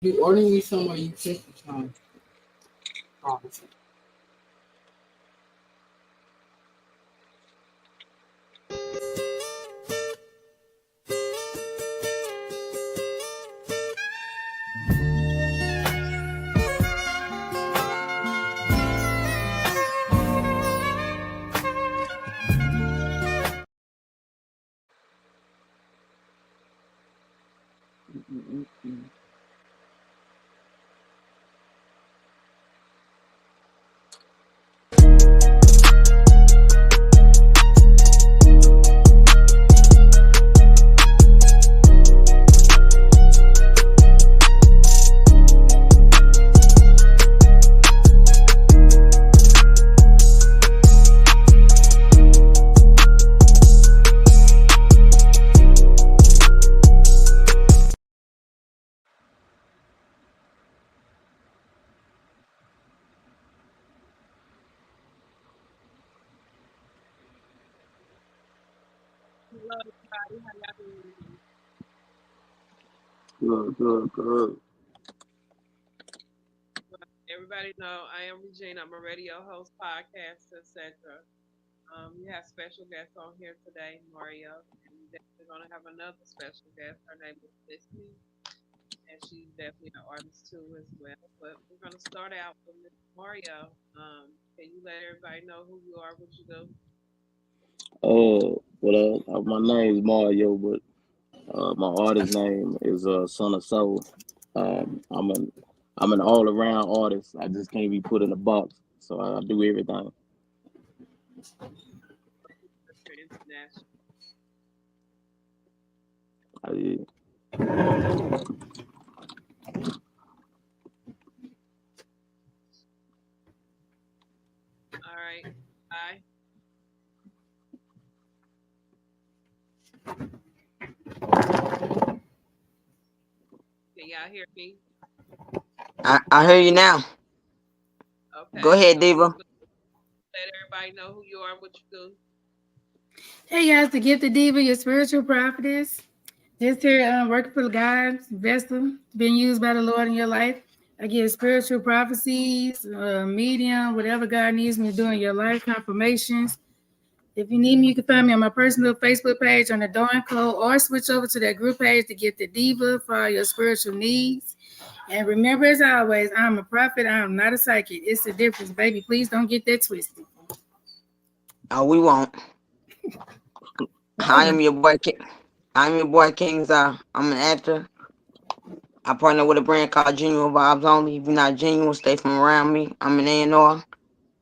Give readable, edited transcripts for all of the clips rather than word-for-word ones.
You order me somewhere, you check the time. Oh, Hello, everybody. How y'all doing? Good, good, good. Well, everybody know I am Regina. I'm a radio host, podcast, etc. We have special guests on here today, Mario, and we're definitely gonna have another special guest. Her name is Tiffany, and she's definitely an artist too as well. But we're gonna start out with Miss Mario. Can you let everybody know who you are, what you do? My name is Mario, but my artist name is Son of Soul. I'm I'm an all around artist. I just can't be put in a box, so I do everything. You're international. I, All right. Hi. Can y'all hear me? I hear you now. Go Okay. ahead, So we're Diva. gonna let everybody know who you are, what you do. hey guys, the gifted diva, your spiritual prophetess. Just here working for the God, vessel, being used by the Lord in your life. I give spiritual prophecies, medium, whatever God needs me to do in your life, confirmations. If you need me, you can find me on my personal Facebook page on the Dawn Code or switch over to that group page to get the diva for all your spiritual needs. And remember, as always, I'm a prophet. I'm not a psychic. It's the difference, baby. Please don't get that twisted. Oh, we won't. I am your boy. I'm your boy Kings. I'm an actor. I partner with a brand called Genuine Vibes Only. If you're not genuine, stay from around me. I'm an A&R.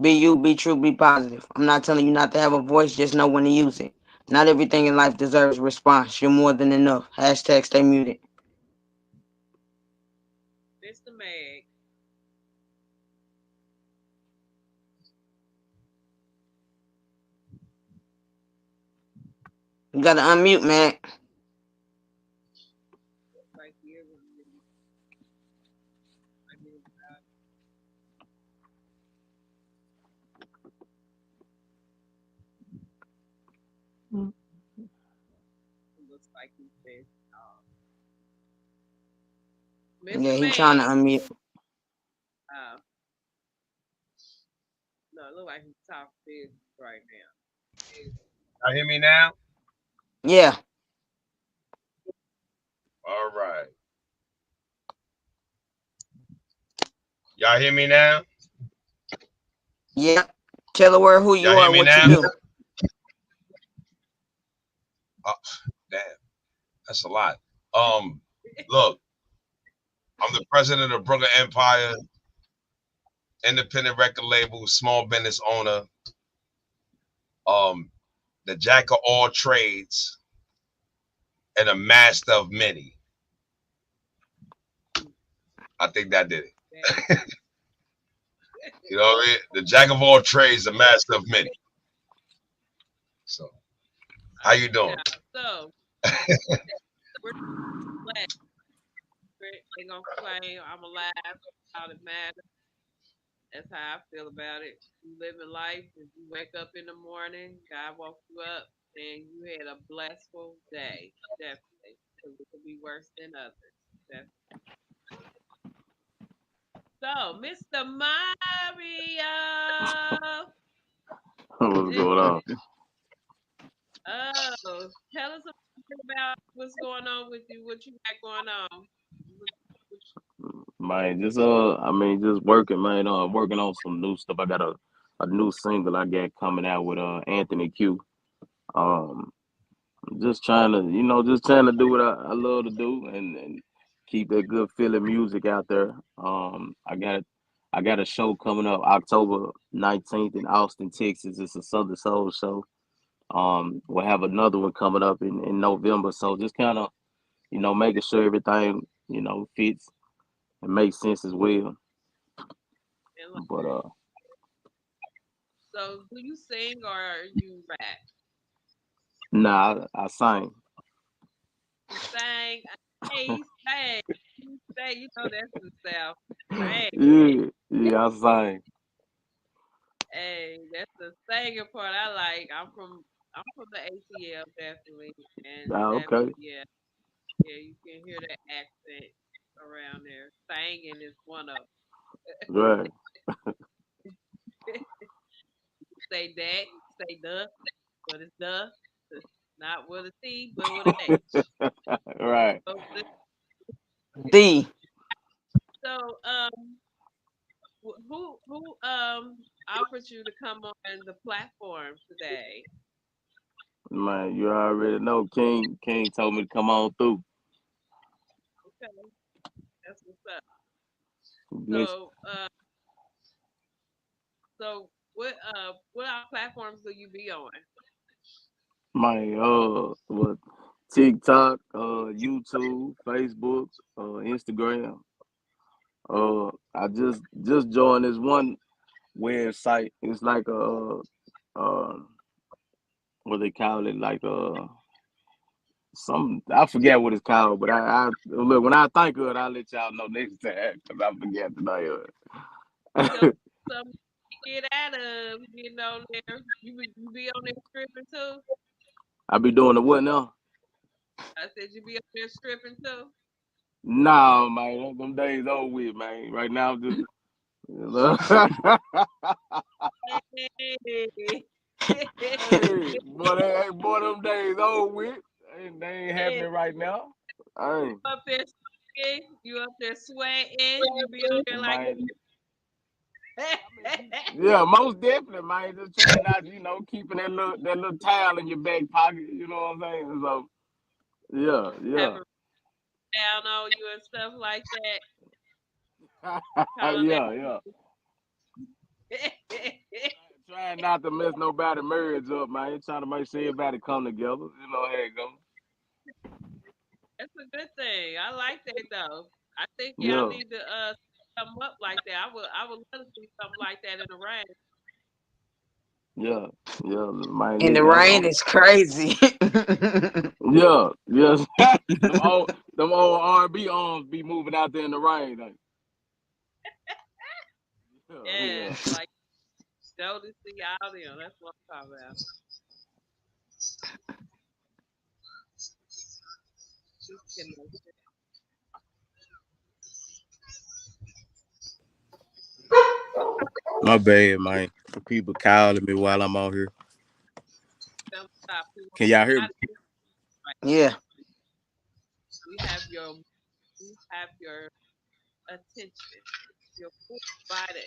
Be you, be true, be positive. I'm not telling you not to have a voice, just know when to use it. Not everything in life deserves a response. You're more than enough. Hashtag stay muted. Mr. Meg. You gotta unmute, man. Like here with me. I mean, it looks like he said, Yeah, Mr. he trying to Meg. unmute. Uh, no, it look like he's talking business right now. Y'all hear me now? Yeah, All right. Y'all hear me now? yeah. Tell the world who Y'all you hear are, me what you now? do. Oh, damn, that's a lot. Um, Look, I'm the president of Brooklyn Empire, independent record label, small business owner, um, the jack of all trades, and a master of many. I think that did it. That, You know what I mean? The jack of all trades, the master of many. So, how you doing? yeah. So we're glad they gonna claim I'm alive. All that matters. That's how I feel about it. You living life. If you wake up in the morning, God woke you up, and you had a blissful day. Definitely, because it could be worse than others. Definitely. go, Mr. Mario. What's going on? Oh, tell us a bit about what's going on with you, what you got going on. What, what Man, just I mean, just working, man. Working on some new stuff. I got a new single I got coming out with Anthony Q. Um, just trying to, just trying to do what I love to do and keep that good feeling music out there. I got a show coming up October 19th in Austin, Texas. It's a Southern Soul show. We'll have another one coming up in November. So just kind of, making sure everything, fits and makes sense as well. and But so, do you sing or you rap? nah, I sing. You sang. Hey, he sang. He sang. You know that's the South. Sang. Yeah, yeah, I sing. Hey, that's the singing part I like. I'm from the ATL definitely, and Ah, that okay, yeah yeah you can hear the accent around there. Singing is one of 'em. right, Say that, say the, but it's the, not with a T, but with an H. right. So, D. so who offered you to come on the platform today? Man, you already know. King told me to come on through. Okay, that's what's up. Miss So what our platforms do you be on? my what TikTok, YouTube, Facebook, Instagram. I just joined this one website. It's like what they call it, like some I forget what it's called, but I look when I think of it, I'll let y'all know next time because I forget the name We gonna of it. some get out of getting on there. You be on there stripping too. I be doing the what now? I said you be on there stripping too. Nah, man, them days over with, man. Right now, I'm just Hey. hey, boy, boy, them days over with. They ain't Hey, happening right now. Hey, up there sweating, you up there sweating, you be on there like man. Yeah, most definitely, man. Just trying not, keeping that little towel in your back pocket. You know what I'm saying? So, yeah, have yeah, a down on you and stuff like that. Calm down. yeah, yeah. Trying not to mess nobody marriage up, man. Trying to make sure everybody come together. You know how it go. That's a good thing. I like that though. I think y'all Yeah, need to come up like that. I would love to see something like that in the rain. yeah, yeah, man. In the Listen, rain is crazy. yeah, yes. them old R&B arms be moving out there in the rain. Like, yeah, Yeah, yeah. like Jodeci, all them. That's what I'm talking about. This connection. My bad, man. People calling me while I'm out here. Don't stop. We want Can y'all hear me? everybody to right. Yeah. We have your attention. Your full body.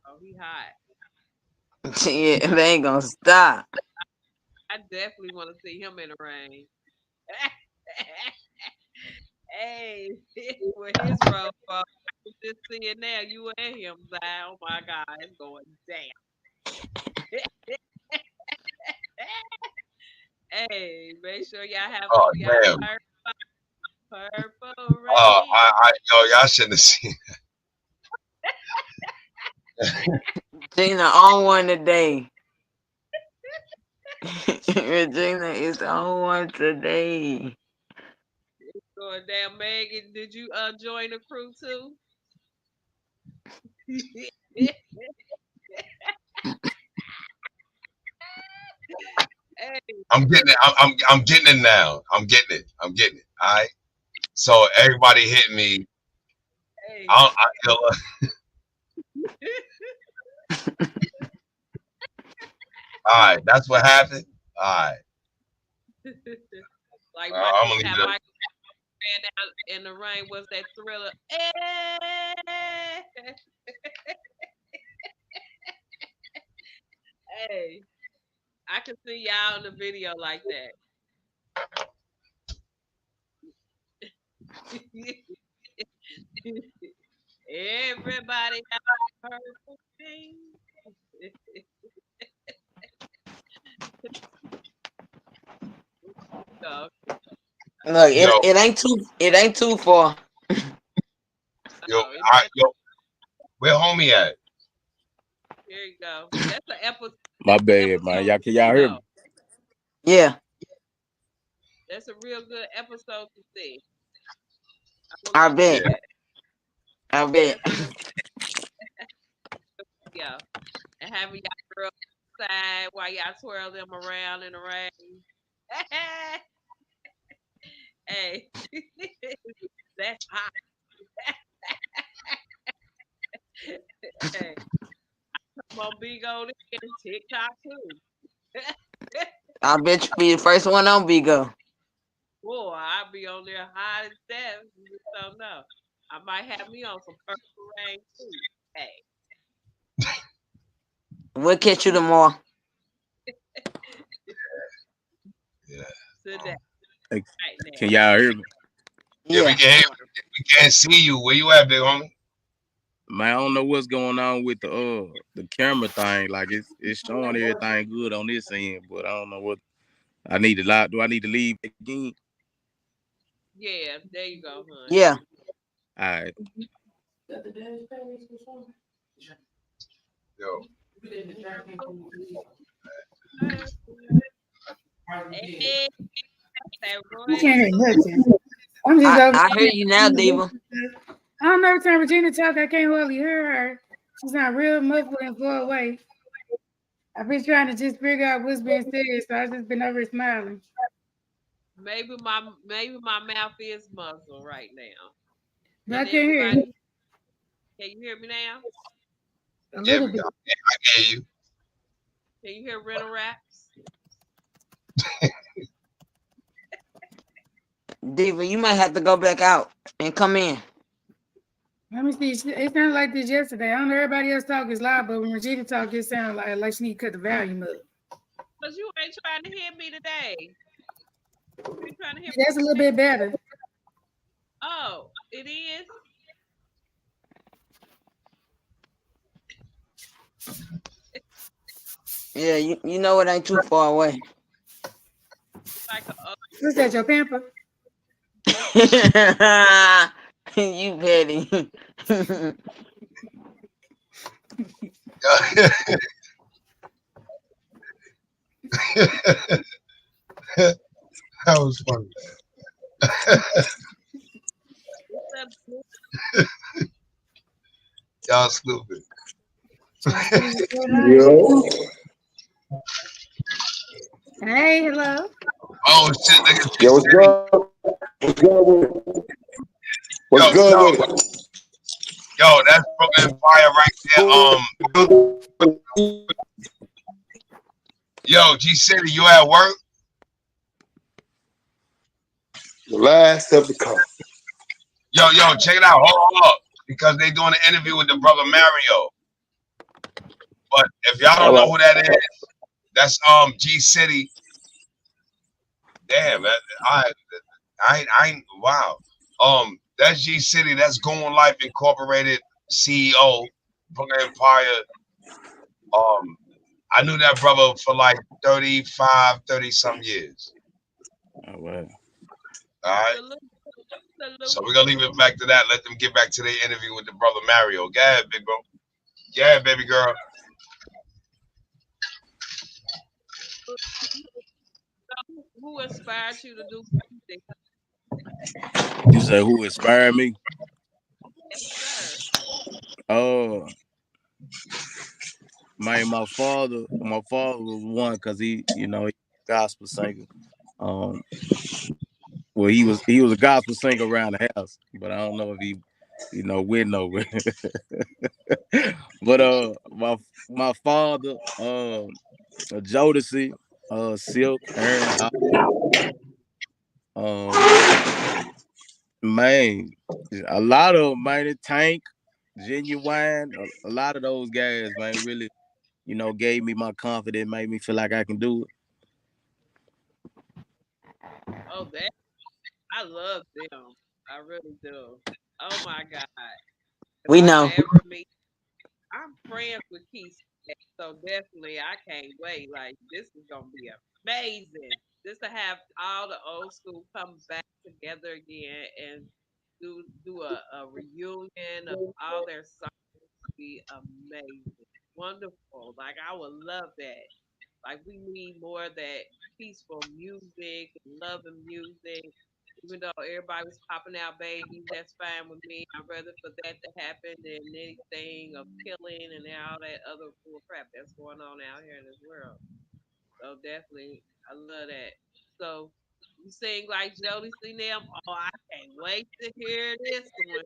Oh, he hot. Yeah, they ain't gonna stop. I definitely want to see him in the rain. Hey, with his robe on, I can just see it now. You and him, Zai. Oh my God, it's going down. Hey, make sure y'all have Oh on y'all damn. purple Oh, rain. yo, y'all shouldn't have seen. Gina on one today. Regina is on one today. Going down, Megan. Did you join the crew too? I'm getting it. I'm getting it now. I'm getting it. I'm getting it. All right. So everybody hit me. Hey. Yo, all right. That's what happened. All right. Like I'm Michael, gonna leave how it. Michael ran out in the rain was that Thriller. Hey, hey, I can see y'all in the video like that. Everybody got a purple thing. So, Look, Yo, it ain't too far. it ain't. yo, where homie at? Here you go. That's an My that's an bad, man. episode Y'all to can see y'all hear me? though. Yeah, That's a real good episode to see. I would I love to Yeah. see bet. that. I bet. That's a good video. And having y'all girls side while y'all twirl them around in the rain. Hey, that's hot. Hey, come on, big on it and TikTok too. I bet you be the first one on Bigo. Boy, I'll be on there hot as death. You just don't know. I might have me on some purple rain too. Hey, We'll catch you tomorrow. Yeah. sit down Hey, right can now. y'all hear me? Yeah, we Yeah. can hear you. We can't see you. Where you at, big homie? Man, I don't know what's going on with the camera thing. Like it's showing everything good on this end, but I don't know what I need to lie. Do I need to leave again? Yeah, there you go, hon. Yeah. All right. Yo, Hey, that You Roy. can't hear nothing. I'm just over I hear here. you now, Diva. I don't know every time Regina talk, I can't hardly hear her. She's not real muffled and far away. I've been trying to just figure out what's being said, so I've just been over here smiling. Maybe my mouth is muzzled right now. But I Can can't hear you everybody? Can you hear me now? a yeah, little bit. I hear you. Can you hear rental raps? Diva, you might have to go back out and come in. Let me see. It sounded like this yesterday. I don't know everybody else talk is loud, but when Regina talk, it sounds like she need to cut the volume up. Cause you ain't trying to hear me today. You ain't trying to hear Yeah, that's a little me. bit better. Oh, it is. Yeah, you know it ain't too far away. Like a What's that, your pamper? You petty. That was funny. what's up, Blue? Y'all stupid. Yo, Hey, hello. Oh shit, nigga, G yo, what's City. good? What's good with it? What's Yo, good yo, with it? yo, that's Brooklyn Empire right there. Yo, G City, you at work? The last of the cup. Yo, check it out. Hold up. Because they doing an interview with the brother Mario. But if y'all All don't know right. who that is, that's G City. Damn, I wow. That's G City, that's Going Life Incorporated CEO, Brooklyn Empire. Um, I knew that brother for like 30 some years. Oh, well. All right. Salute, So salute. we're gonna leave it back to that. Let them get back to their interview with the brother Mario. Go ahead, big bro. Yeah, baby girl. Who inspired you to do music? You say who inspired me? Yes, sir. Oh, my father. My father was one because he, gospel singer. Um, well, he was a gospel singer around the house, but I don't know if he, went nowhere. But my father, Jodeci, Silk, Aaron, um, man, a lot of them, man. Tank, Genuine, a lot of those guys, man, really, gave me my confidence, made me feel like I can do it. Oh, that I love them. I really do. Oh my God. If We I could know. ever meet, I'm friends with Keith, so definitely I can't wait. Like this is gonna be amazing. Just to have all the old school come back together again and do a reunion of all their songs would be amazing. Wonderful. Like I would love that. Like we need more of that peaceful music and loving music. Even though everybody was popping out babies, that's fine with me. I'd rather for that to happen than anything of killing and all that other cool crap that's going on out here in this world. So definitely, I love that. So you sing like Jody sing them. Oh, I can't wait to hear this one.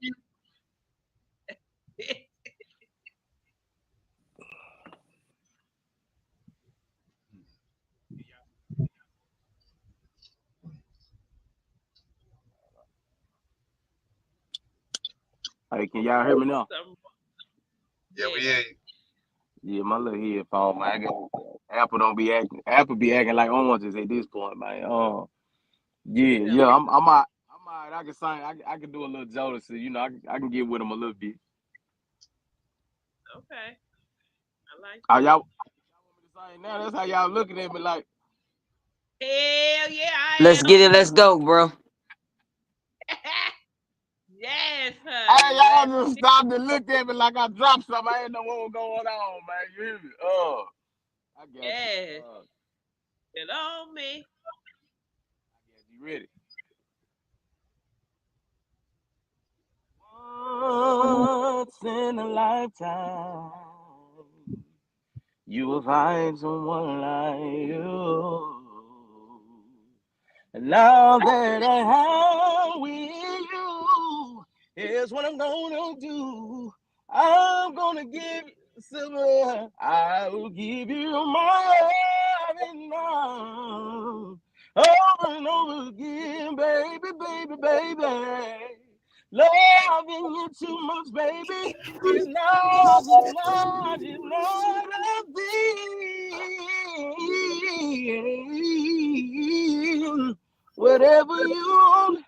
Hey, can y'all hear me now? Some, Yeah, we yeah. hear you. Yeah, my little headphone, man. Apple be acting like oranges at this point, man. Yeah, Yeah. yeah. I'm out. I can sing. I can do a little Jodeci. I can get with them a little bit. Okay. I like How that. y'all want me to sing now? That's how y'all looking at me like. Hell yeah, Let's I am. get it. Let's go, bro. Yes, Hey, honey. y'all Let's just stopped and looked at me like I dropped something. I didn't know what was going on, man. You hear me? I got you. yes. Get on me. I got you ready. Once in a lifetime, you will find someone like you. And now that I have with you, here's what I'm gonna do. I'm gonna give you silver. I will give you my everything now. Over and over again, baby, baby, baby. Loving you too much, baby, is not a thing. Whatever you want,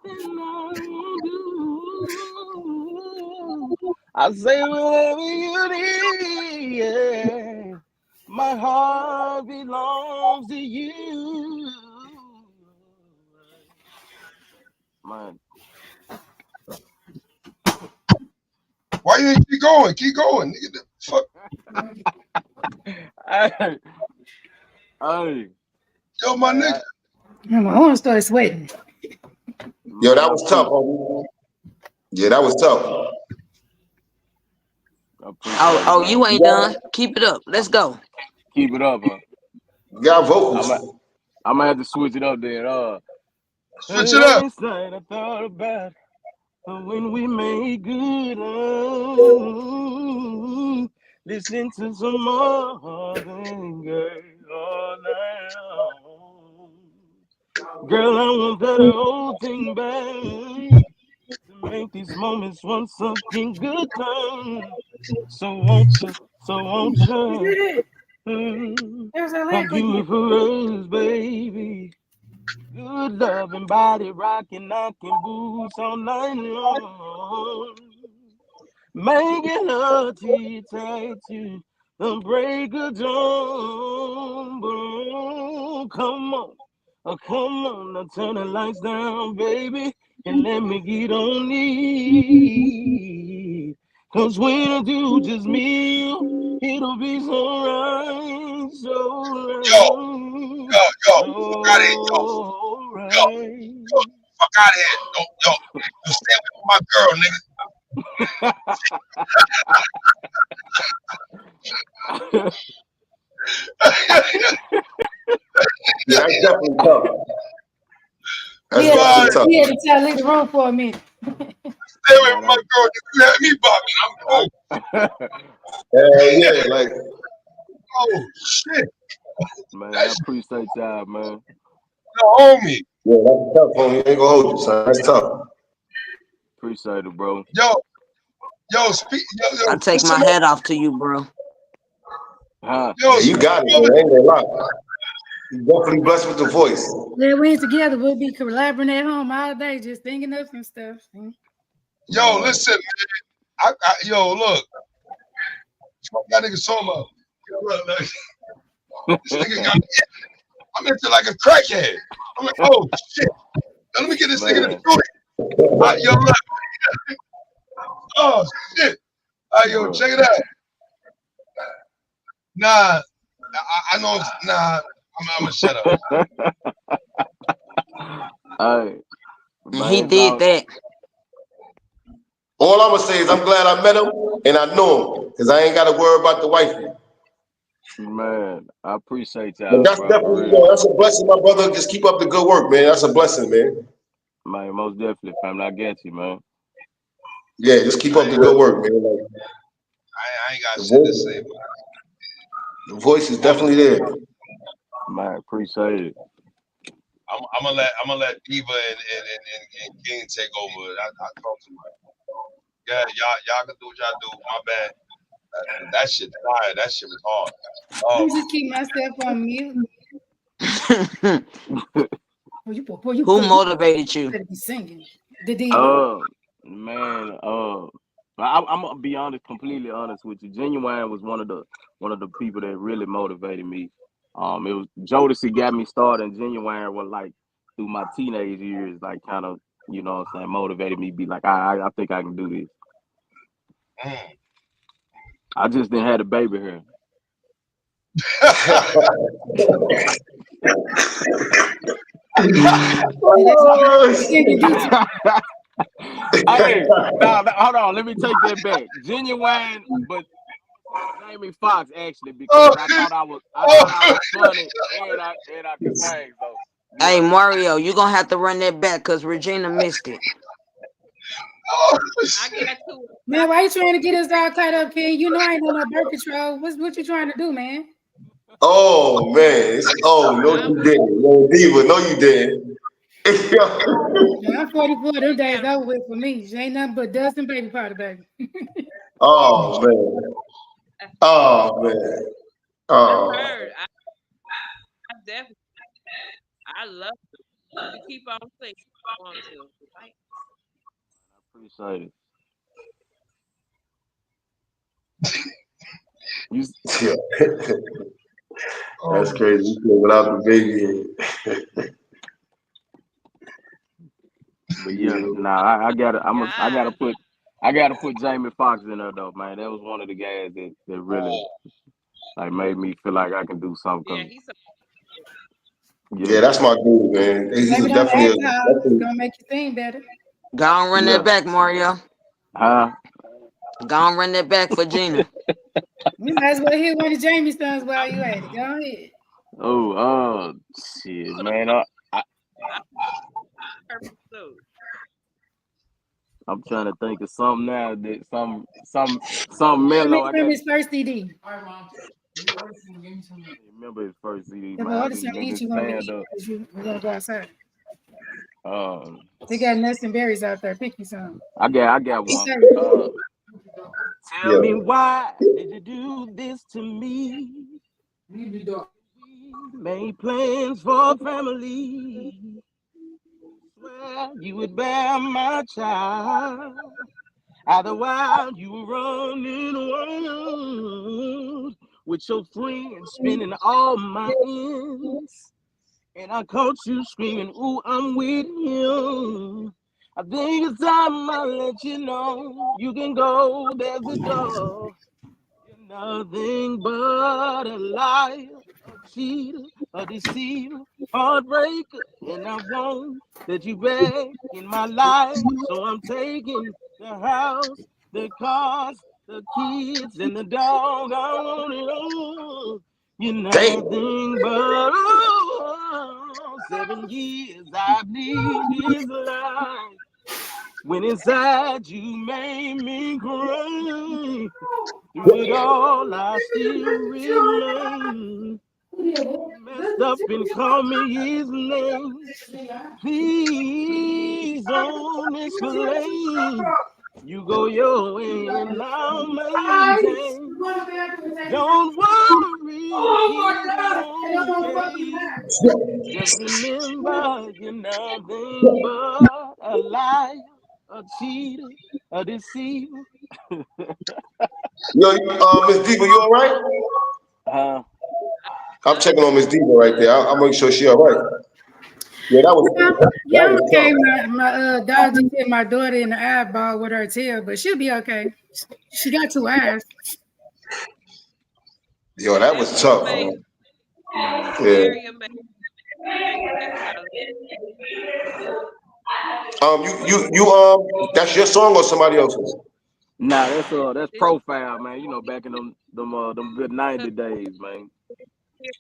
nothing I won't do. I say whatever you need. Yeah. My heart belongs to you. Man. Why you ain't keep going? Keep going. Nigga, the fuck. Hey, hey, Yo, my man, nigga. My arms started sweating. Yo, man, that I was tough, appreciate, homie. Yeah, that was tough. I Oh, appreciate it, oh, man. you ain't done. Keep it up. Let's go. Keep it up, huh? You got I'm, vocals. I'm gonna have to switch it up then. Switch it up. Last night I thought about when we made good. Listen to some Marvin Gaye all night long. Girl, I want that whole thing back to make these moments one something good time. So won't you, There's a come leg do it for us, baby. Good love and body rocking, knocking boots all night long. Making love to you tight to the break of dawn. Boom, come on. Oh, come on, now turn the lights down, baby, and let me get on it. Cause when I do just me, it'll be so right, Yo, so right, fuck out of here. so Yo, right. fuck out of here. Yo, stay away from my girl, nigga. tough. He had to tell leave the room for a minute. Stay away Man, from my girl. You had me bopping. I'm I, cool. Yeah, like Oh shit. man, I That's appreciate y'all, man. your homie. yeah, that's tough, homie. I ain't gonna hold you, son. That's tough. Appreciate it, bro. Yo, speak. I Yo, take put my some hat off to you, bro. Huh? Yeah, you speak got it, over man. I ain't gonna lie. You definitely blessed with the voice. Yeah, we ain't together. We'll be collaborating at home all day, just thinking up some stuff. Yo, Man, listen, man. Yo, look. Fuck that nigga solo. Yo, look, this nigga got me. I'm into like a crackhead. I'm like, oh shit. Now, let me get this nigga the man, joint. Yo, look. Oh shit. Yo, bro. check it out. Nah, I know. Nah, I'm gonna shut up. Hey, And he man, it's did all, that. All I'm gonna say is I'm glad I met him and I know him because I ain't got to worry about the wifey. man. I appreciate But y'all, that's bro, for definitely, real. that's a blessing, my brother. Just keep up the good work, man. That's a blessing, man. Man, most definitely, family. I get you, man. Yeah, just keep I up ain't, the good work, man. Like, I ain't got the shit to say. voice, the voice is I'm, definitely there. Man, appreciate it. I'm gonna let Diva and King take over. I talk too much. Yeah, y'all can do what y'all do. My bad. That shit fire. That shit was hard. Let Um, me just keep myself on mute. Boy, Who motivated you? better be singing. The diva. Uh, man, I'm gonna be honest, completely honest with you. Genuine was one of the people that really motivated me. It was Jodeci got me started, and Genuine was like through my teenage years, like kind of, what I'm saying, motivated me. Be like, I think I can do this. mm. I just didn't have a baby here. See, that's Oh, in the detail. Hey, no, hold on. Let me take that back. Genuine, but Jamie Foxx actually oh, because I thought I oh, was funny and I could sing. So Hey, yeah, Mario, you going to have to run that back because Regina missed it. oh, I shit. got to it. Man, why you trying to get us all caught up, King? You know I ain't on no birth control. What you trying to do, man? oh man. Oh, no, I'm you didn't. No, Diva, no, you didn't. Yeah, I'm 44. Them days yeah. over with for me. She ain't nothing but dust and baby powder, baby. Oh, man. Oh, man. I Oh. heard. I definitely. I love it. You keep on singing. I want to. Right? I appreciate it. You, Yeah. That's Oh, crazy. You said without the baby. but yeah, Yeah. nah, I gotta God. put Jamie Foxx in there though, man. That was one of the guys that really like made me feel like I can do something. Yeah, 'Cause, he's so Yeah, yeah, that's my dude, man. Blame He's it on the definitely alcohol. It's gonna make you sing better. Go on, run that yeah, back, Mario. huh? Go on, run that back for Gina. We might as well hear one of Jamie's songs while you at it. Go ahead. Oh, shit, put him man. on. I I purpose too. I'm trying to think of something now that some From mellow. his, I from got. his first CD. Remember his first CD, The man. I artist just gonna remember eat his you want to stand eat up. because we're gonna go outside. Um, They got nuts and berries out there. Pick you some. I got He one. said, Tell yeah. me why did you do this to me? We made plans for family. Swear you would bear my child. Otherwise, you were running around with your friends, spending all my ends. And I caught you screaming, ooh, I'm with him. I think it's time I let you know you can go, there's the door. You're nothing but a liar, a cheater, a deceiver, heartbreaker, and I won't let you back in my life. So I'm taking the house, the cars, the kids, and the dog. I want it all. You're Damn. nothing but 7 years I've lived this life. When inside you made me cry. Through it all, I still remain. You messed up and called me his name. Please don't explain. You go your way and I'll maintain. Don't worry, keep it okay. Just remember you're nothing but a liar, a cheater, a deceiver. Yo, Miss Diva, you all right? Uh, I'm checking on Miss Diva right there. I'll make sure she all right. Yeah, Yeah, that yeah, I'm was okay. tough. My dog just hit my daughter in the eyeball with her tail, but she'll be okay. She got two eyes. Yo, that That was was tough, amazing. man. That was Yeah. very amazing. Thank you. That's your song or somebody else's? nah, that's This profile, man. You know, back in them good is 90 days, man.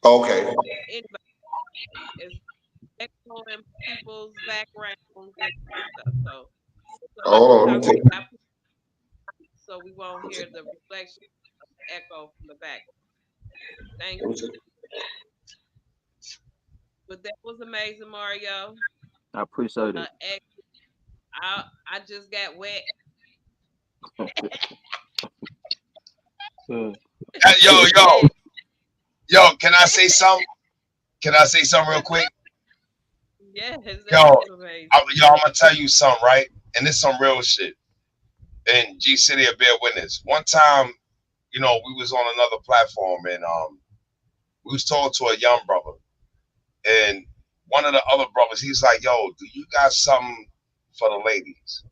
Okay. anybody is echoing people's backgrounds and stuff. So let me Oh, let talk me to take. you. I put so we won't hear the reflection echo from the back. Thank Let me you. take. But that was amazing, Mario. I appreciate it. Ex- I just got wet. Uh, Yo, yo, Hey. yo, can I say something? Can I say something real quick? Yes, Yo, that was amazing. I'm gonna tell you something, right? And this some real shit. And G City will bear witness. One time, we was on another platform and we was talking to a young brother. And one of the other brothers, he's like, yo, do you got something for the ladies?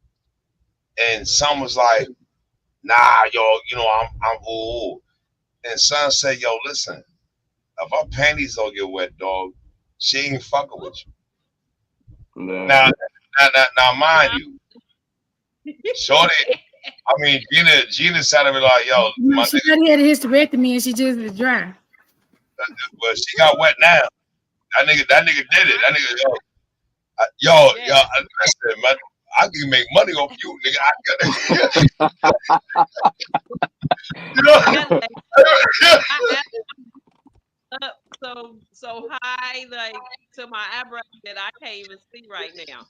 And some was Mm-hmm. like, nah, yo, I'm ooh. And son said, yo, listen, if her panties don't get wet, dog, she ain't fucking with you. man. Now, now, mind Now, you, shorty, I mean, Gina sounded me like, yo, No, my she nigga, already had a hysterectomy and she just is dry. well, she got wet now. That nigga did it. I, That nigga, yo, yes, I said, man, I can make money off you, nigga. I got, you that know, lady, I asked up so high, like to my eyebrows that I can't even see right now.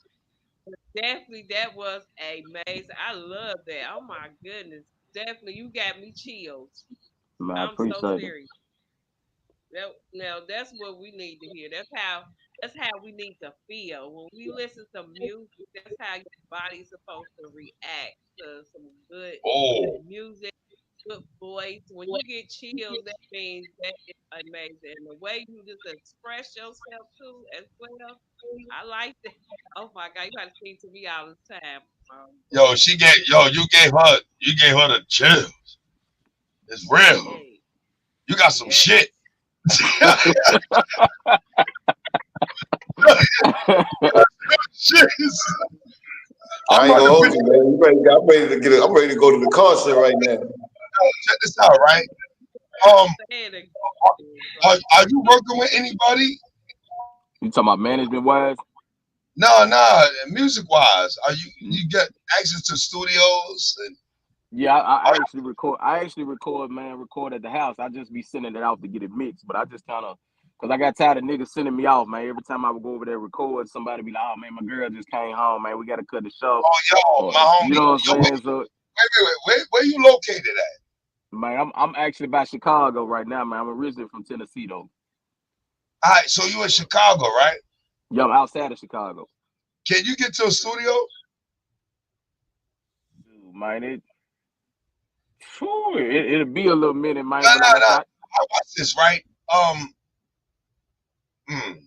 Definitely, that was amazing. I love that. Oh my goodness, definitely, you got me chills. Man, I I'm so appreciate it. serious. Now that's what we need to hear. That's how we need to feel when we listen to music. That's how your body's supposed to react to some good oh, music, good voice. When you get chills, that means that is amazing. And the way you just express yourself too, as well, I like that. Oh my God, you got to sing to me all the time, yo, boy. you gave her the chill. It's real. Hey, You got some yes, shit. Shit. I'm I ain't about gonna to hold you, man. I'm ready to go to the concert right now. check this out, right? Um, say it again. are you working with anybody? You talking about management wise? No, no, music wise, you get access to studios and Yeah, are I actually record. I actually record, man. Record at the house. I just be sending it out to get it mixed. But I just kind of, cause I got tired of niggas sending me off, man. Every time I would go over there record, somebody be like, "Oh man, my girl just came home, man. We got to cut the show." yo, Or my you homie, know what yo, I'm saying? So, where you located at? man, I'm actually by Chicago right now, man. I'm originally from Tennessee though. All right, so you in Chicago, right? Yeah, I'm outside of Chicago. Can you get to a studio? Dude, man, it'll be a little minute, No, man. But like no, I no. said, I watch this, right? Hmm. Mm.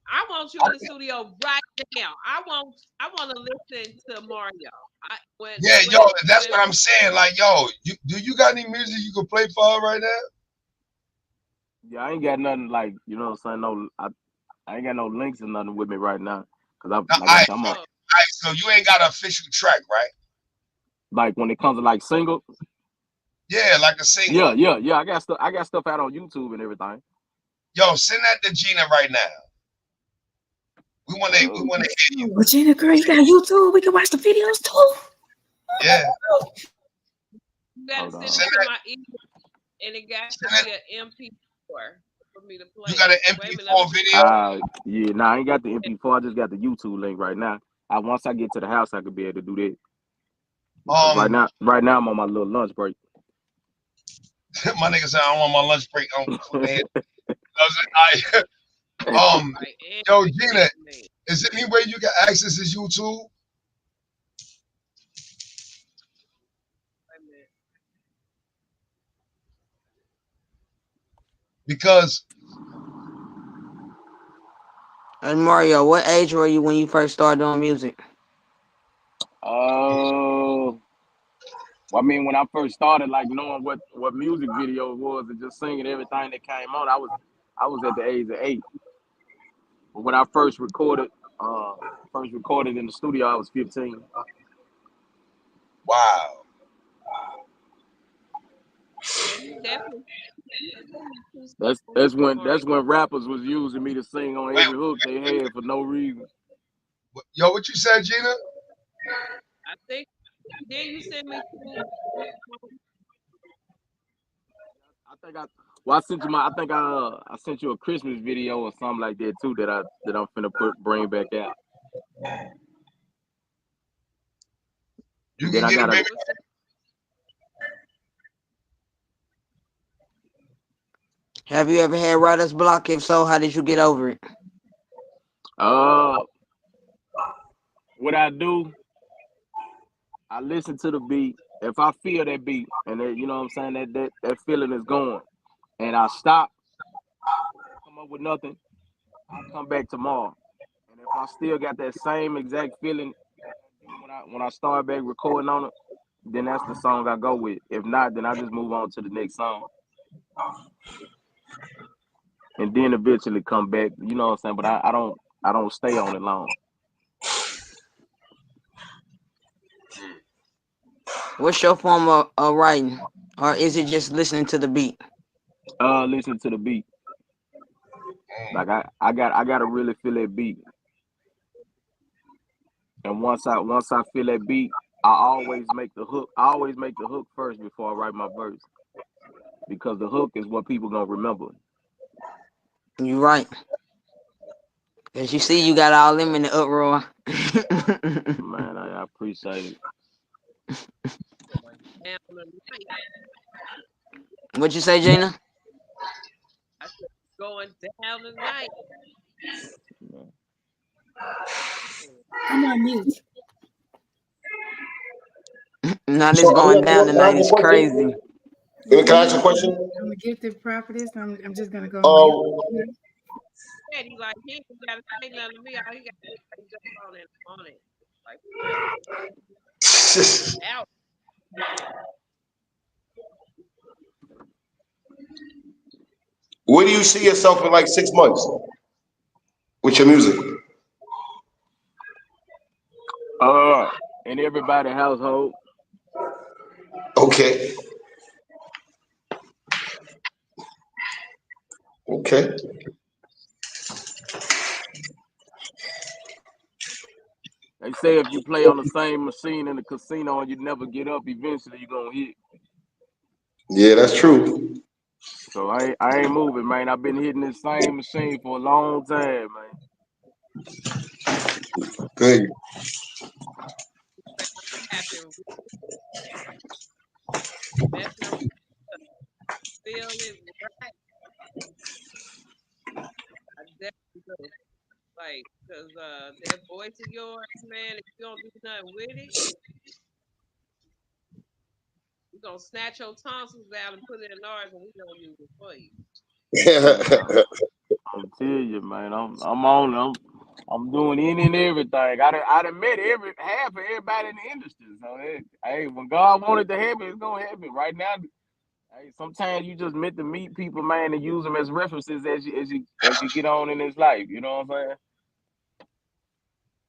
I want you in the studio right now. I want to listen to Mario. I Yeah, yo, that's what I'm saying. Like, yo, do you got any music you can play for her right now? yeah, I ain't got nothing like you know what I'm saying. No, I ain't got no links or nothing with me right now. Cause I No, like I said, I'm a oh, so you ain't got an official track, right? like when it comes to like single. Yeah, like a single. Yeah. I got stuff. I got stuff out on YouTube and everything. Yo, send that to Gina right now. We Oh, wanna hear you. Regina, girl, you got YouTube. We can watch the videos too. Yeah. You gotta hold send on. it Send to that my email, and it got to send be that an MP4 for me to you play got an it. Wait a minute, let me MP4 video? Yeah, nah, I ain't got the MP4. I just got the YouTube link right now. Once I get to the house, I could be able to do that. Because Um right now I'm on my little lunch break. my nigga said I don't want my lunch break on from here. I right and yo take Gina, the name. is there any way you can access this YouTube? Wait a minute. Because And Mario, what age were you when you first started doing music? Oh, well, I mean, when I first started, like knowing what music video was and just singing everything that came on, I was at the age of 8. But when I uh, first recorded in the studio, I was 15. wow. Yeah, you definitely you definitely too That's soon, that's when Mario. that's when rappers was using me to sing on Wait, every hook they had for no reason. yo, what you said, Gina? I think then you send me two I think I well I sent you my I think I sent you a Christmas video or something like that too that I'm finna bring back out. You And then can I get it, got a baby. what's that? Have you ever had writer's block? If so, how did you get over it? uh what I do, I listen to the beat. If I feel that beat and that, you know what I'm saying, that feeling is going and I stop, come up with nothing, I come back tomorrow. And if I still got that same exact feeling when I start back recording on it, then that's the song I go with. If not, then I just move on to the next song. And then eventually come back, you know what I'm saying? But I don't stay on it long. What's your form of writing? Or is it just listening to the beat? Listen to the beat. Mm. Like I gotta really feel that beat. And once I feel that beat, I always make the hook first before I write my verse. Because the hook is what people gonna remember. You right. As you see, you got all them in the uproar. Man, I appreciate it. Going down tonight. What you say, Gina? I said going down tonight. I'm on mute. Not So it's I'm going not, down can I tonight. ask a It's question? crazy. Can I Regina, ask a question? I'm a gifted prophetess. I'm just gonna go on mute. Um, And he like he ain't gotta say nothing to me. All he got to do is like, jump on it. Like for real. Out. where do you see yourself in like 6 months with your music? Uh, in everybody household, Okay, okay. they say if you play on the same machine in the casino and you never get up, eventually you're gonna hit. Yeah, that's true. So I ain't moving, man. I've been hitting this same machine for a long time, man. Good. Like what happened? Messing around. Feel it right. I definitely do. Like, cause that voice of yours, man, if you don't do nothing with it, we gonna snatch your tonsils out and put it in ours and we gonna use it for you. Man, I'm telling you, man. I'm doing any and everything. I done met half of everybody in the industry. So hey, when God wanted to happen, it's gonna happen. Right now, hey, sometimes you just meant to meet people, man, and use them as references as you get on in this life. You know what I'm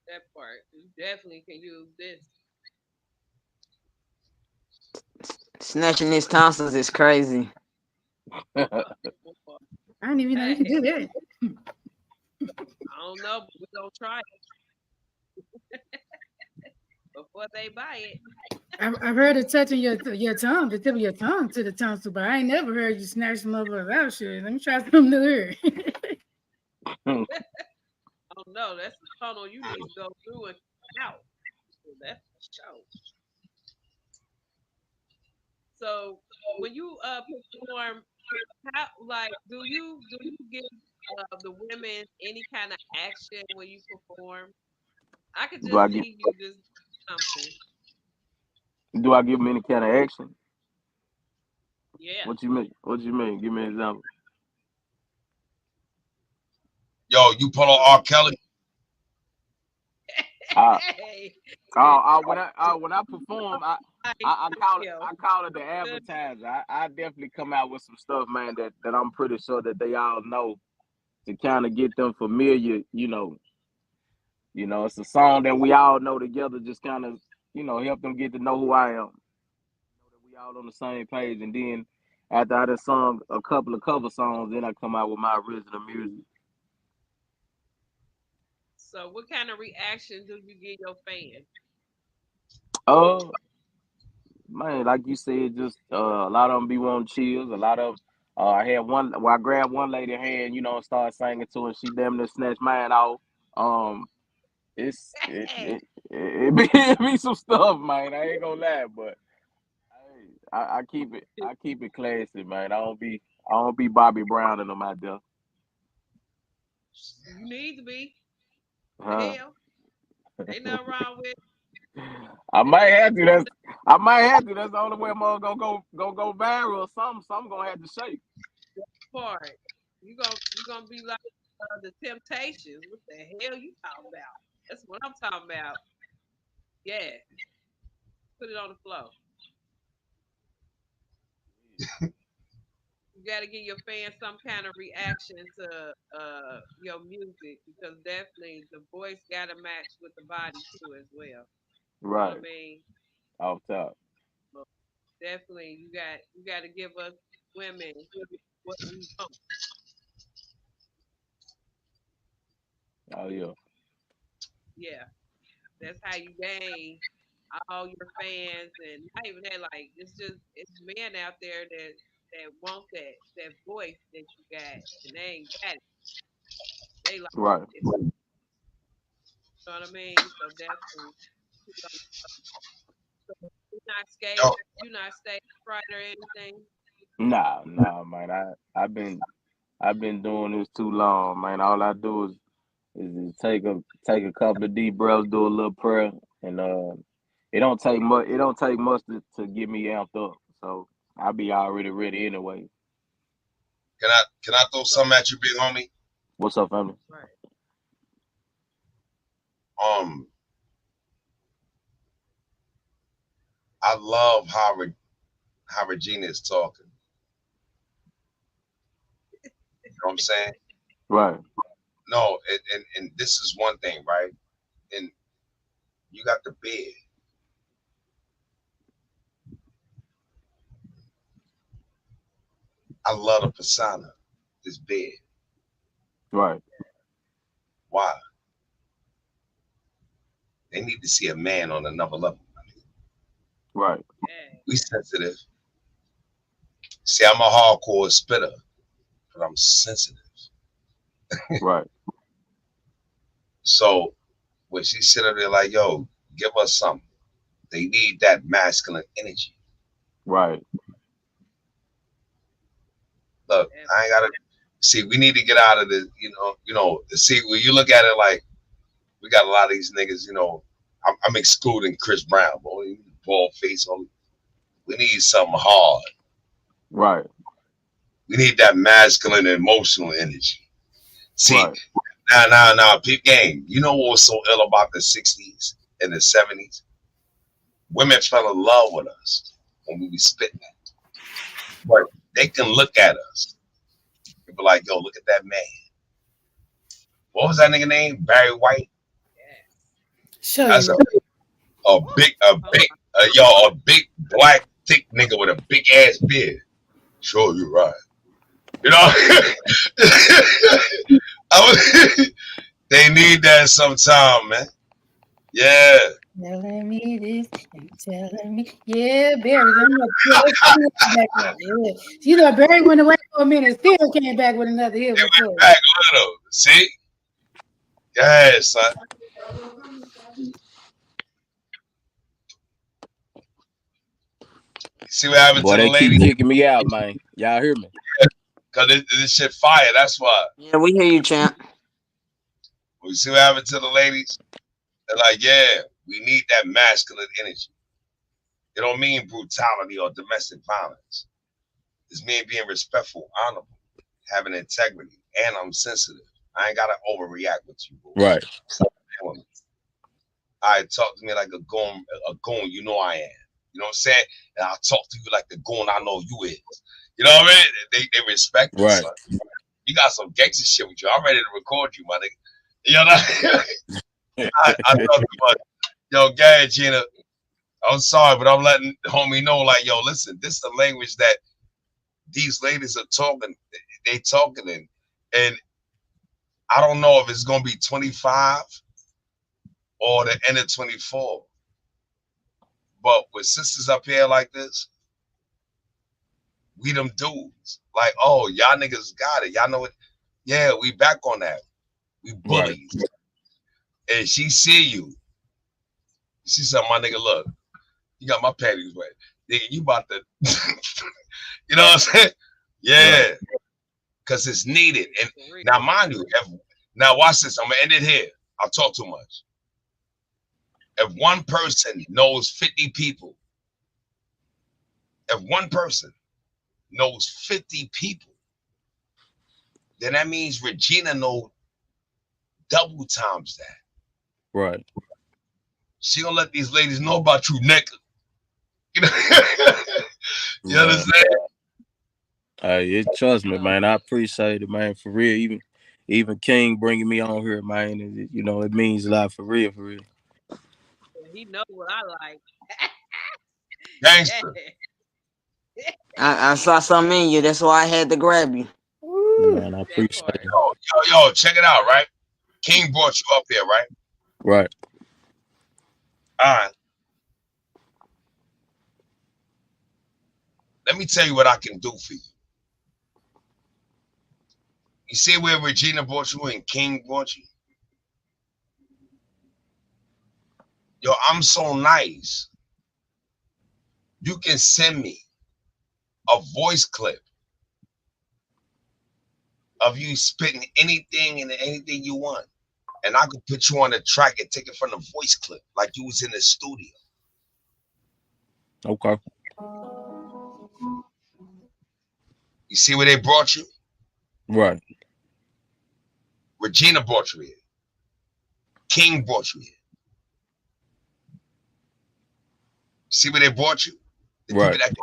That part. You definitely can use this. Snatching his tonsils is crazy. saying? Boy. I didn't even know you could Hey, do that. I don't know, but we gonna try it before they buy it. I've heard of touching your tongue, the tip of your tongue to the tonsil, but I ain't never heard you snatch some motherfuckers out. Shit, let me try something new here. Oh no, that's the tunnel you need to go through and out. So that's for sure. So when you perform, how like do you give the women any kind of action when you perform? I could Do I just give see you just something. do I give them any kind of action? Yeah. What you mean? What you mean? Give me an example. Yo, you pull on R. Kelly. I Hey, when I perform, like, yo, I call it the good. advertiser. I definitely come out with some stuff, man, that I'm pretty sure that they all know to kind of get them familiar. It's a song that we all know together. Just kind of help them get to know who I am. That we all on the same page, and then after I done sung a couple of cover songs, then I come out with my original music. So what kind of reaction do you give your fans? Uh, Man, like you said, just a lot of them be wanting chills. A lot of I had one where I grabbed one lady hand, and started singing to her, and she damn near snatched mine off. Um, it's it Hey, it, it, be, it be some stuff, man. I ain't gonna lie, but hey, I keep it classy, man. I don't be Bobby Brown and them out there, you need to be. The huh? hell, ain't nothing wrong with I it. might have to. I might have to. That's the only way I'm gonna go viral or something. So I'm gonna have to shake. Part. You gonna be like the Temptations. What the hell you talking about? That's what I'm talking about. Yeah, put it on the floor. You got to give your fans some kind of reaction to your music because definitely the voice got to match with the body too as well. You know what I Right mean? off top. So definitely you got to give us women what we want. Oh yeah. Yeah, that's how you gain all your fans and not even that like it's men out there that want that voice that you got and they ain't got it. They like Right. it. You know what I mean? So definitely you're not Yo, skate, you're not stage fright or anything. Nah, man. I've been doing this too long, man. All I do is take a couple of deep breaths, do a little prayer, and it don't take much. It don't take much to get me amped up. So I'll be already ready anyway. can I throw something at you, big homie? What's up, family? Right. Um, I love how Regina is talking. You know what I'm saying? Right, No, and this is one thing, right? And you got the bed. I love the persona. This bed. right, Why? They need to see a man on another level. right, Yeah. We sensitive. See, I'm a hardcore spitter, but I'm sensitive. right, So when she sit up there like, yo, give us something. They need that masculine energy. right, Look, I ain't gotta see. We need to get out of this. See when you look at it like we got a lot of these niggas. I'm excluding Chris Brown, boy, bald face. We need something hard. right, We need that masculine and emotional energy. See, right, now, peep game. You know what was so ill about the '60s and the '70s? Women fell in love with us when we was spitting that. But they can look at us and be like, yo, look at that man. What was that nigga name? Barry White. Yes. Show That's you. a Woo. big, a Oh big, my. a big black thick nigga with a big ass beard. Sure, you're right. You know, they need that sometime, man. Yeah. Telling me this and telling me, yeah, Barry. I'm not yeah, back up. Yeah. You know, Barry went away for a minute, still came back with another hit one for you. Back little. See? Yeah, son. See what happened to Boy, the they keep lady? kicking me out, man. Y'all hear me? Cause this shit fire. That's why. Yeah, we hear you, champ. We see what happened to the ladies. They're like, yeah, we need that masculine energy. It don't mean brutality or domestic violence. It's me being respectful, honorable, having integrity, and I'm sensitive. I ain't gotta overreact with you, boo. Right. All right, talk to me like a goon. You know I am. You know what I'm saying? And I'll talk to you like the goon I know you is. You know what I mean? They respect us, Right. son. You got some gangster shit with you. I'm ready to record you, my nigga. You know what I talk too much. Yo, Gary, Gina, I'm sorry, but I'm letting homie know, like, yo, listen, this is the language that these ladies are talking. They talking in, and I don't know if it's gonna be 25 or the end of 24. But with sisters up here like this, we them dudes. Like, oh, y'all niggas got it. Y'all know it. Yeah, we back on that. We Right. bullies. And she see you. She said, my nigga, look, you got my panties wet. Nigga, you about to, you know what I'm saying? Right. Yeah, because it's needed. And For real. now, mind you, now watch this. I'm going to end it here. I'll talk too much. If one person knows 50 people, if one person knows 50 people, then that means Regina knows double times that. Right. She gonna let these ladies know about you, nigga. You know, you Man. understand? Trust me, man. I appreciate it, man. For real. Even King bringing me on here, man. It means a lot for real, for real. He know what I like. Yeah. Gangster. I saw something in you. That's why I had to grab you. Woo. Man, I That appreciate part. it. Yo, check it out, right? King brought you up here, right? Right. All right. Let me tell you what I can do for you. You see where Regina brought you and King brought you? Yo, I'm so nice. You can send me a voice clip of you spitting anything and anything you want. And I could put you on the track and take it from the voice clip like you was in the studio. Okay. You see where they brought you? Right. Regina brought you here. King brought you here. See where they brought you? The people Right. that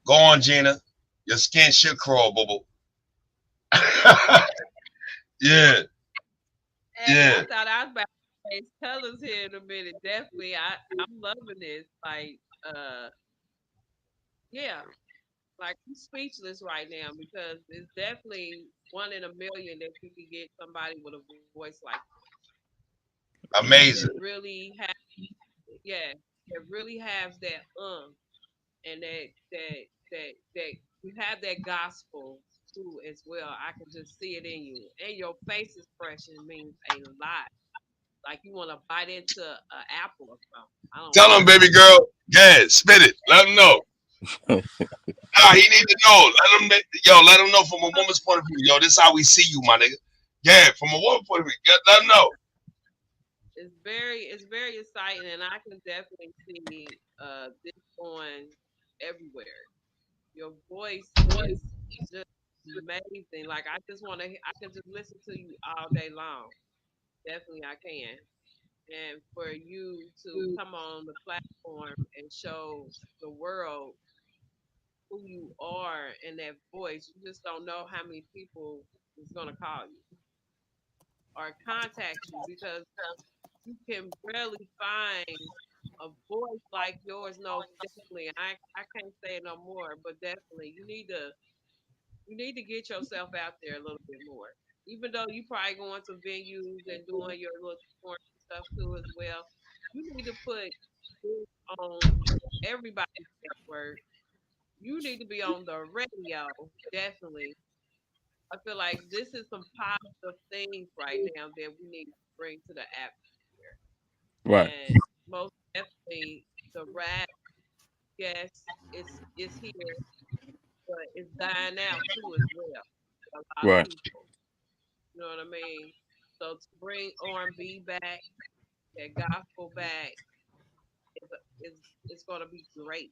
go on, Gina. Your skin should crawl, boo boo. Yeah, Hey, I yeah. thought I was about to say tell us here in a minute. Definitely, I'm loving this. Like, yeah, like I'm speechless right now because it's definitely one in a million that you can get somebody with a voice like that Amazing. really has, yeah, that really has that and that you have that gospel too as well. I can just see it in you, and your face expression means a lot. Like you want to bite into an apple or something. I don't Tell him, know. baby girl. Yeah, spit it. Let him know. Nah, he need to know. Let him know from a woman's point of view. Yo, this is how we see you, my nigga. Yeah, from a woman's point of view. Let him know. It's very exciting, and I can definitely see this going everywhere. Your voice is just amazing. Like I can just listen to you all day long. Definitely, I can. And for you to come on the platform and show the world who you are in that voice, you just don't know how many people is gonna call you or contact you because you can barely find a voice like yours. No, definitely. I can't say it no more, but definitely you need to You need to get yourself out there a little bit more. Even though you probably going to venues and doing your little touring and stuff too as well, you need to put this on everybody's network. You need to be on the radio, definitely. I feel like this is some positive things right now that we need to bring to the atmosphere. Right. And most definitely the rap, yes, it's here, but it's dying out too as well. A lot of Right. people. You know what I mean? So to bring R&B back, that gospel back, is is going to be great.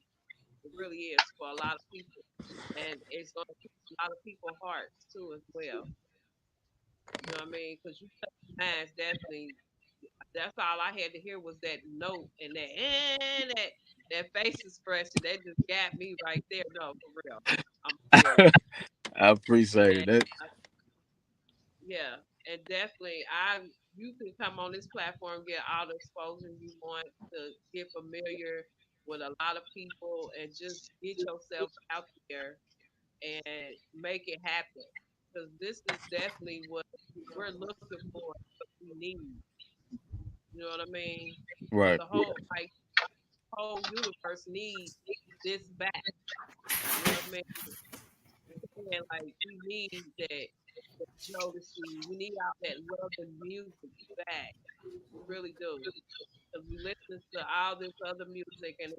It really is for a lot of people, and it's going to touch a lot of people's hearts too as well. You know what I mean? Because you touch minds definitely. That's all I had to hear was that note and that face expression. That just got me right there. No, for real. I'm serious. I appreciate it. And That yeah, and definitely, you can come on this platform, get all the exposure you want to get familiar with a lot of people, and just get yourself out there and make it happen. Because this is definitely what we're looking for, what we need. You know what I mean? right. The whole universe needs this back. You know what I mean? And like we need that Jodeci. We need all that love and music back. We really do. Because we listen to all this other music and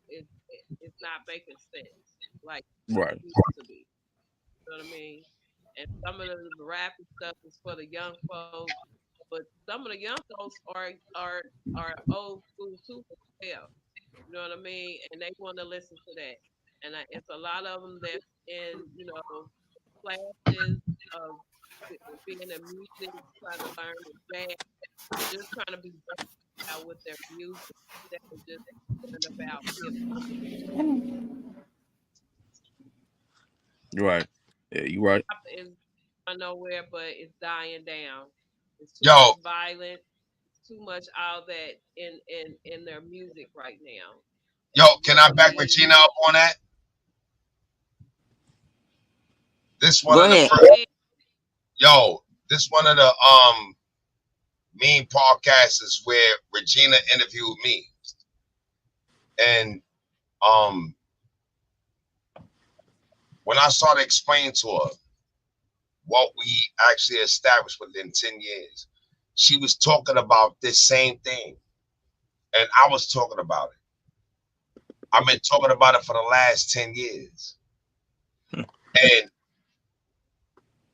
it's not making sense like Right. it used to be. You know what I mean? And some of the rap and stuff is for the young folks, but some of the young folks are old school too as well. You know what I mean? And they want to listen to that. And it's a lot of them that's in classes of being in music, trying to learn the jazz, just trying to be versatile with their music instead of just learning about hip hop. Right. Yeah, you right. Hop is going nowhere, but it's dying down. It's too much Yo, violence. It's too much all that in their music right now, yo, and we can I don't back need. Regina up on that? This one Go of the ahead. first, yo, this one of the main podcasts is where Regina interviewed me. And um when I started explaining to her what we actually established within 10 years, she was talking about this same thing. And I was talking about it. I've been talking about it for the last 10 years. And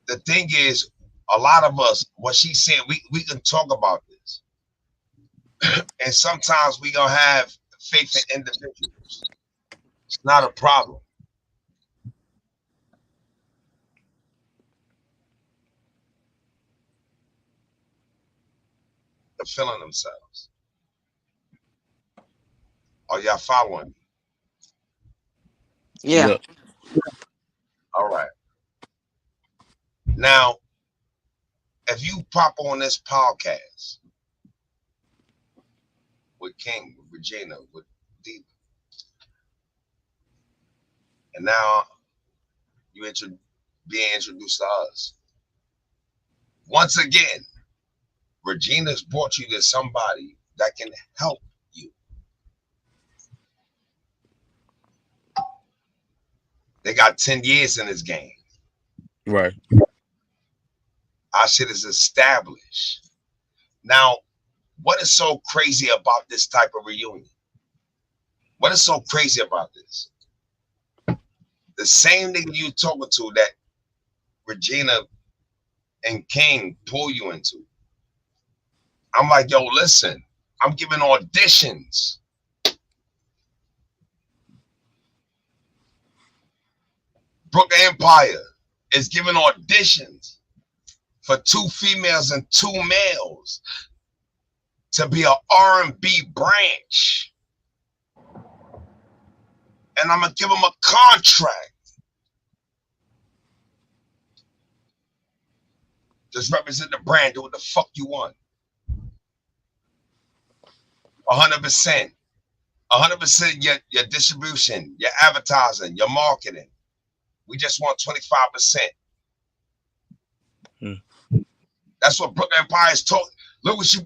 the thing is, a lot of us, what she said, we can talk about this. And sometimes we gonna have faith in individuals. It's not a problem. They're feeling themselves. Are y'all following me? Yeah. Yep. All right. Now, if you pop on this podcast with King, with Regina, with Deep, and now you being introduced to us. Once again, Regina's brought you to somebody that can help you. They got 10 years in this game. Right. Our shit is established. Now, what is so crazy about this type of reunion? What is so crazy about this? The same nigga you talking to that Regina and King pull you into. I'm like, yo, listen, I'm giving auditions. Brooklyn Empire is giving auditions for 2 females and 2 males to be an R&B branch. And I'm going to give them a contract. Just represent the brand, do what the fuck you want. 100%. 100% your distribution, your advertising, your marketing. We just want 25%. Hmm. That's what Brooklyn Empire is talking. Look what you,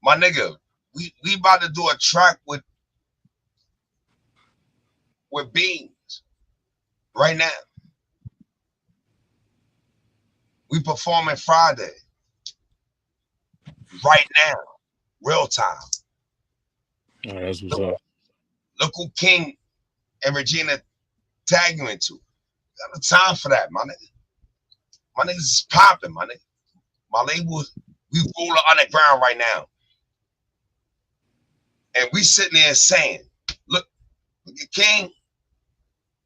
my nigga. We about to do a track with Beans right now. We performing Friday. Right now. Real time. Oh, that's what's up. Look who King and Regina tag you into. Got no time for that, my nigga. My niggas is popping, my nigga. My label, we rule the underground right now. And we sitting there saying, look at King,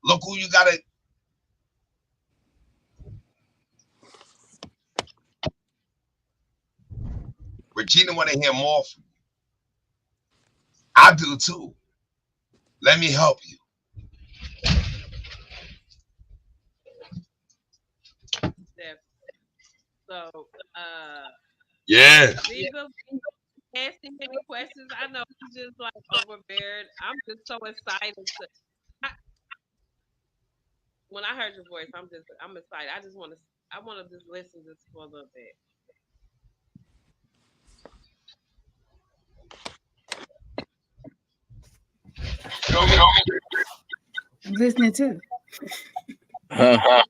look who you got to. Regina want to hear more from you. I do too. Let me help you. So, Yeah. Diva, asking any questions. I know he's just like overbearing. I'm just so excited to. I, when I heard your voice, I'm excited. I want to just listen just for a little bit. I'm listening too. Huh?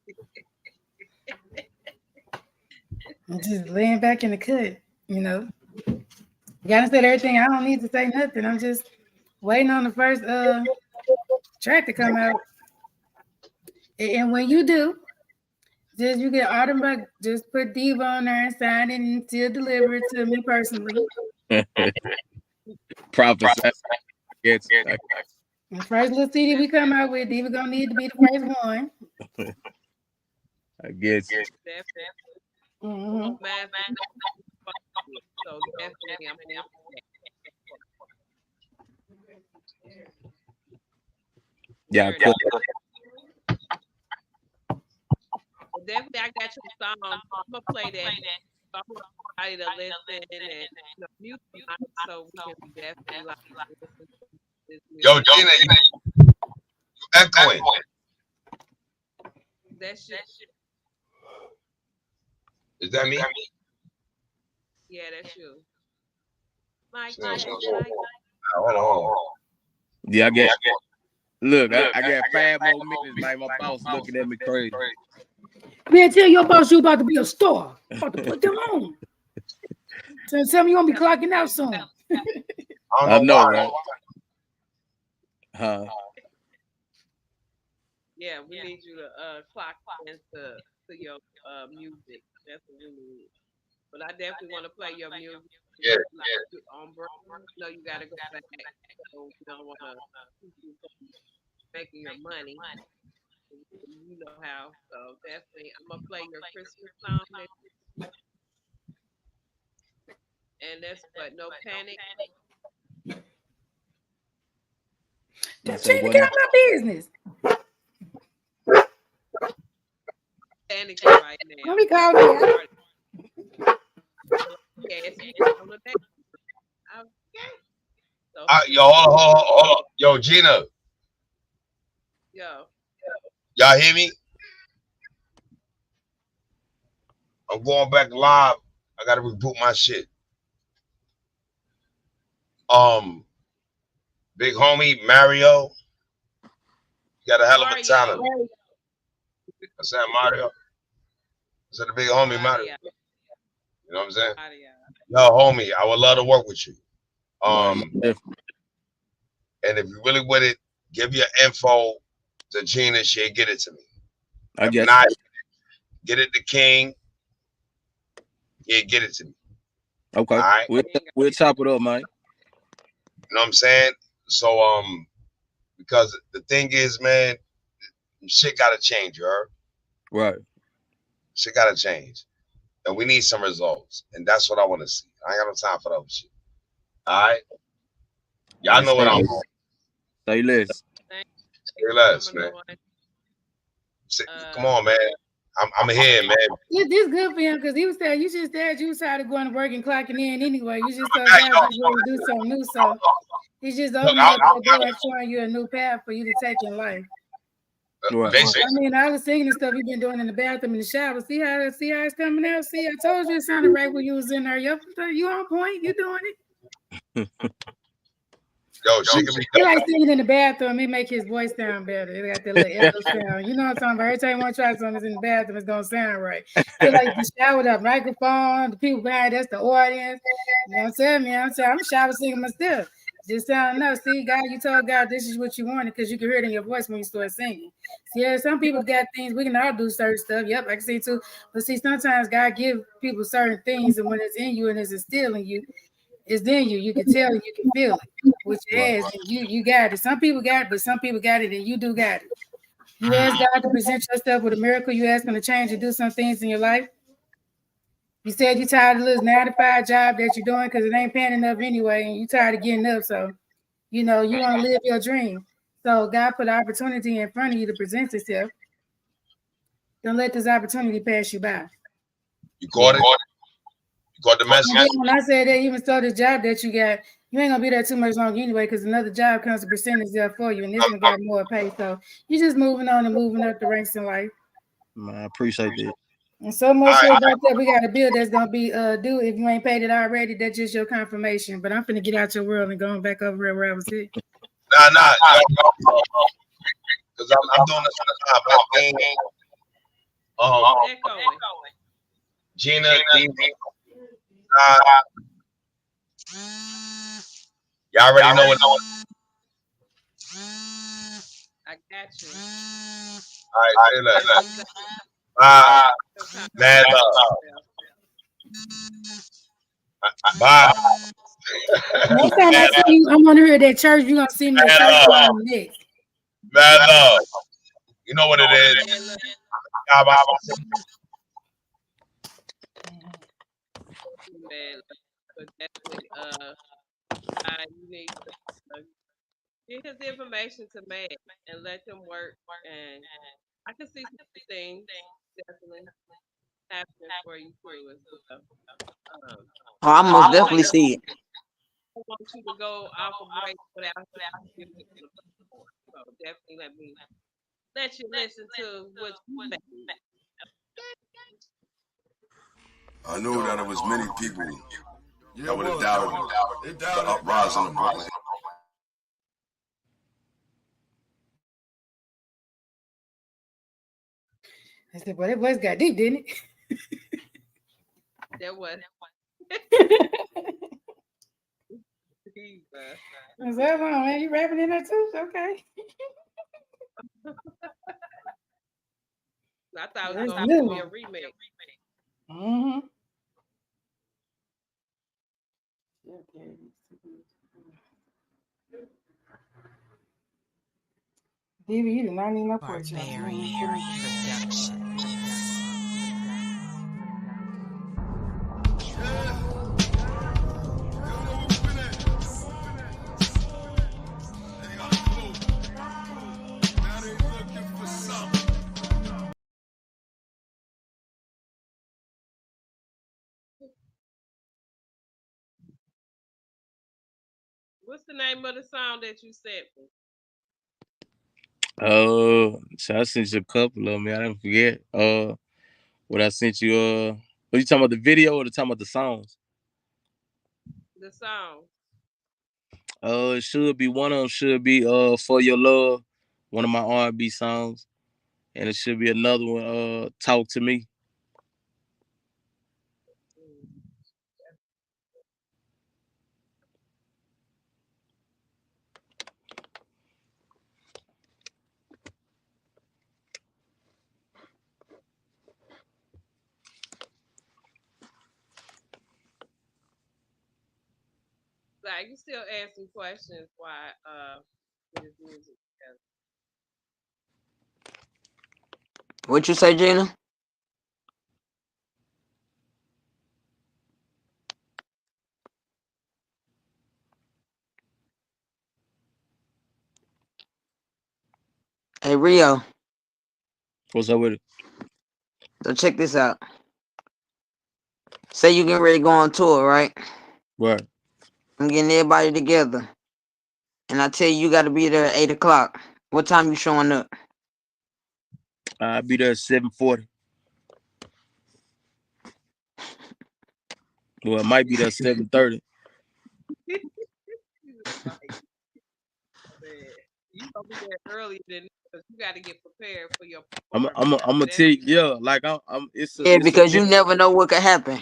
I'm just laying back in the cut, you know. Gotta said everything. I don't need to say nothing. I'm just waiting on the first track to come out. And when you do, just you get automatic, just put Diva on there and sign it and still deliver it to me personally. Prophesy. Get you. The first little CD we come out with, Diva gonna need to be the first one. I get you. Mm-hmm. So definitely, I'm here for that. Yeah, Very cool. nice. Well, definitely, I got your song. I'm gonna play that. I want everybody to listen and music, so we can definitely like listen to this Yo, music. Gina, you echoing. That's your, Is that me? yeah, that's you. Mike, Hold check, on. Mike. Hold on. Yeah, I get. Look, I got 5 more minutes, man. My boss looking at me crazy. Man, tell your boss you about to be a star. About to put them on. So tell me you gonna be clocking out soon. I I don't know know, why. right? Huh? Yeah, we need you to clock into your music. That's what we need. But I definitely want to play your music. Yeah. Like, on break. No, you gotta go back. So we don't want to keep you from making your money. You know how. So definitely, I'm gonna play your Christmas song, and that's what No Panic. You Just say trying to what get now? out my business. Panicking right now. Let me call you. Yes, on the day. Okay. So Yo, hold on. Yo, Gina, yo, y'all hear me? I'm going back live. I gotta reboot my shit. Big homie Mario, you got a hell of a talent. Mario, I said Mario. I said the big homie Mario. Mario, You know what I'm saying? Mario. Yo, homie, I would love to work with you. Man, And if you really with it, give your info to Gina. She'll get it to me. I If guess. not, get it to King. He'll get it to me. Okay. All right. We'll chop it up, man. You know what I'm saying? So because the thing is, man, shit gotta change, you heard? Right. Shit gotta change. And we need some results. And that's what I want to see. I ain't got no time for that shit. All right. Y'all Man, know what I'm on. say less. Say less, man. Come on, man. I'm here, man. This good for him because he was saying you just said you started going to work and clocking in anyway. You just so guys just want to do something new. So he's just opening up the door and showing you a new path for you to take in life. Right. Basically, I mean, all the singing and stuff you've been doing in the bathroom in the shower. See how it's coming out. See, I told you it sounded right when you was in there. You on point. You doing it. yo, she could be He done. like singing in the bathroom. He make his voice sound better. It got that little echo sound. You know what I'm talking about? Every time you want to try something that's in the bathroom, it's gonna sound right. Feel like the shower, the microphone, the people behind us, the audience. You know what I'm saying, man? I'm a shower singing myself. Just sound enough. See, God, you told God this is what you wanted because you can hear it in your voice when you start singing. See, yeah, some people got things we can all do certain stuff. Yep, I can see too. But see, sometimes God give people certain things, and when it's in you and it's instilled in you, it's in you. You can tell it, you can feel it. Which Right. has and you got it. Some people got it, but some people got it, and you do got it. You ask God to present yourself with a miracle. You ask Him to change and do some things in your life. You said you tired of this 9 to 5 job that you're doing because it ain't paying enough anyway, and you tired of getting up. So you want to live your dream. So God put an opportunity in front of you to present itself. Don't let this opportunity pass you by. You caught it. You caught the And then message. when I said that, even so, the job that you got, you ain't gonna be there too much longer anyway, because another job comes to percentage there for you, and this one got more pay. So you just moving on and moving up the ranks in life. Man, I appreciate that. And so much All so right. about that, we got a bill that's gonna be due if you ain't paid it already. That's just your confirmation. But I'm finna get out your world and going back over here where I was at. Nah, because I'm doing this all the time. I think Echoing. Gina, uh, y'all already know what. I got you. All right, say less. Uh, mad love. Bye. Next time I Mad, see you, I'm gonna hear that church. You gonna see me at mad church love. around the next. Mad love. You know what it is. Man, look, Y'all about man, but definitely, you need to get his information to Matt and let them work. And I can see some things definitely happening for you too as well. Um, Oh, I but most just like definitely see it. I don't want you to go off a break without giving it to the platform. So definitely let you listen to what you made. I knew that it was many people that would have doubted the uprising of Brooklyn. I said, "Boy, that voice got deep, didn't That was it?" Jesus. I said, "Oh man, you rapping in there too? Okay, I thought it was that's gonna be a new." remake. Mm-hmm. DV, you did not need no porch. What's the name of the song that you sent me? So I sent you a couple of them. I didn't forget. What I sent you. What you talking about, the video or the talking about the songs? The song. It should be one of them. Should be For Your Love, one of my R&B songs, and it should be another one. Talk to Me. Mm. Like you still asking questions why get his music together. What you say, Gina? Hey, Rio. What's up with it? So check this out. Say you getting ready to go on tour, right? Right. I'm getting everybody together, and I tell you, you got to be there at 8 o'clock. What time you showing up? I'll be there at 7:40. Well, it might be there 7:30. Like, man, you gonna be there earlier than because you got to get prepared for your performance. I'm gonna tell you, yeah, like it's Yeah, a because you never know what could happen.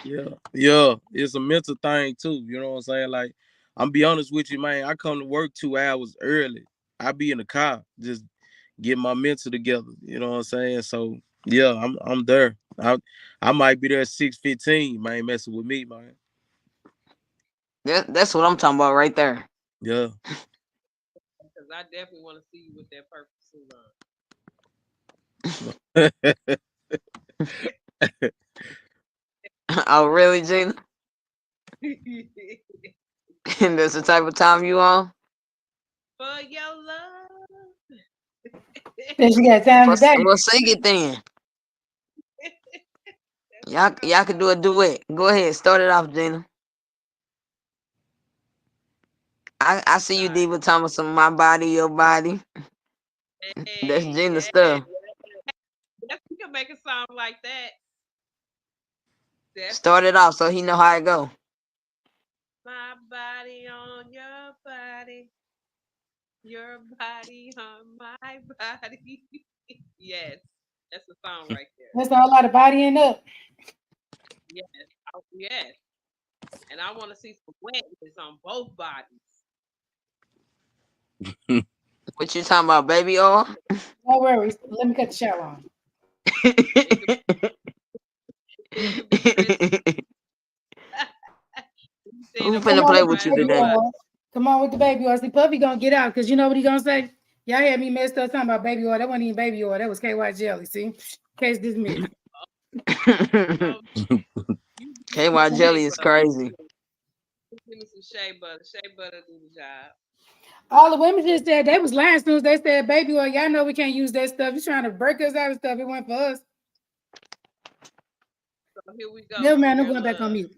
yeah, it's a mental thing too. You know what I'm saying? Like, I'm be honest with you, man. I come to work 2 hours early. I be in the car just get my mental together. You know what I'm saying? So yeah, I'm there. I might be there at 6:15. Man, messing with me, man. That's what I'm talking about right there. Yeah. Because I definitely want to see you with that purple suit on. Oh, really, Gina? And that's the type of time you on? For your love. Then she got time today. Well, sing it then. Y'all can do a duet. Go ahead, start it off, Gina. I see you, Diva Thomas, on My Body, Your Body. Hey, That's Gina yeah. stuff. Yes, you can make a song like that. Definitely. Start it off so he know how it go. My body on your body. Your body on my body. Yes, that's a song right there. That's a lot of bodying up. Yes, yes. And I want to see some wetness on both bodies. What you talking about, baby oil? No worries. Let me cut the shower on. Who finna play with you today? Come on with the baby oil. See, Puffy gonna get out because you know what he gonna say? Y'all had me messed up talking about baby oil. That wasn't even baby oil. That was KY jelly. See? Case dismissed. KY jelly is crazy. Give me some shea butter. Shea butter do the job. All the women just said they was lying as soon as they said baby oil. Y'all know we can't use that stuff. You're trying to break us out of stuff. It went for us. So here we go. No, man, I'm going back on mute.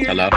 Hello?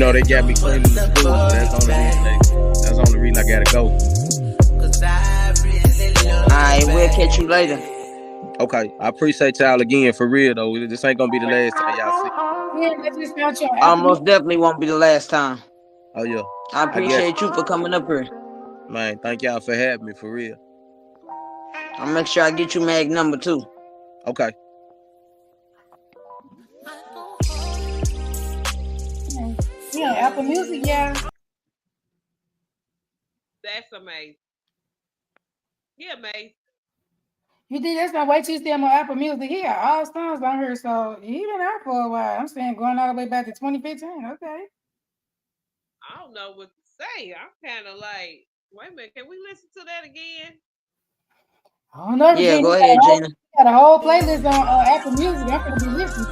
They got me cleaning the school. That's the only reason I gotta go. Alright, we'll catch you later. Okay, I appreciate y'all again for real though. This ain't gonna be the last time y'all see. Yeah, I just found your Apple Almost Music. definitely won't be the last time. Oh yeah. I I guess, appreciate you for coming up here. man, thank y'all for having me for real. I'll make sure I get you Mag number 2. Okay. Yeah, Apple Music, yeah. That's amazing. He amazing. You did that's not wait till you see him on Apple Music. He got all songs on here, so he been out for a while. I'm saying going all the way back to 2015. Okay. I don't know what to say. I'm kind of like, wait a minute, can we listen to that again? I don't know, Yeah, Regina. go ahead, Gina. Got a whole playlist on Apple Music. I'm gonna be listening.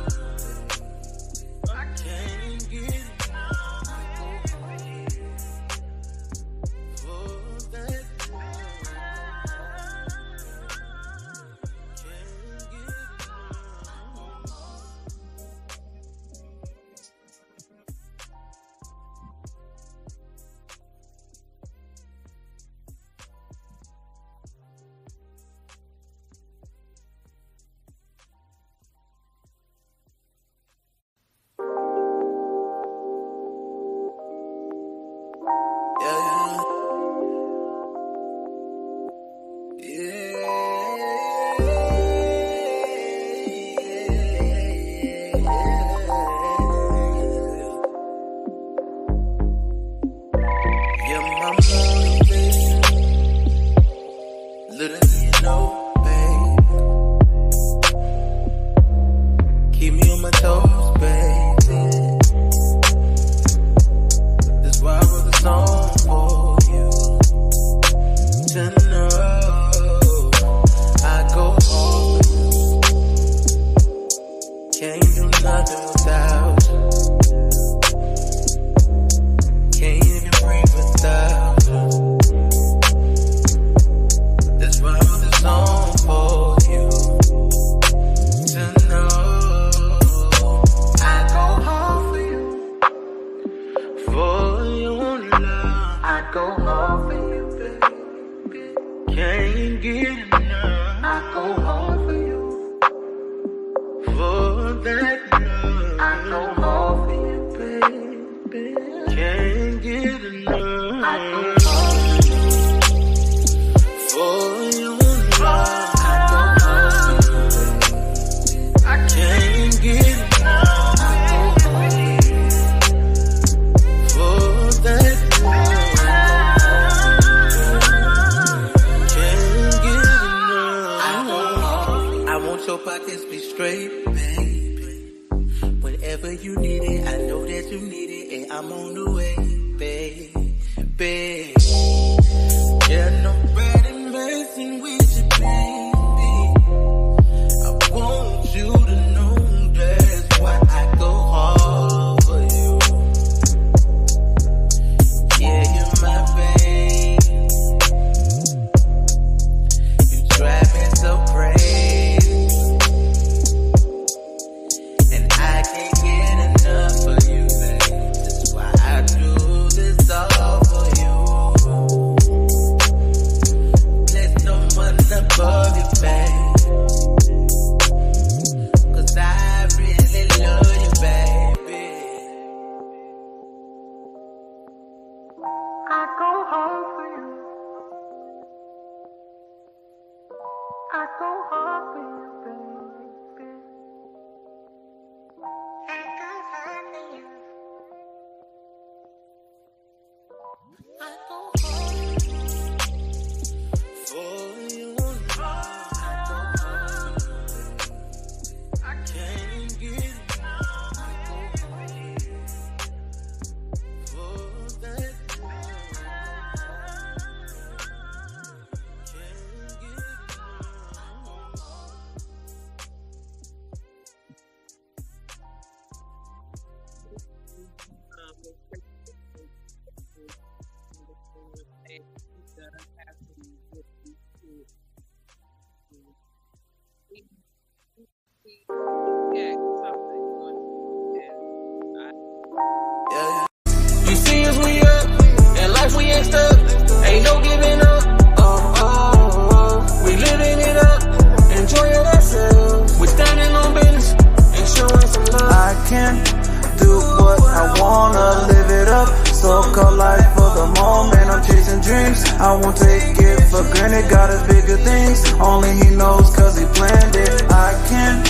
I won't take it for granted. Got us bigger things, only he knows cause he planned it. I can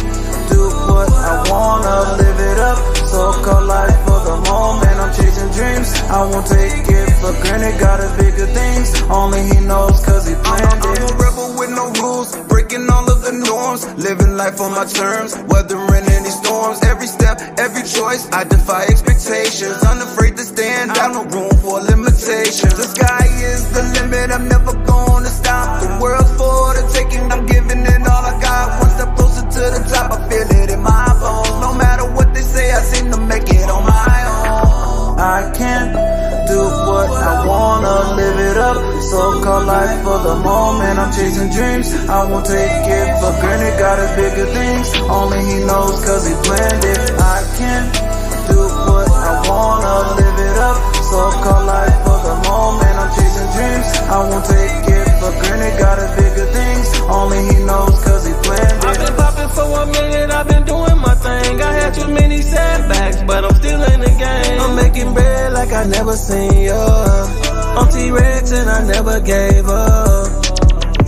do what I wanna, live it up. So-called life for the moment, I'm chasing dreams. I won't take it for granted. Got us bigger things, only he knows cause he planned it. I'm a rebel with no rules, breaking all of the norms, living life on my terms, weathering any storms. Every step, every choice, I defy expectations, unafraid to stand out, no room for limitations. The sky is the limit, I'm never gonna stop. The world's for the taking, I'm giving it all I got. One step closer to the top, I feel it in my bones. No matter what they say, I seem to make it on my own. I can't do what I wanna, live it up. So-called life for the moment, I'm chasing dreams. I won't take it for granted. Got us bigger things, only he knows cause he planned it. I can't do what I wanna, live it up. So-called life for the moment, I'm chasing dreams. I won't take it for granted. Got us bigger things, only he knows cause he planned it. I've been popping for a minute, I've been doing my thing. I had too many setbacks, but I'm still in the game. I'm making bread like I never seen ya. I'm T-Rex and I never gave up.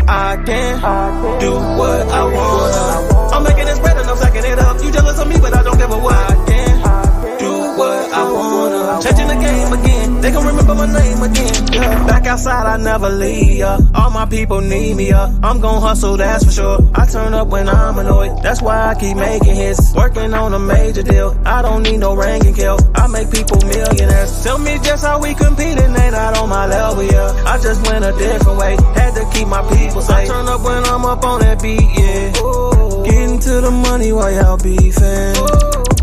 I can do what I want. I'm making this bread and I'm stacking it up. You jealous of me, but I don't give a what. I can do what I wanna. Changing the game again, they gon' remember my name again. Yeah. Back outside, I never leave. All my people need me. I'm gon' hustle, that's for sure. I turn up when I'm annoyed. That's why I keep making hits. Working on a major deal. I don't need no ranking kill. I make people millionaires. Tell me just how we competing, they not on my level, yeah. I just went a different way. Had to keep my people safe. I turn up when I'm up on that beat, yeah. Getting to the money while y'all beefing.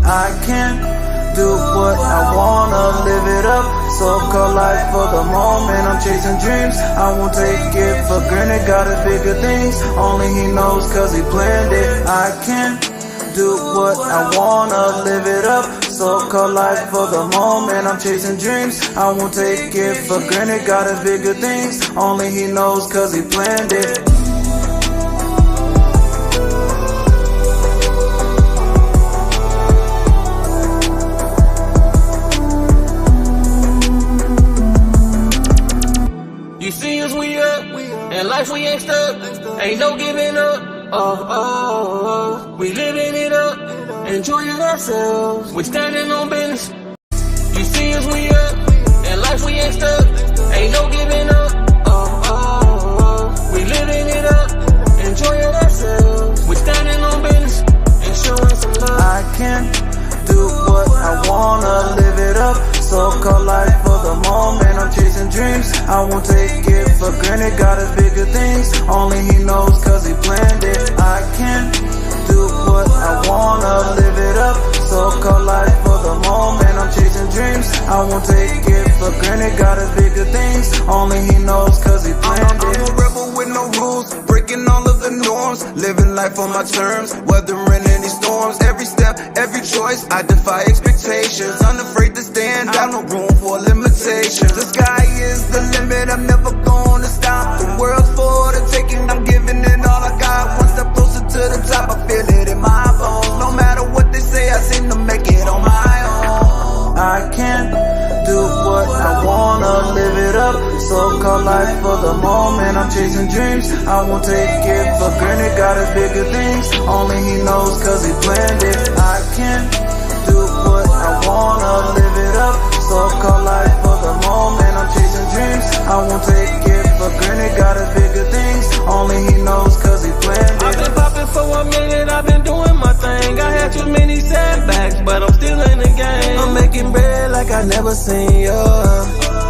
I can't do what I wanna, live it up. So-called life for the moment, I'm chasing dreams. I won't take it for granted. Got us bigger things, only he knows cause he planned it. I can't do what I wanna, live it up. So-called life for the moment, I'm chasing dreams. I won't take it for granted. Got us bigger things, only he knows cause he planned it. You see us, we up, and life we ain't stuck. Ain't no giving up. Oh. We living it up, enjoying ourselves. We standing on business. You see us, we up, and life we ain't stuck. Ain't no giving up. Oh. We living it up, enjoying ourselves. We standing on business and showing some love. I can't do what I wanna, live it up. So-called life for the moment, I'm chasing dreams. I won't take it for granted. Got us bigger things, only he knows cause he planned it. I can't do what I wanna, live it up. So-called life for the moment, I'm chasing dreams. I won't take it for granted. Got us bigger things, only he knows cause he planned it. I'm a rebel with no rules, breaking all of the norms, living life on my terms, weathering any storms. Every step, every choice, I defy expectations, unafraid to stand out, no room for limitations. The sky is the limit, I'm never gonna stop. The world's for the taking, I'm giving it all I got. One step closer to the top, I feel it in my bones. No matter what they say, I seem to make it on my own. I can't do what I wanna, live it up. So-called life for the moment, I'm chasing dreams. I won't take it for granted. Got us bigger things, only he knows cause he planned it. I can't do what I wanna, live it up. So-called life for the moment, I'm chasing dreams. I won't take it for granted. Got us bigger things, only he knows cause he planned it. I've been popping for a minute, I've been doing my thing. I had too many setbacks, but I'm still in the game. I'm making bread like I never seen ya.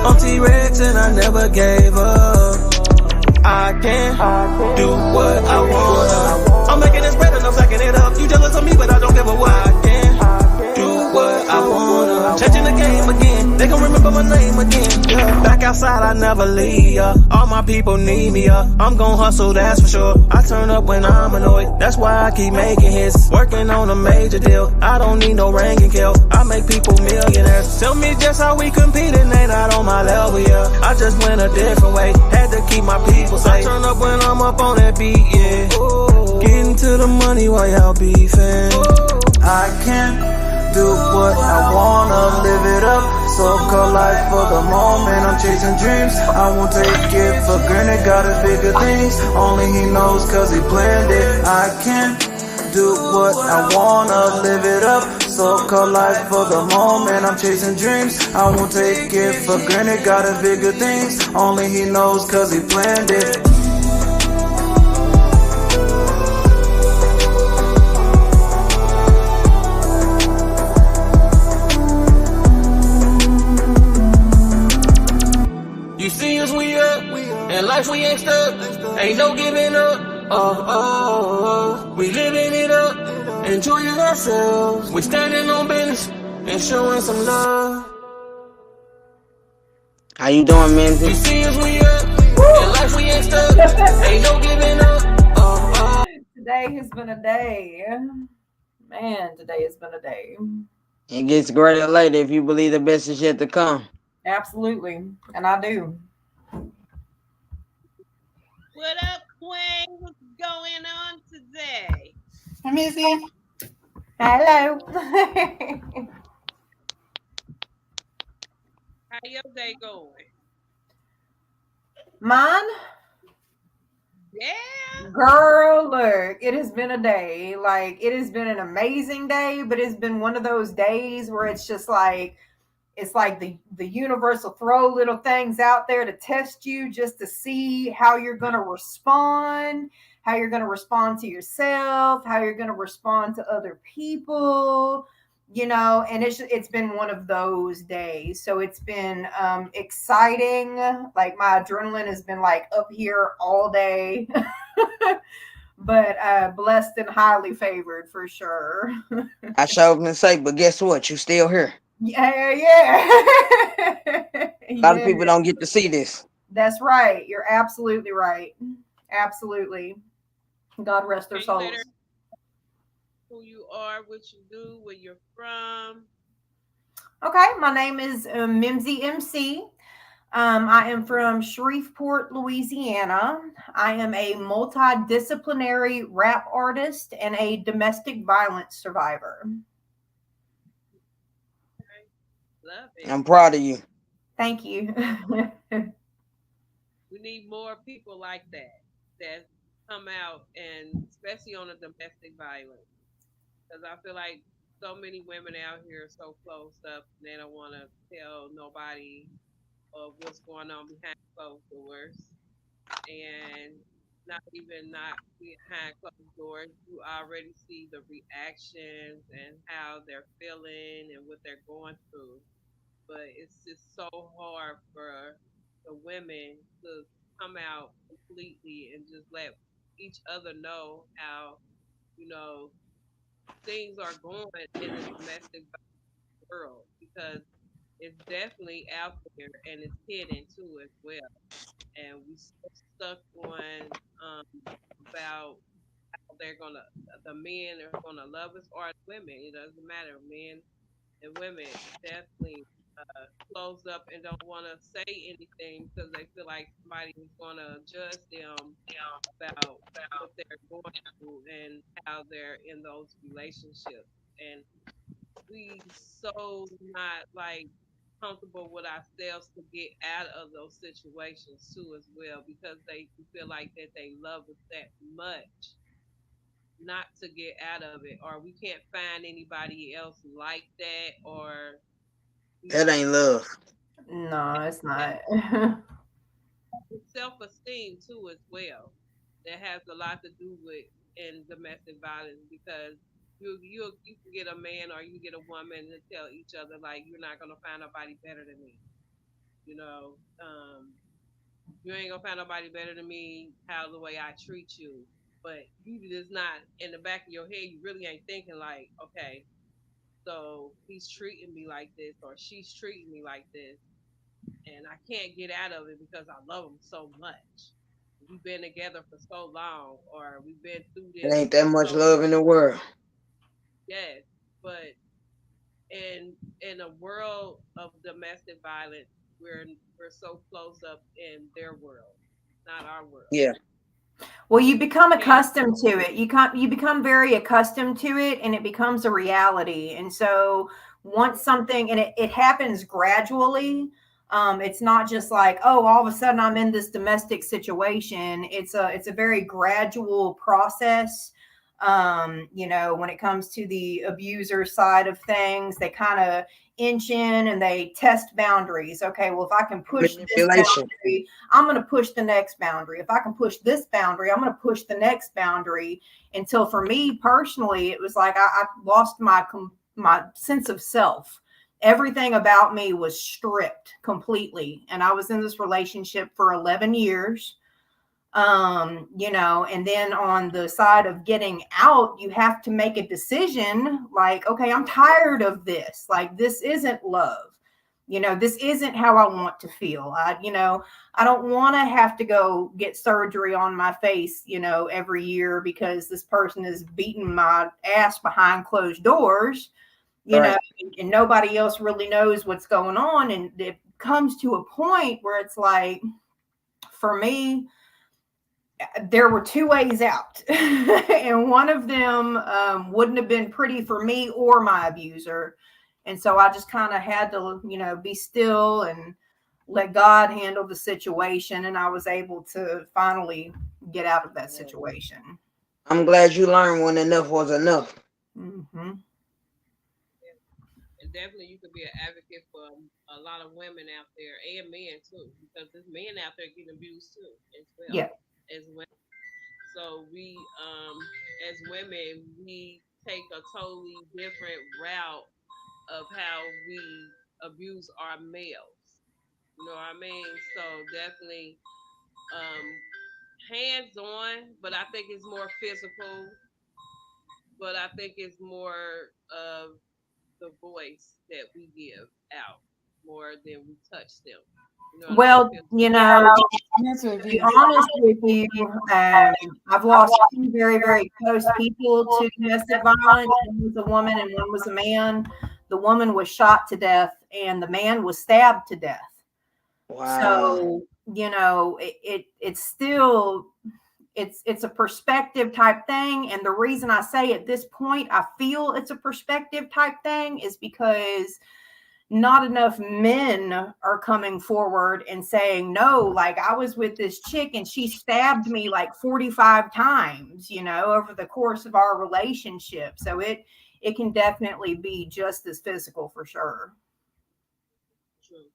I'm T-Rex and I never gave up. I can do what I want. I'm making this bread and I'm stacking it up. You jealous of me, but I don't give a what. I can do what I wanna. Changing the game again, they gon' remember my name again. Yeah. Back outside, I never leave. All my people need me. I'm gon' hustle, that's for sure. I turn up when I'm annoyed. That's why I keep making hits. Working on a major deal. I don't need no ranking kill. I make people millionaires. Tell me just how we competing, they not on my level, yeah. I just went a different way. Had to keep my people safe. I turn up when I'm up on that beat, yeah. Getting to the money while y'all beefing. I can't do what I wanna, live it up. So-called life for the moment, I'm chasing dreams. I won't take it for granted, got a bigger things. Only he knows cause he planned it. I can do what I wanna, live it up. So-called life for the moment, I'm chasing dreams. I won't take it for granted, got a bigger things. Only he knows cause he planned it. You see us, we up, and life we ain't stuck. Ain't no giving up. We living it up, enjoying ourselves. We standing on business and showing some love. How you doing, You Minzy? see us, we up, and life we ain't stuck. Ain't no giving up. Today has been a day. Man, today has been a day. It gets greater later if you believe the best is yet to come. Absolutely. And I do. What up, Queen? What's going on today? Hi, Missy. Hello. How your day going? Mine? Yeah. Girl, look, it has been a day. Like, it has been an amazing day, but it's been one of those days where it's like the universe will throw little things out there to test you just to see how you're going to respond, how you're going to respond to yourself, how you're going to respond to other people, and it's been one of those days. So it's been exciting. Like, my adrenaline has been like up here all day. But blessed and highly favored for sure. I sure gonna say, but guess what? You still here. Yeah, yeah. A lot of Yeah, people don't get to see this. that's right. You're absolutely right. Absolutely. God rest their Can you let her souls. who you are, what you do, where you're from? Okay, my name is Mimsy MC. I am from Shreveport, Louisiana. I am a multidisciplinary rap artist and a domestic violence survivor. Okay. Love it. I'm proud of you. Thank you. We need more people like that come out, and especially on the domestic violence, because I feel like so many women out here are so closed up and they don't want to tell nobody of what's going on behind closed doors, and not behind closed doors, you already see the reactions and how they're feeling and what they're going through. But it's just so hard for the women to come out completely and just let each other know how, you know, things are going in the domestic world, because it's definitely out there and it's hidden too as well. And we so stuck on about how the men are gonna love us, or the women. It doesn't matter, men and women definitely close up and don't want to say anything because they feel like somebody is going to judge them about what they're going through and how they're in those relationships. And we so not like comfortable with ourselves to get out of those situations too as well, because they feel like that they love us that much not to get out of it, or we can't find anybody else like that, or we That don't ain't love. No, it's have not. self-esteem too as well. That has a lot to do with in domestic violence, because you can get a man or you get a woman to tell each other like you're not gonna find nobody better than me. You know, you ain't gonna find nobody better than me. How the way I treat you, but you just not in the back of your head. You really ain't thinking like, okay, so he's treating me like this or she's treating me like this, and I can't get out of it because I love him so much. We've been together for so long, or we've been through It this ain't that for much so love in the world. yes. But in a world of domestic violence, we're so close up in their world, not our world. Yeah. Well, you become Can't. accustomed to it. You become very accustomed to it, and it becomes a reality. And so once something, and it happens gradually. It's not just like, oh, all of a sudden I'm in this domestic situation. It's a very gradual process. When it comes to the abuser side of things, they kind of inch in and they test boundaries. Okay, well, if I can push this Manipulation. boundary, I'm going to push the next boundary. If I can push this boundary, I'm going to push the next boundary, until for me personally, it was like I lost my sense of self. Everything about me was stripped completely. And I was in this relationship for 11 years. And then on the side of getting out, you have to make a decision like, okay, I'm tired of this. Like, this isn't love. This isn't how I want to feel. I don't want to have to go get surgery on my face, every year because this person is beating my ass behind closed doors, Right. and nobody else really knows what's going on. And it comes to a point where it's like, for me, there were two ways out, and one of them wouldn't have been pretty for me or my abuser. And so I just kind of had to, be still and let God handle the situation. And I was able to finally get out of that situation. I'm glad you learned when enough was enough. Hmm. And definitely you could be an advocate for a lot of women out there and men too, because there's men out there getting abused too as well Yeah. as women. So we, as women, we take a totally different route of how we abuse our males. You know what I mean? So definitely um, hands on, but I think it's more physical. But I think it's more of the voice that we give out more than we touch them. You know what I mean? Well, Because Mental to be abuse. honest with you, I've lost two very, very close people to domestic violence. One was a woman and one was a man. The woman was shot to death and the man was stabbed to death. Wow. So, it's still, it's a perspective type thing. And the reason I say at this point I feel it's a perspective type thing is because not enough men are coming forward and saying, no, like, I was with this chick and she stabbed me like 45 times, over the course of our relationship. So it can definitely be just as physical for sure. true.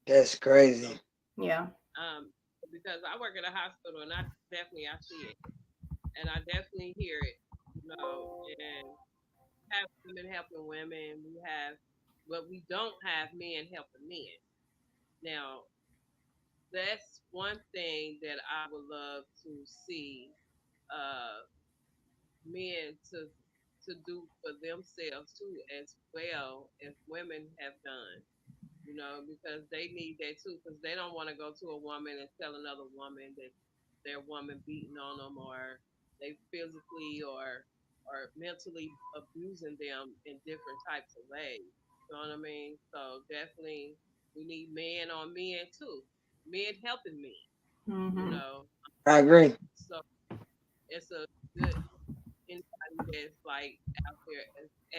That's So crazy. Yeah. um, because I work at a hospital and I see it and I definitely hear it. You know, and have women helping women. We have, but we don't have men helping men. Now, that's one thing that I would love to see uh, men to do for themselves too, as well as women have done. You know, because they need that too, because they don't want to go to a woman and tell another woman that their woman beating on them or they physically or mentally abusing them in different types of ways. You know what I mean? So definitely we need men on men too. Men helping men, you Hmm. know. I agree. So it's a good anybody that's like out there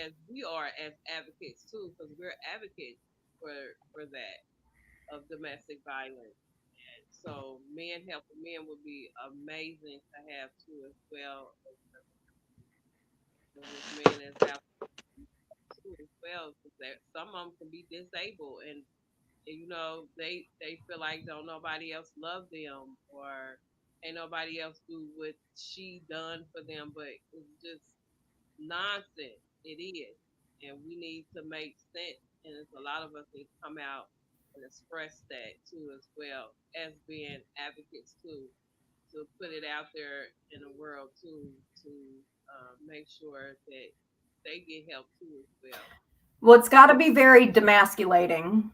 as we are as advocates too, because we're advocates for that of domestic violence. So men helping men would be amazing to have too as well. Because this man is out too as well. Because some of them can be disabled and they feel like don't nobody else love them or ain't nobody else do what she done for them, but it's just nonsense. It is, and we need to make sense. And it's a lot of us need to come out and express that too, as well as being advocates too, to put it out there in the world too, to make sure that they get help too as well. Well, it's got to be very demasculating.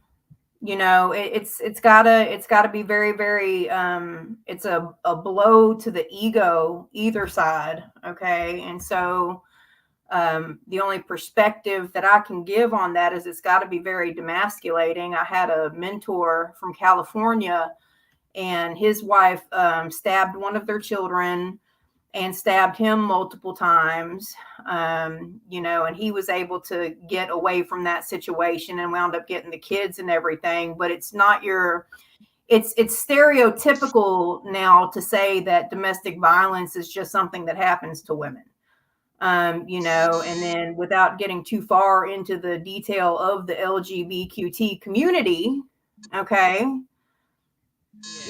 It's gotta be very, very, it's a blow to the ego either side. Okay. And so the only perspective that I can give on that is it's got to be very demasculating. I had a mentor from California, and his wife stabbed one of their children and stabbed him multiple times. And he was able to get away from that situation and wound up getting the kids and everything. But it's not it's stereotypical now to say that domestic violence is just something that happens to women. And then without getting too far into the detail of the LGBTQT community, okay,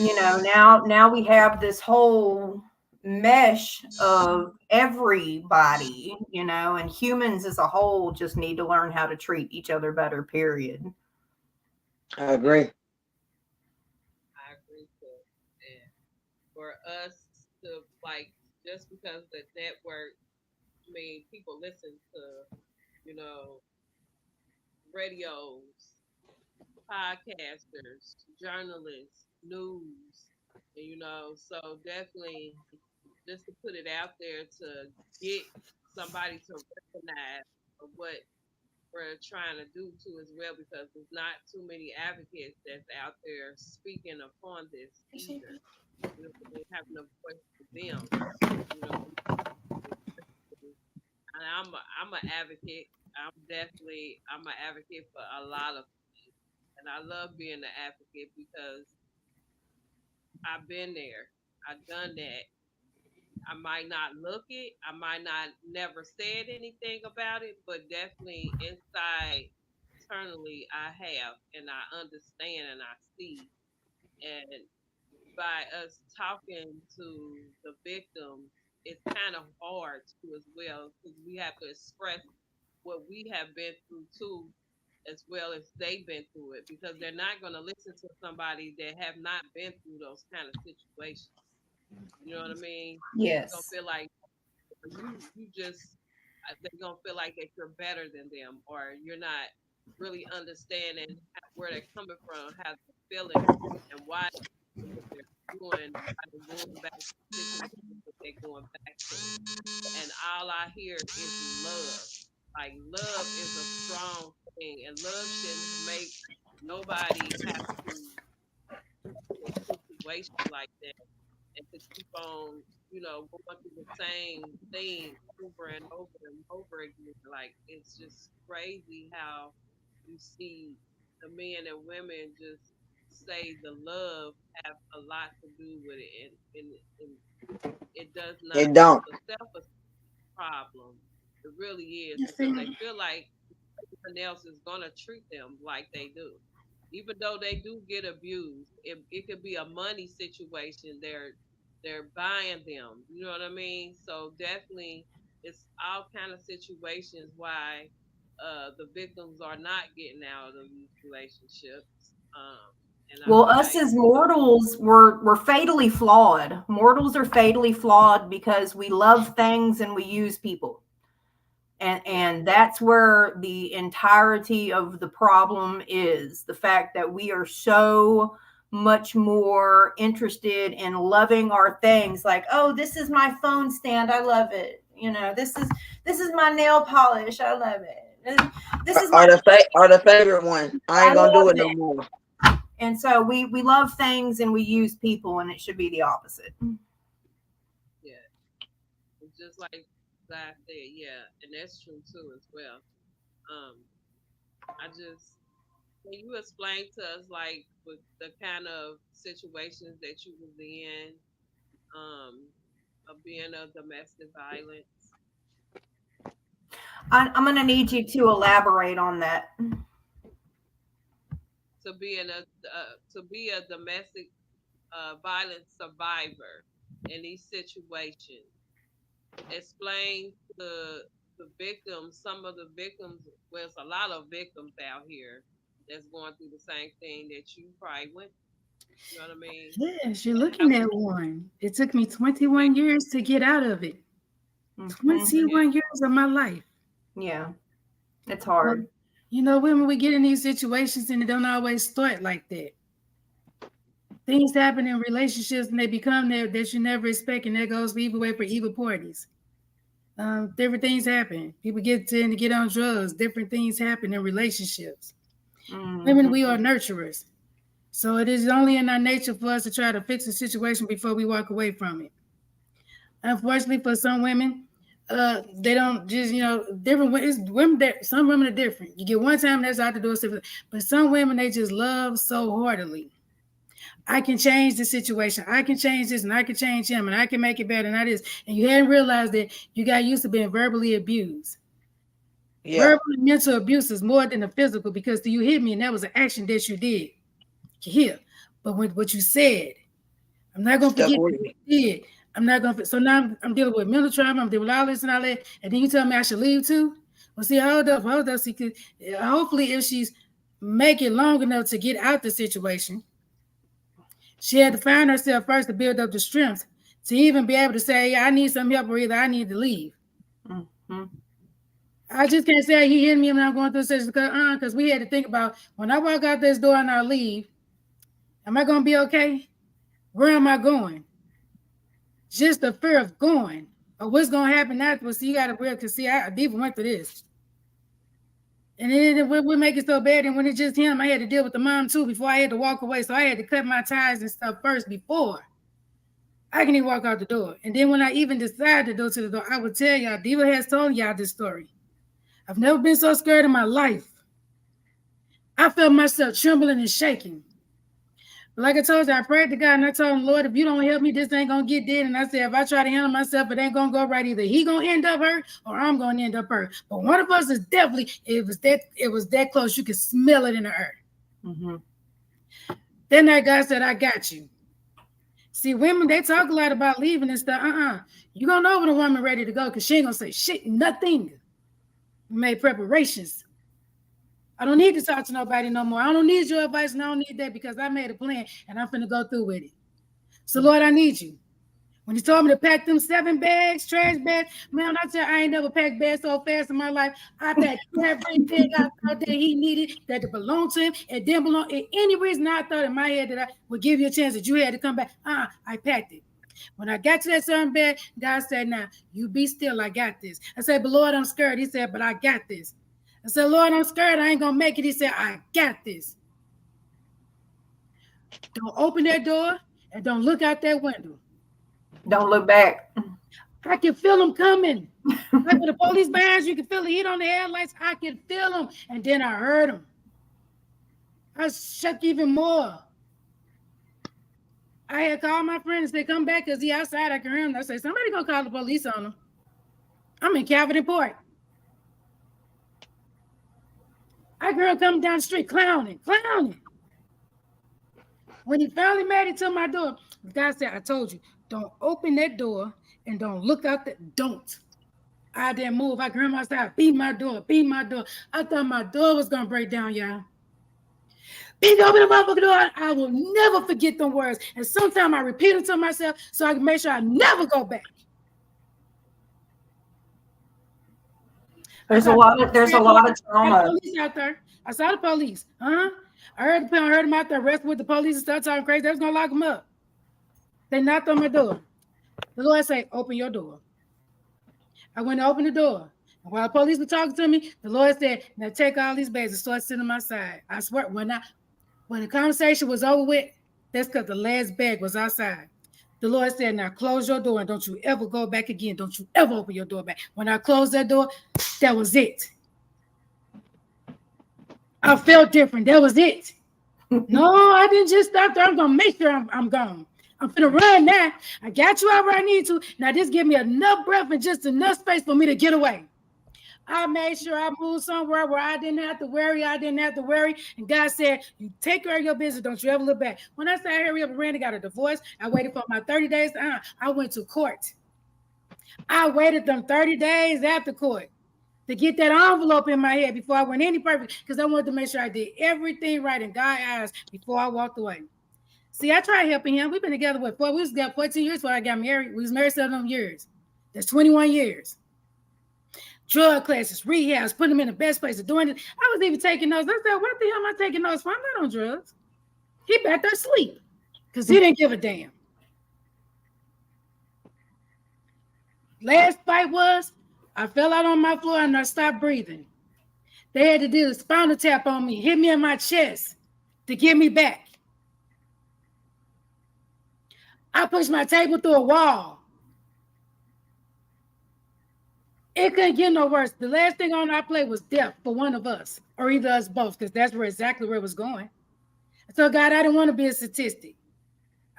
now we have this whole mesh of everybody, and humans as a whole just need to learn how to treat each other better, period. I agree. I agree too. And for us to like, just because the network, I mean, people listen to, you know, radios, podcasters, journalists, news, and, so definitely just to put it out there to get somebody to recognize what we're trying to do too as well, because there's not too many advocates that's out there speaking upon this either. Having a voice for them. You know, and I'm an advocate. I'm an advocate for a lot of things, and I love being an advocate because I've been there. I've done that. I might not look it. I might not never said anything about it, but definitely inside, internally, I have, and I understand, and I see. And by us talking to the victims, it's kind of hard to as well, because we have to express what we have been through too, as well as they've been through it, because they're not going to listen to somebody that have not been through those kind of situations. You know what I mean? They're gonna Yes. feel like you just they're gonna feel like that you're better than them, or you're not really understanding where they're coming from, how they're feeling, and why what they're doing, why they're going back to situations that they're going back to. And all I hear is love. Like, love is a strong thing, and love shouldn't make nobody have to in a situation like that, and to keep on, going through the same thing over and over and over again. Like, it's just crazy how you see the men and women just say the love have a lot to do with it, and it does not. It don't. It's a self-esteem problem. It really is, You because see? they feel like everyone else is gonna treat them like they do. Even though they do get abused, it could be a money situation. They're buying them. You know what I mean? So definitely, it's all kind of situations why the victims are not getting out of these relationships. And I Well, feel us like, as mortals, we're fatally flawed. Mortals are fatally flawed because we love things and we use people. and yeah, and that's where the entirety of the problem is, the fact that we are so much more interested in loving our things, like, oh, this is my phone stand, I love it, this is my nail polish, I love it, this is my, Or the favorite one. I I ain't gonna do love it no it. more. And so we love things and we use people, and it should be the opposite. yeah. It's just like I said, yeah, and that's true too as well. Um, I just Can you explain to us, like, with the kind of situations that you was in, um, of being a domestic violence, I'm going to need you to elaborate on that. to be a domestic violence survivor in these situations? Explain to the victims, some of the victims. Well, there's a lot of victims out here that's going through the same thing that you probably went. You know what I mean? Yes, you're And looking at one. It took me make 21 years to get out of it. Hmm. yeah, 21 years of my life. Yeah, it's Well, hard. women, we get in these situations and it don't always start like that. Things happen in relationships and they become there that you never expect, and that goes for either way for either parties. Different things happen. People tend to get on drugs. Different things happen in relationships. Women, Hmm. we are nurturers. So it is only in our nature for us to try to fix a situation before we walk away from it. Unfortunately, for some women, they don't just, different. It's women that some women are different. You get one time, that's out the door. But some women, they just love so heartily. I can change the situation. I can change this, and I can change him, and I can make it better. And that is, and you hadn't realized that you got used to being verbally abused. Yeah. Verbal and mental abuse is more than the physical, because you hit me, and that was an action that you did. You hear, but with what you said, I'm not gonna Stuck forget with what me. you did. I'm not gonna. So now I'm dealing with mental trauma. I'm dealing with all this and all that, and then you tell me I should leave too. Well, see, hold up. See, hopefully, if she's make it long enough to get out the situation, she had to find herself first to build up the strength to even be able to say, I need some help, or either I need to leave. Mm-hmm. I just can't say he hit me and I'm going through this because we had to think about when I walk out this door and I leave, am I going to be okay? Where am I going? Just the fear of going or what's going to happen afterwards. So you got to real because see, I even went through this. And then we make it so bad. And when it's just him, I had to deal with the mom too before I had to walk away. So I had to cut my ties and stuff first before I can even walk out the door. And then when I even decided to go to the door, I would tell y'all, Diva has told y'all this story. I've never been so scared in my life. I felt myself trembling and shaking. But like I told you, I prayed to God and I told him, Lord, if you don't help me, this ain't gonna get dead. And I said, if I try to handle myself, it ain't gonna go right either. He gonna end up hurt or I'm gonna end up hurt. But one of us is definitely, it was that close. You could smell it in the earth. Mm-hmm. Then that guy said, I got you. See, women, they talk a lot about leaving and stuff. You gonna know when a woman ready to go because she ain't gonna say shit, nothing. We made preparations. I don't need to talk to nobody no more. I don't need your advice and I don't need that because I made a plan and I'm finna go through with it. So, Lord, I need you. When you told me to pack them 7 bags, trash bags, man, I tell you, I ain't never packed bags so fast in my life. I packed everything I thought that he needed, that it belonged to him, and didn't belong. And any reason I thought in my head that I would give you a chance that you had to come back, I packed it. When I got to that certain bed, God said, now, you be still, I got this. I said, but Lord, I'm scared. He said, but I got this. I said, Lord, I'm scared. I ain't going to make it. He said, I got this. Don't open that door and don't look out that window. Don't look back. I can feel them coming. Like when the police behind you can feel the heat on the headlights. I can feel them. And then I heard them. I shook even more. I had called my friend and said, come back because he outside. I can hear him. I said, somebody go call the police on him. I'm in Calvert Port. I heard him coming down the street clowning. When he finally made it to my door, the guy said, I told you, don't open that door and don't look out that. Don't. I didn't move. I heard myself, beat my door. I thought my door was going to break down, y'all. Beat open the motherfucking door. I will never forget them words. And sometimes I repeat them to myself so I can make sure I never go back. There's a lot of trauma. Police out there. I saw the police. I heard them out there wrestling with the police and stuff talking crazy. They was gonna lock them up. They knocked on my door. The Lord said, open your door. I went to open the door. And while the police were talking to me, the Lord said, now take all these bags and start sitting on my side. I swear, when the conversation was over with, that's because the last bag was outside. The Lord said, now close your door and don't you ever go back again. Don't you ever open your door back. When I closed that door, that was it. I felt different. That was it. No, I didn't just stop there. I'm going to make sure I'm gone. I'm finna run now. I got you out where I need to. Now just give me enough breath and just enough space for me to get away. I made sure I moved somewhere where I didn't have to worry. And God said, you take care of your business. Don't you ever look back. When I said hurry up and ran and got a divorce, I waited for my 30 days. I went to court. I waited them 30 days after court to get that envelope in my head before I went any purpose because I wanted to make sure I did everything right in God's eyes before I walked away. See, I tried helping him. We've been together we was together 14 years before I got married. We was married 7 years. That's 21 years. Drug classes, rehabs, putting them in the best place of doing it. I was even taking notes. I said, what the hell am I taking notes for? I'm not on drugs. He back there asleep because he didn't give a damn. Last fight was, I fell out on my floor and I stopped breathing. They had to do a spinal tap on me, hit me in my chest to get me back. I pushed my table through a wall. It couldn't get no worse. The last thing on our plate was death for one of us, or either us both, because that's exactly where it was going. So God, I didn't want to be a statistic.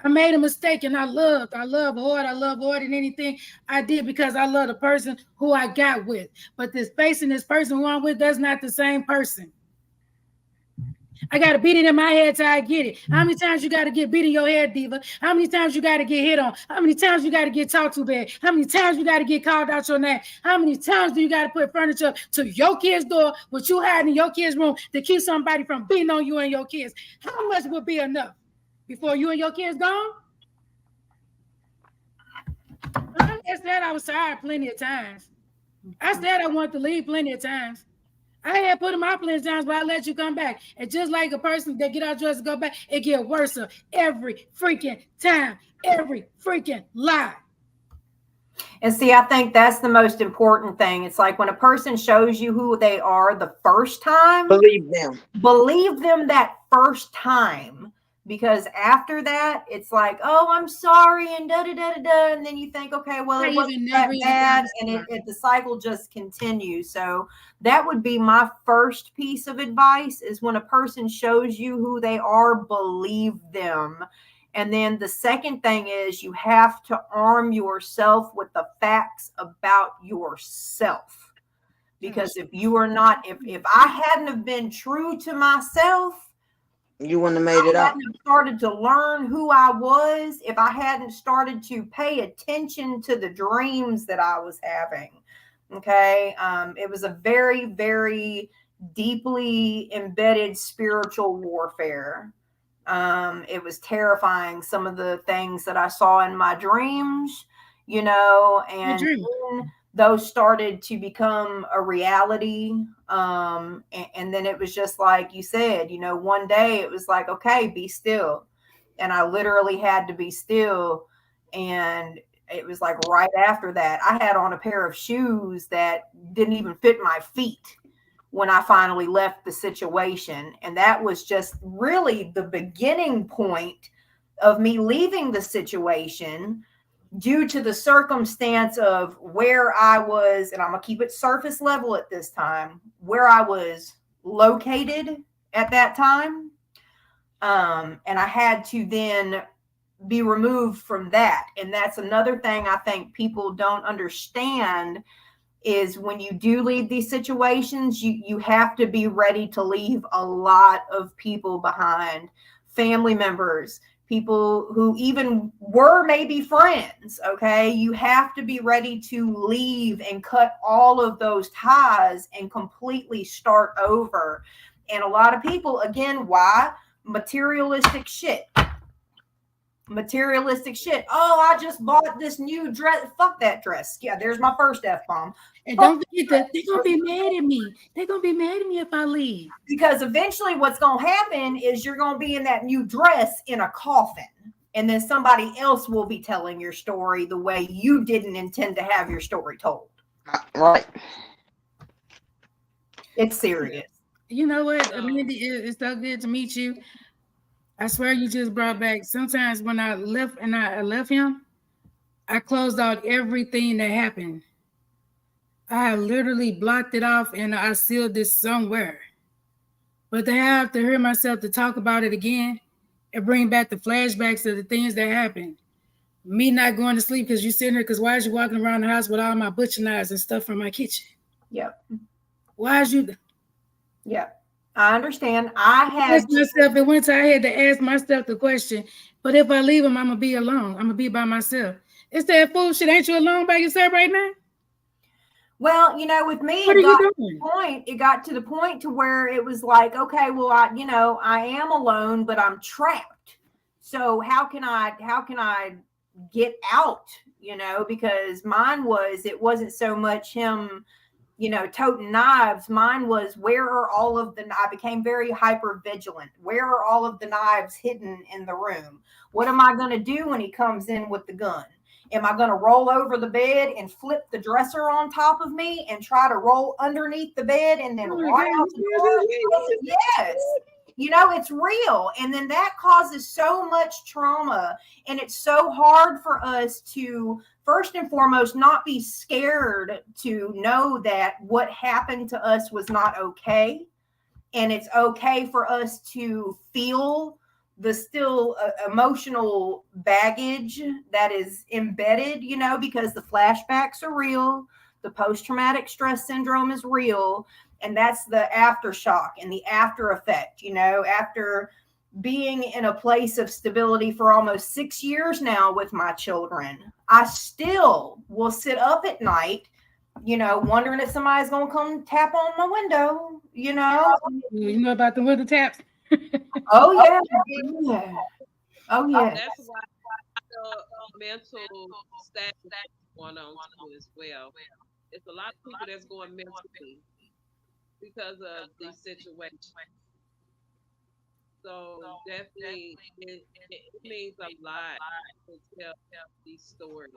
I made a mistake, and I love Ord. I love Ord and anything I did because I love the person who I got with. But this facing this person who I'm with, that's not the same person. I got to beat it in my head till I get it. How many times you got to get beat in your head, diva? How many times you got to get hit on? How many times you got to get talked to bad? How many times you got to get called out your name? How many times do you got to put furniture to your kid's door, with you hiding in your kid's room to keep somebody from beating on you and your kids? How much would be enough before you and your kids gone? I said I was tired plenty of times. I said I wanted to leave plenty of times. I had put in my plenty of times, but I let you come back. And just like a person that get out dressed to go back, it get worse every freaking time, every freaking lie. And see, I think that's the most important thing. It's like when a person shows you who they are the first time, Believe them. Believe them that first time. Because after that, it's like, oh, I'm sorry, and da da da da da, and then you think, okay, well, it wasn't that bad, and the cycle just continues. So that would be my first piece of advice: is when a person shows you who they are, believe them. And then the second thing is you have to arm yourself with the facts about yourself. Because if you are not, if I hadn't have been true to myself, you wouldn't have made it up. If I hadn't started to learn who I was, if I hadn't started to pay attention to the dreams that I was having, okay, it was a very, very deeply embedded spiritual warfare. It was terrifying, some of the things that I saw in my dreams, you know, and those started to become a reality. And then it was just like you said, you know, one day it was like, okay, be still. And I literally had to be still. And it was like right after that, I had on a pair of shoes that didn't even fit my feet when I finally left the situation. And that was just really the beginning point of me leaving the situation, due to the circumstance of where I was, and I'm going to keep it surface level at this time, where I was located at that time. And I had to then be removed from that. And that's another thing I think people don't understand, is when you do leave these situations, you have to be ready to leave a lot of people behind, family members, people who even were maybe friends, okay? You have to be ready to leave and cut all of those ties and completely start over. And a lot of people, again, why? Materialistic shit. Materialistic shit. Oh, I just bought this new dress. Fuck that dress. Yeah, there's my first F-bomb. And don't forget that they're going to be mad at me. They're going to be mad at me if I leave. Because eventually what's going to happen is you're going to be in that new dress in a coffin. And then somebody else will be telling your story the way you didn't intend to have your story told. Right. It's serious. You know what, Amanda, it's so good to meet you. I swear you just brought back, sometimes when I left and I left him, I closed out everything that happened. I literally blocked it off and I sealed this somewhere. But to have to hear myself to talk about it again and bring back the flashbacks of the things that happened. Me not going to sleep because you sitting there, because why is you walking around the house with all my butcher knives and stuff from my kitchen? Yep. Why is you? Yep. I understand. I had myself at one time I had to ask myself the question, but if I leave him, I'm gonna be alone. I'm gonna be by myself. It's that fool shit. Ain't you alone by yourself right now? Well, you know, with me, it got to the point to where it was like, okay, well, I am alone, but I'm trapped. So how can I get out? You know, because it wasn't so much him, toting knives. Mine was, I became very hyper vigilant. Where are all of the knives hidden in the room? What am I going to do when he comes in with the gun? Am I going to roll over the bed and flip the dresser on top of me and try to roll underneath the bed and then run out the door? Yes. It's real. And then that causes so much trauma. And it's so hard for us to, first and foremost, not be scared to know that what happened to us was not okay. And it's okay for us to feel the still emotional baggage that is embedded, because the flashbacks are real. The post traumatic stress syndrome is real. And that's the aftershock and the after effect, after being in a place of stability for almost 6 years now with my children. I still will sit up at night, wondering if somebody's going to come tap on my window, You know about the window taps? Oh, yeah. Yeah. Oh, yeah. That's why the mental status is going on too as well. It's a lot of people that's going mentally because of these situations. So definitely, it means a lot to tell these stories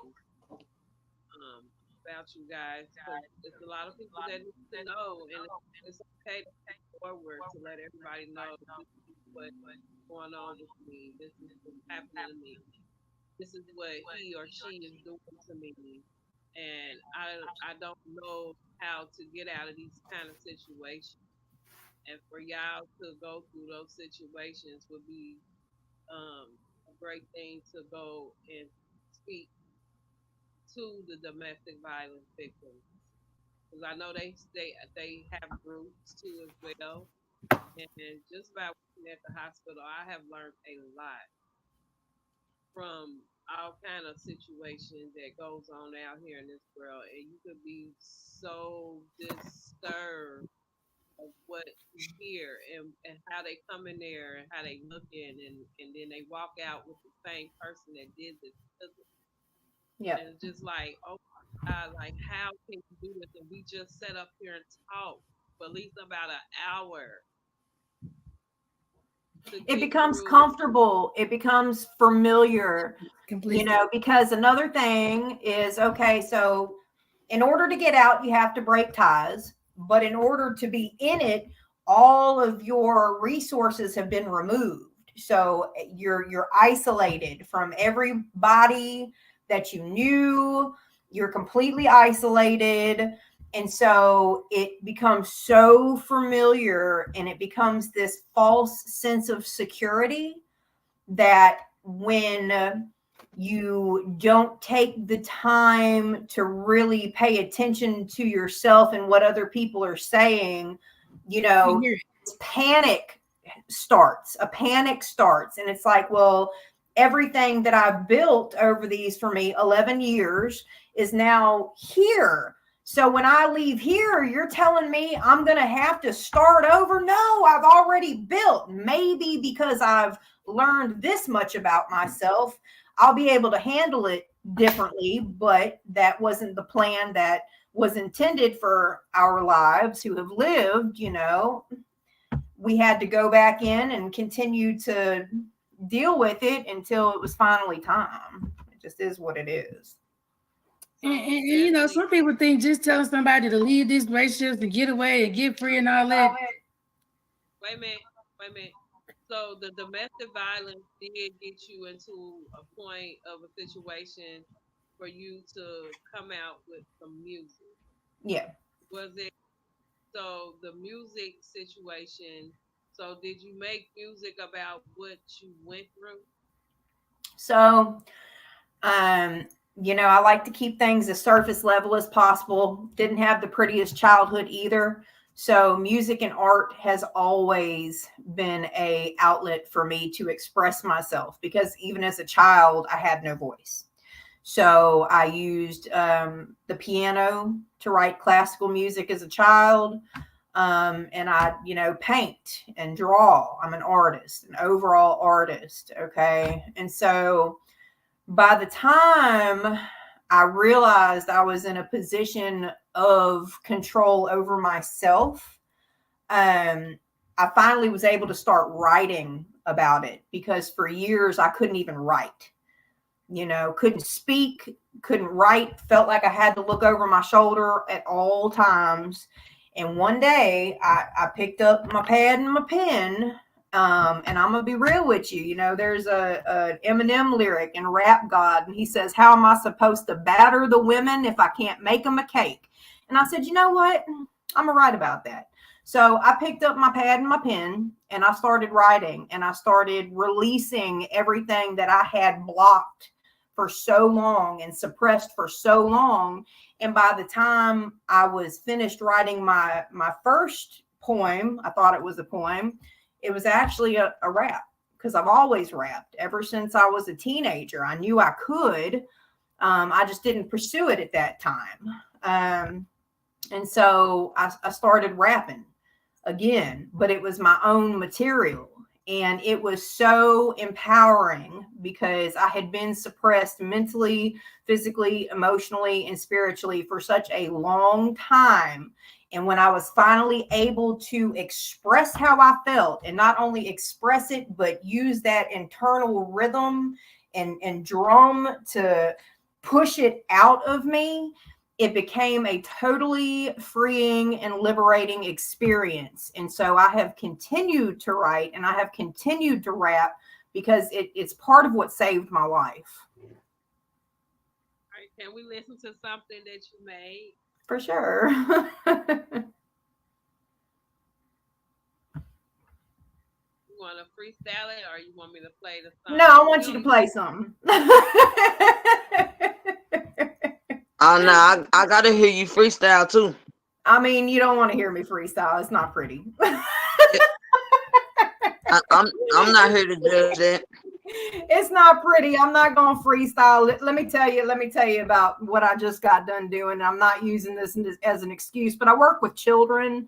um, about you guys because it's a lot of people that need to know, and it's okay to come forward to let everybody know this is what's going on with me. This is what's happening to me. This is what he or she is doing to me, and I don't know how to get out of these kind of situations. And for y'all to go through those situations would be a great thing to go and speak to the domestic violence victims because I know they have groups too as well. And just by working at the hospital, I have learned a lot from all kind of situations that goes on out here in this world, and you could be so disturbed of what you hear and how they come in there and how they look in and then they walk out with the same person that did this to them. Yeah. And it's just like, oh my God, like how can you do this? And we just sat up here and talked for at least about an hour to It get becomes through. comfortable. It becomes familiar, Completely. because another thing is, okay, so in order to get out, you have to break ties. But in order to be in it, all of your resources have been removed. So you're isolated from everybody that you knew. You're completely isolated. And so it becomes so familiar and it becomes this false sense of security that when you don't take the time to really pay attention to yourself and what other people are saying, You hear it. panic a panic starts. And it's like, well, everything that I've built over these, for me, 11 years is now here. So when I leave here, you're telling me I'm going to have to start over? No, I've already built. Maybe because I've learned this much about myself, I'll be able to handle it differently, but that wasn't the plan that was intended for our lives who have lived. We had to go back in and continue to deal with it until it was finally time. It just is what it is. So And some people think just telling somebody to leave these relationships and get away and get free and all that. wait a minute, wait a minute. So the domestic violence did get you into a point of a situation for you to come out with some music. Yeah. Was it so the music situation? So did you make music about what you went through? So, um, I like to keep things as surface level as possible. Didn't have the prettiest childhood either. So music and art has always been a outlet for me to express myself because even as a child, I had no voice. So I used the piano to write classical music as a child. And I, paint and draw. I'm an artist, an overall artist. Okay. And so by the time I realized I was in a position of control over myself, I finally was able to start writing about it because for years I couldn't even write, couldn't speak, couldn't write, felt like I had to look over my shoulder at all times. And one day I picked up my pad and my pen And I'm gonna be real with you. You know, there's a Eminem lyric in Rap God, and he says, "How am I supposed to batter the women if I can't make them a cake?" And I said, you know what? I'm gonna write about that. So I picked up my pad and my pen, and I started writing, and I started releasing everything that I had blocked for so long and suppressed for so long. And by the time I was finished writing my first poem, I thought it was a poem. It was actually a rap, because I've always rapped ever since I was a teenager. I knew I could. I just didn't pursue it at that time. And so I started rapping again, but it was my own material. And it was so empowering because I had been suppressed mentally, physically, emotionally, and spiritually for such a long time. And when I was finally able to express how I felt, and not only express it, but use that internal rhythm and drum to push it out of me, it became a totally freeing and liberating experience. And so I have continued to write, and I have continued to rap because it's part of what saved my life. All right, can we listen to something that you made? For sure. You want to freestyle it, or you want me to play the song? No, I want you to play something. Oh no, I gotta hear you freestyle too. I mean, you don't want to hear me freestyle. It's not pretty. I'm not here to judge that. It's not pretty. I'm not going to freestyle. Let me tell you about what I just got done doing. I'm not using this as an excuse, but I work with children,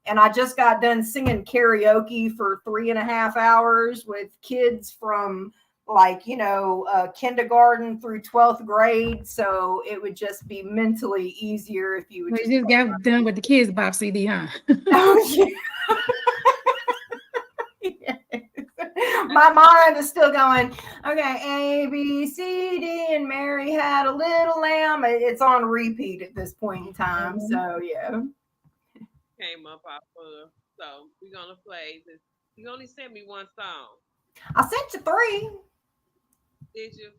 and I just got done singing karaoke for 3.5 hours with kids from kindergarten through 12th grade. So it would just be mentally easier if you would just got done with the Kids Box CD, huh? Oh, yeah. Yes. My mind is still going, okay, A, B, C, D, and Mary had a little lamb. It's on repeat at this point in time. So, yeah. Came up off of, so we're going to play this. You only sent me one song. I sent you 3. Did you?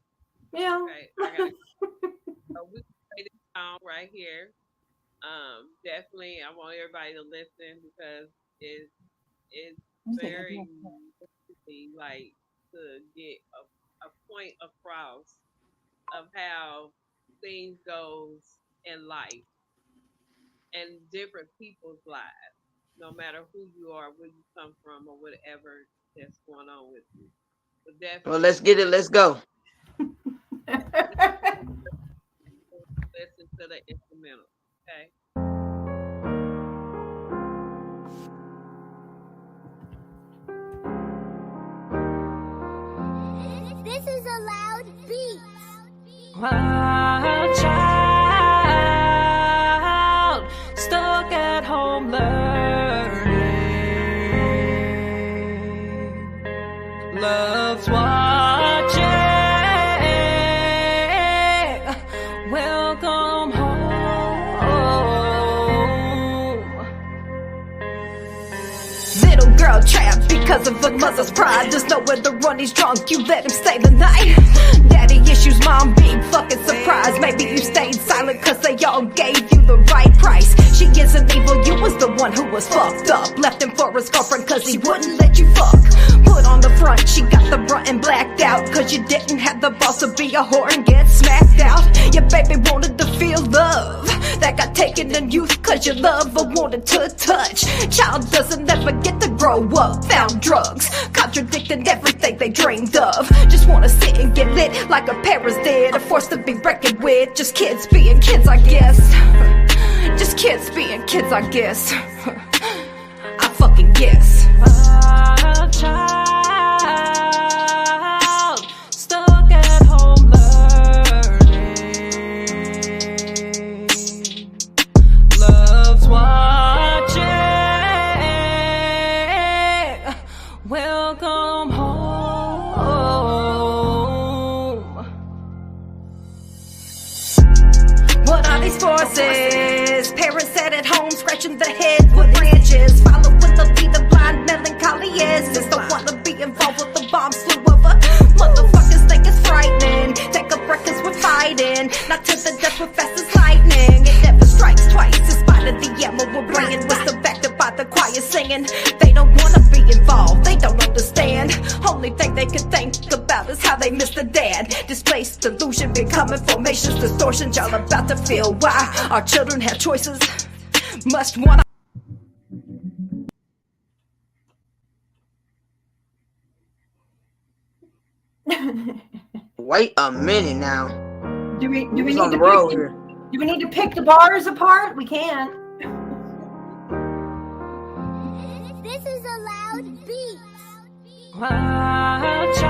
Yeah. Okay. So we play this song right here. Definitely, I want everybody to listen because it's very like to get a point across of how things goes in life and different people's lives, no matter who you are, where you come from, or whatever that's going on with you. Well, let's get it. Let's go. Listen to the instrumental, okay? This is a loud beat. Wild child, stuck at home learning, loves watching. Welcome home. Little girl trapped because of her mother's pride. Just know when the run, he's drunk, you let him stay the night. Daddy issues, mom big fucking surprise. Maybe you stayed silent cause they all gave you the right price. She isn't evil, you was the one who was fucked up. Left him for his girlfriend cause he wouldn't let you fuck. Put on the front, she got the brunt and blacked out cause you didn't have the balls to be a whore and get smacked out. Your baby wanted to feel love that got taken in youth cause your lover wanted to touch. Child doesn't ever get to grow up. Found drugs, contradicting everything they dreamed of. Just wanna sit and get lit like our parents did. A force to be reckoned with. Just kids being kids, I guess. Just kids being kids, I guess. I fucking guess. A child stuck at home learning, loves watching. Welcome home. What are these forces? Parents sat at home scratching their head with branches, following the lead of blind melancholy is. It's the one Not to the death with fast as lightning. It never strikes twice. In spite of the ammo we're bringing, we're still backed up by the choir singing. They don't wanna be involved, they don't understand. Only thing they can think about is how they missed the dad. Displaced delusion, becoming formations, distortions. Y'all about to feel why our children have choices. Must want. Wait a minute now. Do we Who's need on to the road pick, here? do we need to pick the bars apart? We can. This is a loud beat. Wild child,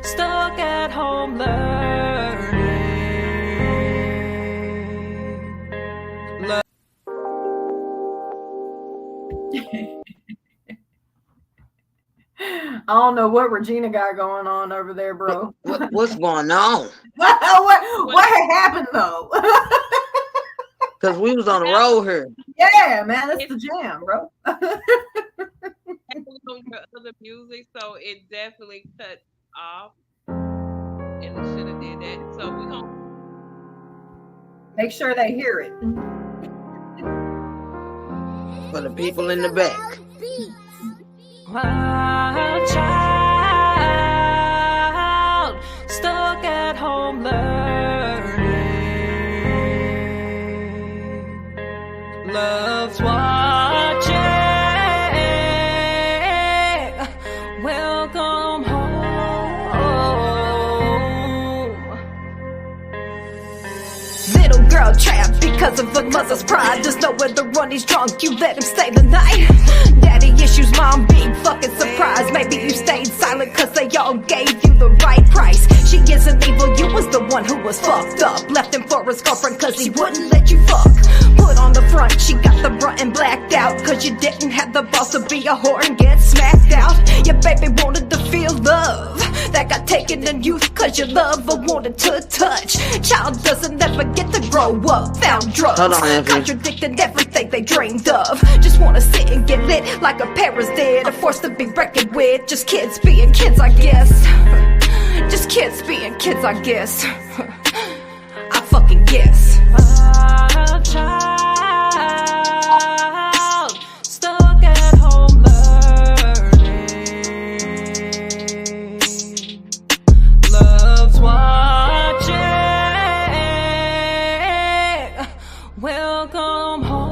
stuck at home learning. I don't know what Regina got going on over there, bro. What's going on? what had happened though? Because we was on the road here. Yeah, man, that's the jam, bro. On your other music, so it definitely cut off, and it should have did that. So we gonna Make sure they hear it. For the people in the back. Wild child, stuck at home learning. Loves watching. Welcome home. Little girl trapped because of her mother's pride. There's nowhere to run, he's drunk, you let him stay the night. Daddy issues, mom big fucking surprise. Maybe you stayed silent cause they all gave you the right price. She isn't evil, you was the one who was fucked up. Left him for his girlfriend cause he wouldn't let you fuck. Put on the front, she got the brunt and blacked out. Cause you didn't have the balls to be a whore and get smacked out. Your baby wanted to feel love that got taken in youth cause your lover wanted to touch. Child doesn't ever get to grow up. Found drugs, Hold on, Anthony. contradicting everything they dreamed of. Just wanna sit and get lit like a parents did. A force to be reckoned with. Just kids being kids, I guess. Just kids being kids, I guess. I fucking guess. Wild child, stuck at home learning. Loves watching. Welcome home.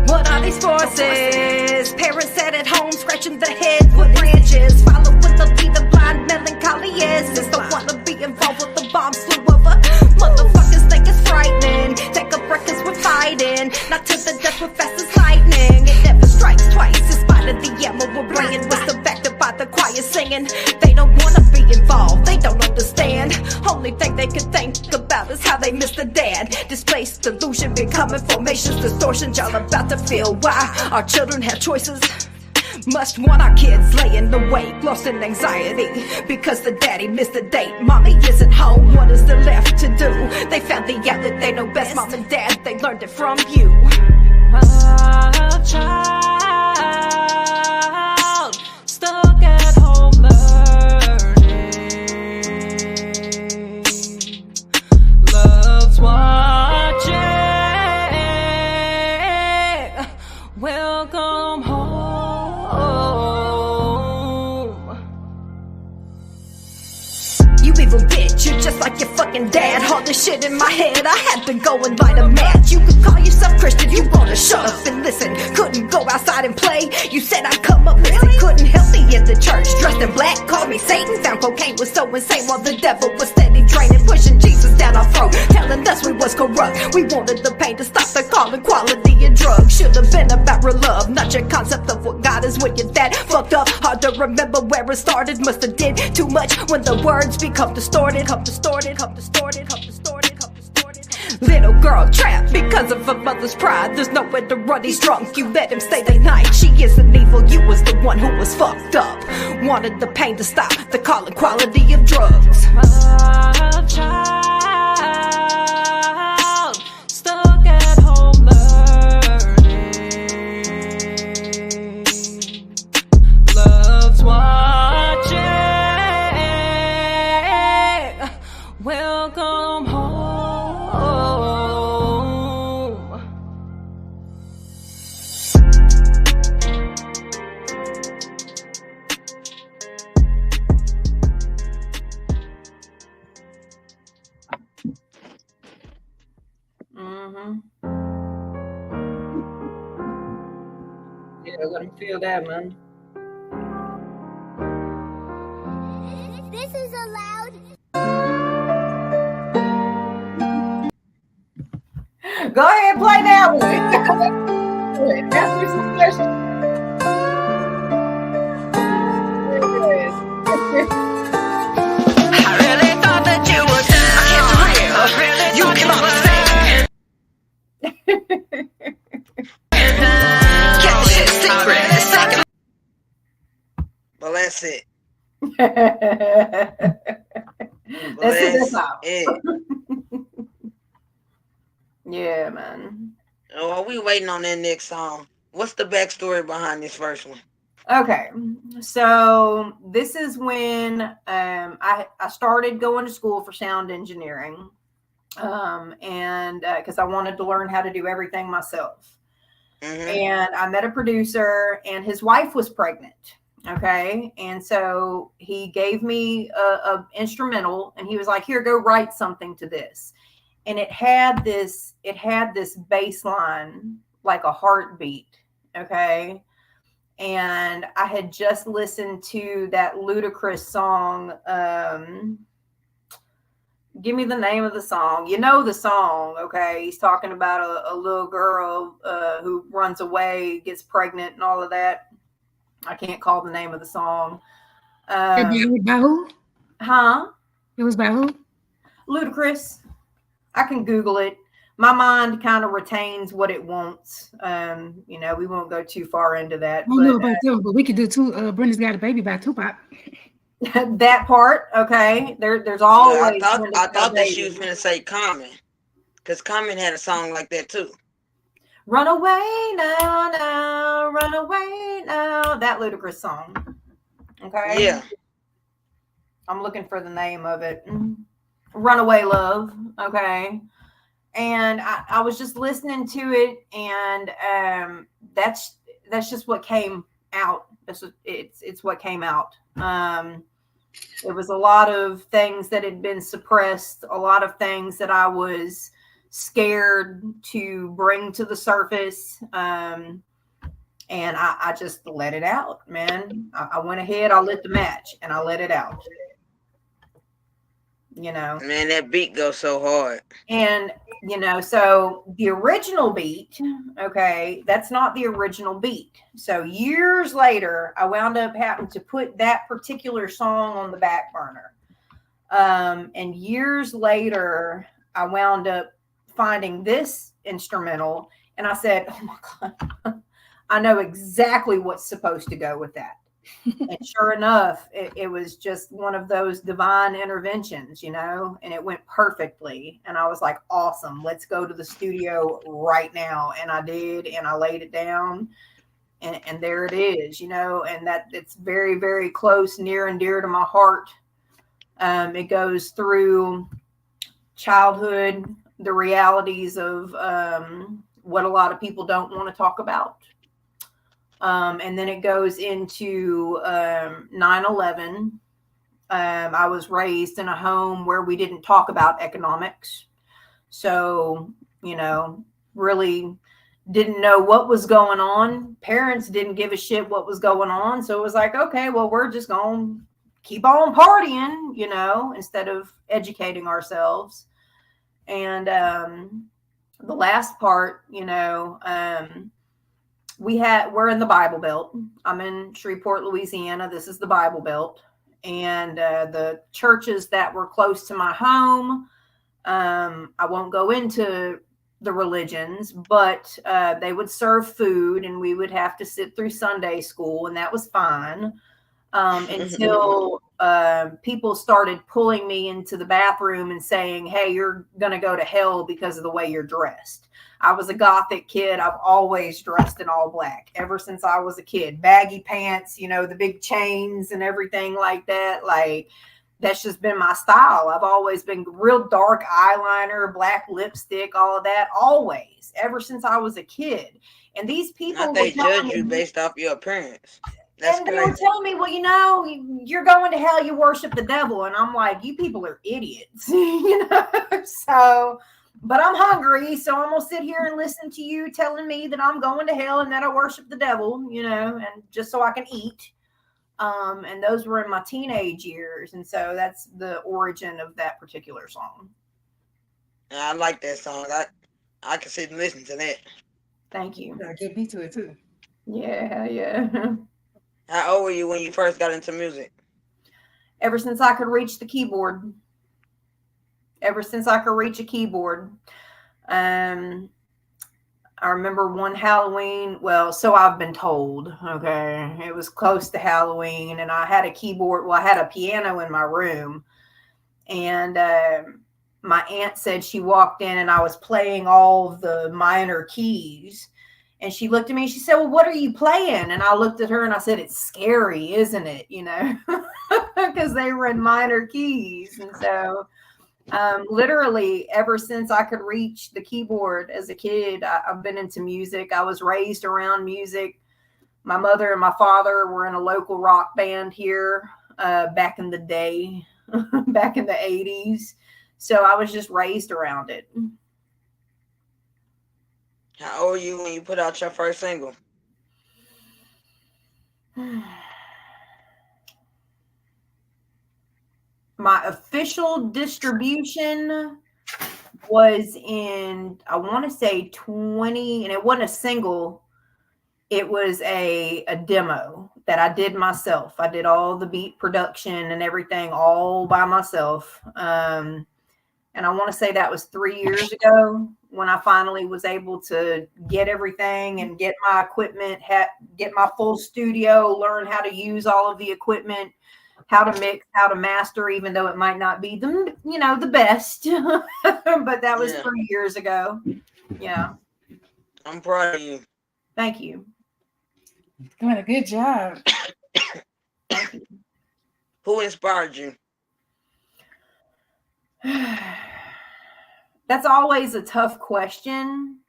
What are these forces? Parents sat at home scratching their heads with branches. Following the lead of blind melancholy is. Don't wanna be involved with the bomb slew over. Motherfuckers think it's frightening. Take a breath cause we're fighting. Not to the death with fast as lightning. It never strikes twice. In spite of the ammo we're bringing, we're still backed up by the choir singing. They don't wanna be involved, they don't understand. Only thing they can think about is how they missed the dad. Displaced delusion, becoming formations, distortions. Y'all about to feel why our children have choices. Must want our kids laying awake, lost in anxiety because the daddy missed the date. Mommy isn't home, what is there left to do? They found the outlet they know best. Mom and dad, they learned it from you. Wild child, stuck at home learning. Loves watching. Welcome home. You evil bitch, you're just like your fucking dad. All this shit in my head, I had to go and light a match. You could call yourself Christian, you wanna shut up and listen. Couldn't go outside and play, you said I'd come up missing. Couldn't help me in the church, dressed in black, called me Satan. Found cocaine was so insane while the devil was steady draining. Pushing Jesus down our throat, telling us we was corrupt. We wanted the pain to stop the calling quality of drugs. Should've been about real love, not your concept of what God is when you're that fucked up. Hard to remember where it started, must've did too much when the words become distorted. Little girl trapped because of her mother's pride. There's nowhere to run, he's drunk, you let him stay the night. She isn't evil, you was the one who was fucked up. Wanted the pain to stop, the calling quality of drugs. Wild child, stuck at home learning. Yeah, let him feel that, man. This is allowed. Go ahead, play that one. Ask me some questions. I really thought that you were down. I really you thought you were kept shit secret. Well, that's it. That's it. Yeah, man. Oh, while we waiting on that next song, what's the backstory behind this first one? Okay, so this is when I started going to school for sound engineering, and because I wanted to learn how to do everything myself. And I met a producer, and his wife was pregnant. Okay, and so he gave me a instrumental, and he was like, "Here, go write something to this." And it had this bass line like a heartbeat. Okay. And I had just listened to that Ludacris song. Give me the name of the song. You know the song, okay? He's talking about a little girl who runs away, gets pregnant, and all of that. I can't call the name of the song. By who? Huh? It was by who? Ludacris. I can Google it. My mind kind of retains what it wants. We won't go too far into that. I don't know about them, but we could do Brenda's Got a Baby by Tupac. That part, okay. There's always. I thought that she was gonna say Common, because Common had a song like that too. Run away now, run away now. That Ludacris song. Okay. Yeah. I'm looking for the name of it. Runaway Love. Okay. And I was just listening to it, and that's just what came out. It's what came out. There was a lot of things that had been suppressed, a lot of things that I was scared to bring to the surface. And I just let it out, man. I went ahead, I lit the match, and I let it out. Man, that beat goes so hard. And so the original beat, okay, that's not the original beat. So years later, I wound up having to put that particular song on the back burner. And years later, I wound up finding this instrumental, and I said, "Oh my God, I know exactly what's supposed to go with that." And sure enough, it was just one of those divine interventions, and it went perfectly. And I was like, awesome, let's go to the studio right now. And I did, and I laid it down, and there it is, and that it's very, very close, near and dear to my heart. It goes through childhood, the realities of what a lot of people don't want to talk about. And then it goes into 9/11. I was raised in a home where we didn't talk about economics. So, really didn't know what was going on. Parents didn't give a shit what was going on. So it was like, okay, well, we're just going to keep on partying, instead of educating ourselves. And the last part, we're in the Bible Belt. I'm in Shreveport, Louisiana. This is the Bible Belt. And the churches that were close to my home, I won't go into the religions, but they would serve food, and we would have to sit through Sunday school, and that was fine. Until people started pulling me into the bathroom and saying, "Hey, you're going to go to hell because of the way you're dressed." I was a Gothic kid. I've always dressed in all black ever since I was a kid. Baggy pants, the big chains and everything like that. Like, that's just been my style. I've always been real dark eyeliner, black lipstick, all of that. Always, ever since I was a kid. And these people, they judge you based off your appearance. And they were telling me, well, you're going to hell, you worship the devil. And I'm like, you people are idiots. So But I'm hungry, so I'm gonna sit here and listen to you telling me that I'm going to hell and that I worship the devil, and just so I can eat. And those were in my teenage years, and so that's the origin of that particular song. And I like that song. I can sit and listen to that. Thank you. I get beat to it too. Yeah. How old were you when you first got into music? Ever since I could reach the keyboard. Ever since I could reach a keyboard. I remember one Halloween. Well, so I've been told. Okay, it was close to Halloween, and I had a keyboard. Well, I had a piano in my room, and my aunt said she walked in, and I was playing all of the minor keys. And she looked at me and she said, "Well, what are you playing?" And I looked at her and I said, "It's scary, isn't it?" Because they were in minor keys. And so literally ever since I could reach the keyboard as a kid, I've been into music. I was raised around music. My mother and my father were in a local rock band here back in the day, back in the 80s. So I was just raised around it. How old were you when you put out your first single? My official distribution was in, I want to say 20, and it wasn't a single. It was a demo that I did myself. I did all the beat production and everything all by myself. And I want to say that was 3 years ago when I finally was able to get everything and get my equipment, get my full studio, learn how to use all of the equipment, how to mix, how to master, even though it might not be the best. But that was 3 years ago. Yeah. I'm proud of you. Thank you. Doing a good job. Thank you. Who inspired you? That's always a tough question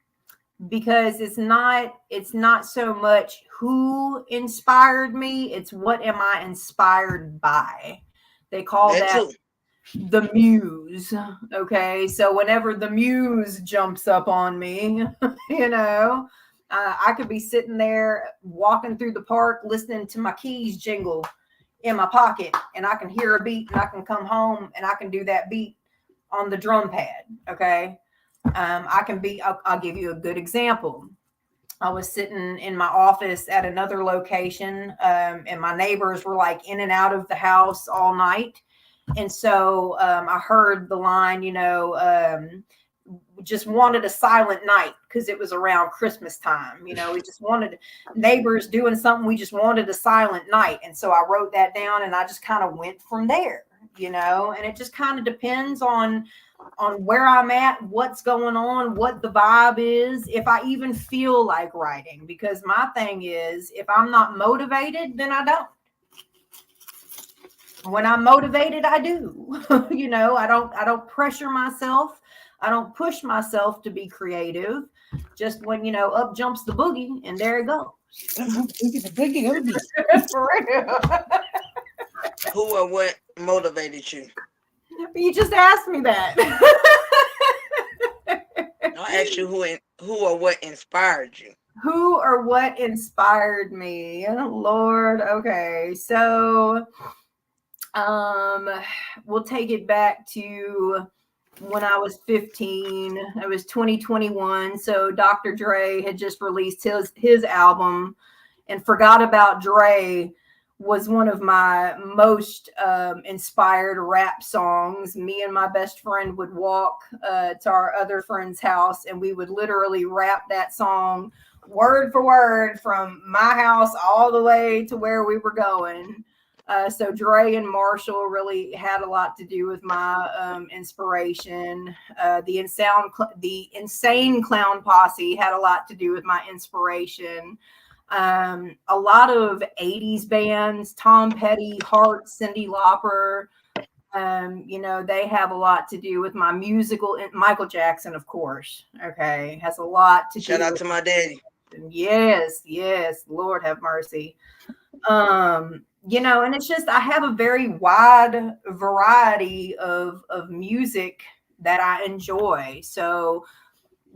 because it's not so much who inspired me, it's what am I inspired by. They call that the muse. Okay, so whenever the muse jumps up on me, I could be sitting there walking through the park listening to my keys jingle in my pocket, and I can hear a beat, and I can come home and I can do that beat on the drum pad. Okay. I'll give you a good example. I was sitting in my office at another location, and my neighbors were like in and out of the house all night. And so I heard the line, just wanted a silent night because it was around Christmas time. We just wanted neighbors doing something. We just wanted a silent night. And so I wrote that down and I just kind of went from there, and it just kind of depends on where I'm at, what's going on, what the vibe is, if I even feel like writing, because my thing is, if I'm not motivated, then I don't. When I'm motivated, I do. I don't pressure myself. I don't push myself to be creative. Just when, up jumps the boogie and there it goes. The boogie. For real. Who or what motivated you? You just asked me that. I asked you who or what inspired you. Who or what inspired me? Oh, Lord. Okay. So we'll take it back to when I was 15. It was 2021. So Dr. Dre had just released his album, and Forgot About Dre was one of my most inspired rap songs. Me and my best friend would walk to our other friend's house, and we would literally rap that song word for word from my house all the way to where we were going. So Dre and Marshall really had a lot to do with my inspiration. The Insane Clown Posse had a lot to do with my inspiration. A lot of 80s bands, Tom Petty, Heart, Cyndi Lauper, they have a lot to do with my musical. Michael Jackson, of course, okay, has a lot to do. Shout out to my daddy. Yes, Lord have mercy. And it's just, I have a very wide variety of music that I enjoy. So,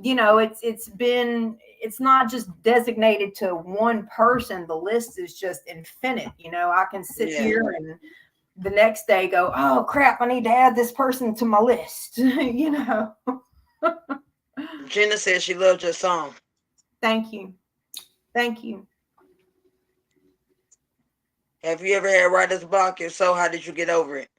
you know, it's not just designated to one person. The list is just infinite. You know, I can sit here and the next day go, oh crap, I need to add this person to my list. You know. Gina says she loved your song. Thank you. Thank you. Have you ever had writer's block? If so, how did you get over it?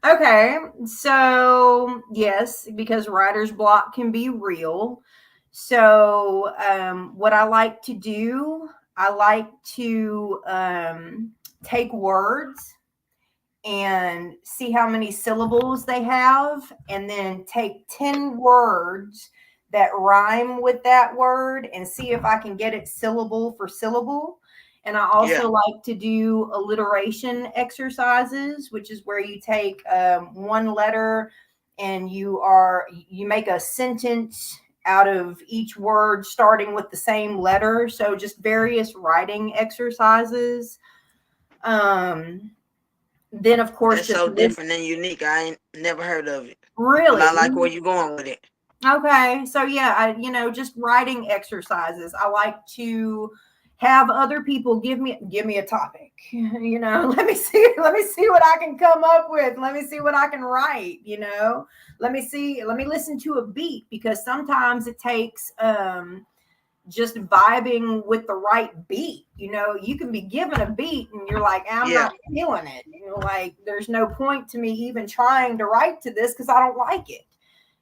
Okay, so yes, because writer's block can be real. So what I like to do, I like to take words and see how many syllables they have, and then take 10 words that rhyme with that word and see if I can get it syllable for syllable. And I also like to do alliteration exercises, which is where you take one letter and you make a sentence out of each word starting with the same letter. So just various writing exercises. Then of course, it's so different and unique. I ain't never heard of it. Really? But I like where you're going with it. Okay. So yeah, just writing exercises. I like to have other people give me a topic. You know, let me see what I can come up with. Let me see what I can write, you know. Let me listen to a beat, because sometimes it takes just vibing with the right beat. You know, you can be given a beat and you're like, I'm not feeling it. You know, like there's no point to me even trying to write to this because I don't like it.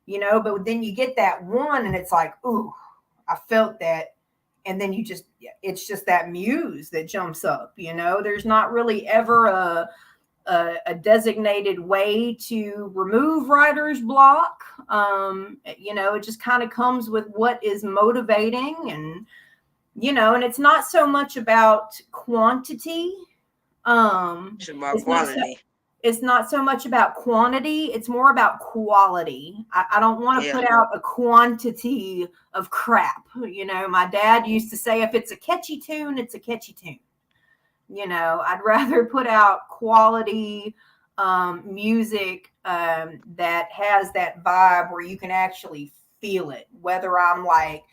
You know, but then you get that one and it's like, ooh, I felt that. And then it's just that muse that jumps up, you know. There's not really ever a designated way to remove writer's block. You know, it just kind of comes with what is motivating, and, you know, and it's not so much about quantity. It's about quality. It's not so much about quantity. It's more about quality. I don't want to put out a quantity of crap. You know, my dad used to say, if it's a catchy tune, it's a catchy tune. You know, I'd rather put out quality music that has that vibe where you can actually feel it, whether I'm like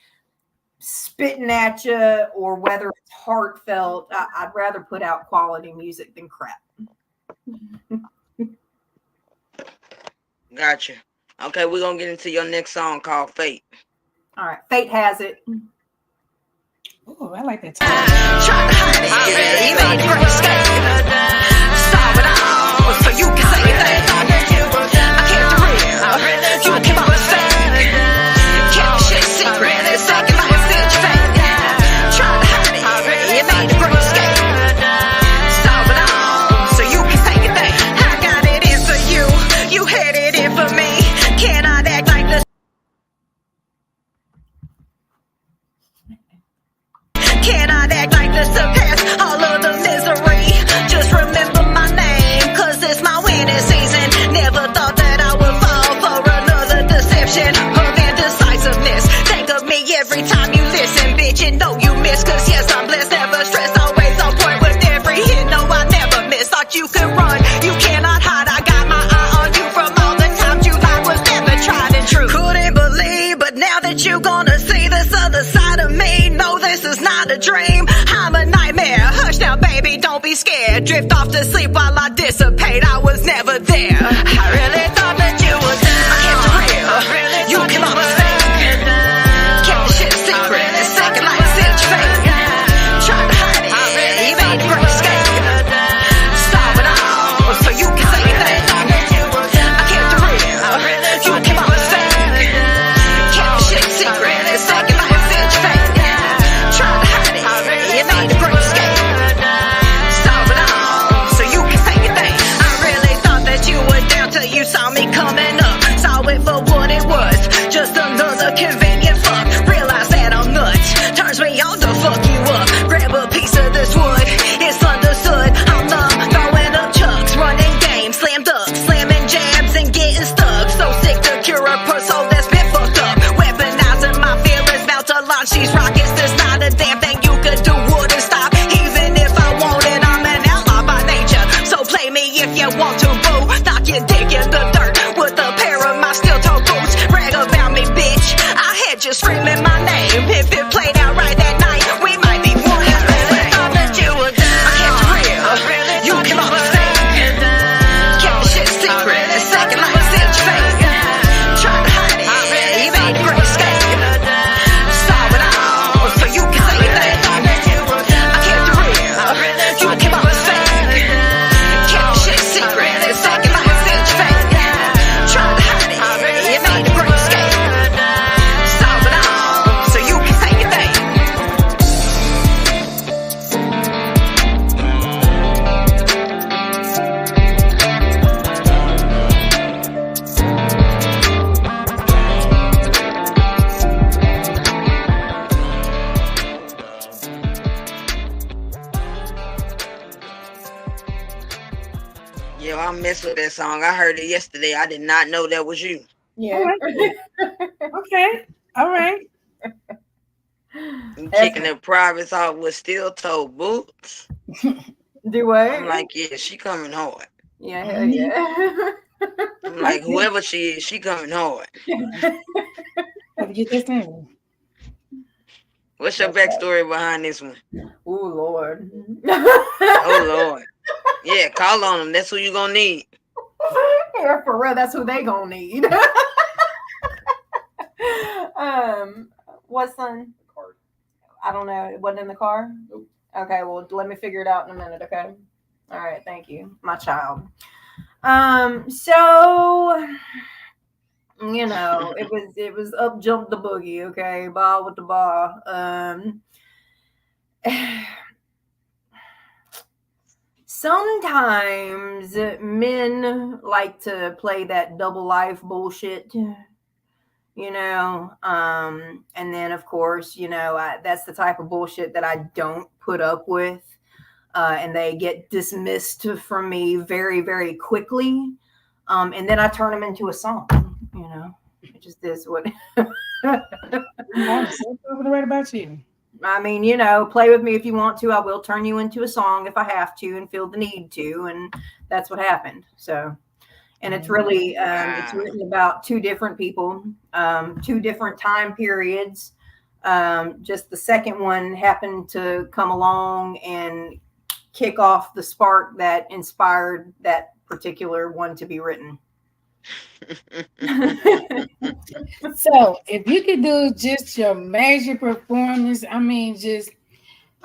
spitting at you or whether it's heartfelt. I'd rather put out quality music than crap. Gotcha. Okay, we're gonna get into your next song called Fate. All right, Fate Has It. Oh, I like that. Try to hide it, you made the great escape. Solve it all, so you can say that I kept it real. You keep on fake. Kept the shit secret, it's second life that you fake. Try to hide it, you made the great escape. Solve it all, so you can say that I got it in for you. You had it in for me. Cannot act like this. Cannot act like this to pass all of the misery. Just remember my name, cause it's my winning season. Never thought that I would fall for another deception of indecisiveness. Think of me every time you listen, bitch, and know you miss. Cause yes, I'm blessed, never stressed, always on point with every hit. No, I never miss. Thought you could run, you cannot hide. I got my eye on you from all the times you lied was never tried and true. Couldn't believe, but now that you gonna see this other side of me, no, this is not a dream. I'm a nightmare. Hush now, baby, don't be scared. Drift off to sleep while I dissipate. I was never there. I really thought that you was there. I kept it real. You came off fake. Kept the shit secret. It's second life since you fake. Tried to hide it. You made the great escape. Solve it all, so you can say that I kept it real. You came off fake. Kept the shit secret. It's second life since you fake. Tried to hide it. You made the great escape. Solve it all, so you can say your thing. I really thought that you were down till you saw me coming up. Saw it for what it was, just another convenient fuck. Realize that I'm nuts, turns me on to fuck you up. Grab a piece of this wood, it's understood. I'm throwing up chucks, running games, slam dunks, slamming jabs and getting stuck. So sick to cure a pussy that's been fucked up. Weaponizing my feelings, about to launch these rockets. There's not a damn thing you could do, wouldn't stop. Even if I wanted, I'm an outlaw by nature. So play me if you want to, boo. Knock sucking dick in the dirt with a pair of my steel-toe boots. Brag about me, bitch. I had you screaming my name. If it played out right that night, we might be one and the same. I bet you were down. I kept it real. You came up with fake. Kept the shit secret. Second like a silk fake. Tried to hide it. You made the great escape. Saw it all, so you can say your thing. I kept it real. You came up with fake. Kept the shit secret. Second like a silk fake. Tried to hide it. You made the great escape. Saw it all, so you can say your thing. Yo, I mess with that song. I heard it yesterday. I did not know that was you. Yeah. Okay. All right. You kicking the privates off with steel-toe boots. Do what? I'm like, yeah, she coming hard. Yeah, hell yeah. I'm like, whoever she is, she coming hard. Gotta get this in. What's your backstory behind this one? Oh Lord. Oh Lord. Yeah, call on them. That's who you gonna need. Yeah, for real, that's who they gonna need. What son? I don't know. It wasn't in the car? Nope. Okay, well, let me figure it out in a minute, okay? All right, thank you, my child. So you know, it was up jump the boogie, okay? Ball with the ball. Sometimes men like to play that double life bullshit, you know, and then of course, you know, that's the type of bullshit that I don't put up with, and they get dismissed from me very, very quickly, and then I turn them into a song, you know, which is this what. I'm so right about you. I mean, you know, play with me if you want to. I will turn you into a song if I have to and feel the need to, and that's what happened. So, and it's really it's written about two different people, two different time periods. Just the second one happened to come along and kick off the spark that inspired that particular one to be written. So if you could do just your major performance, I mean, just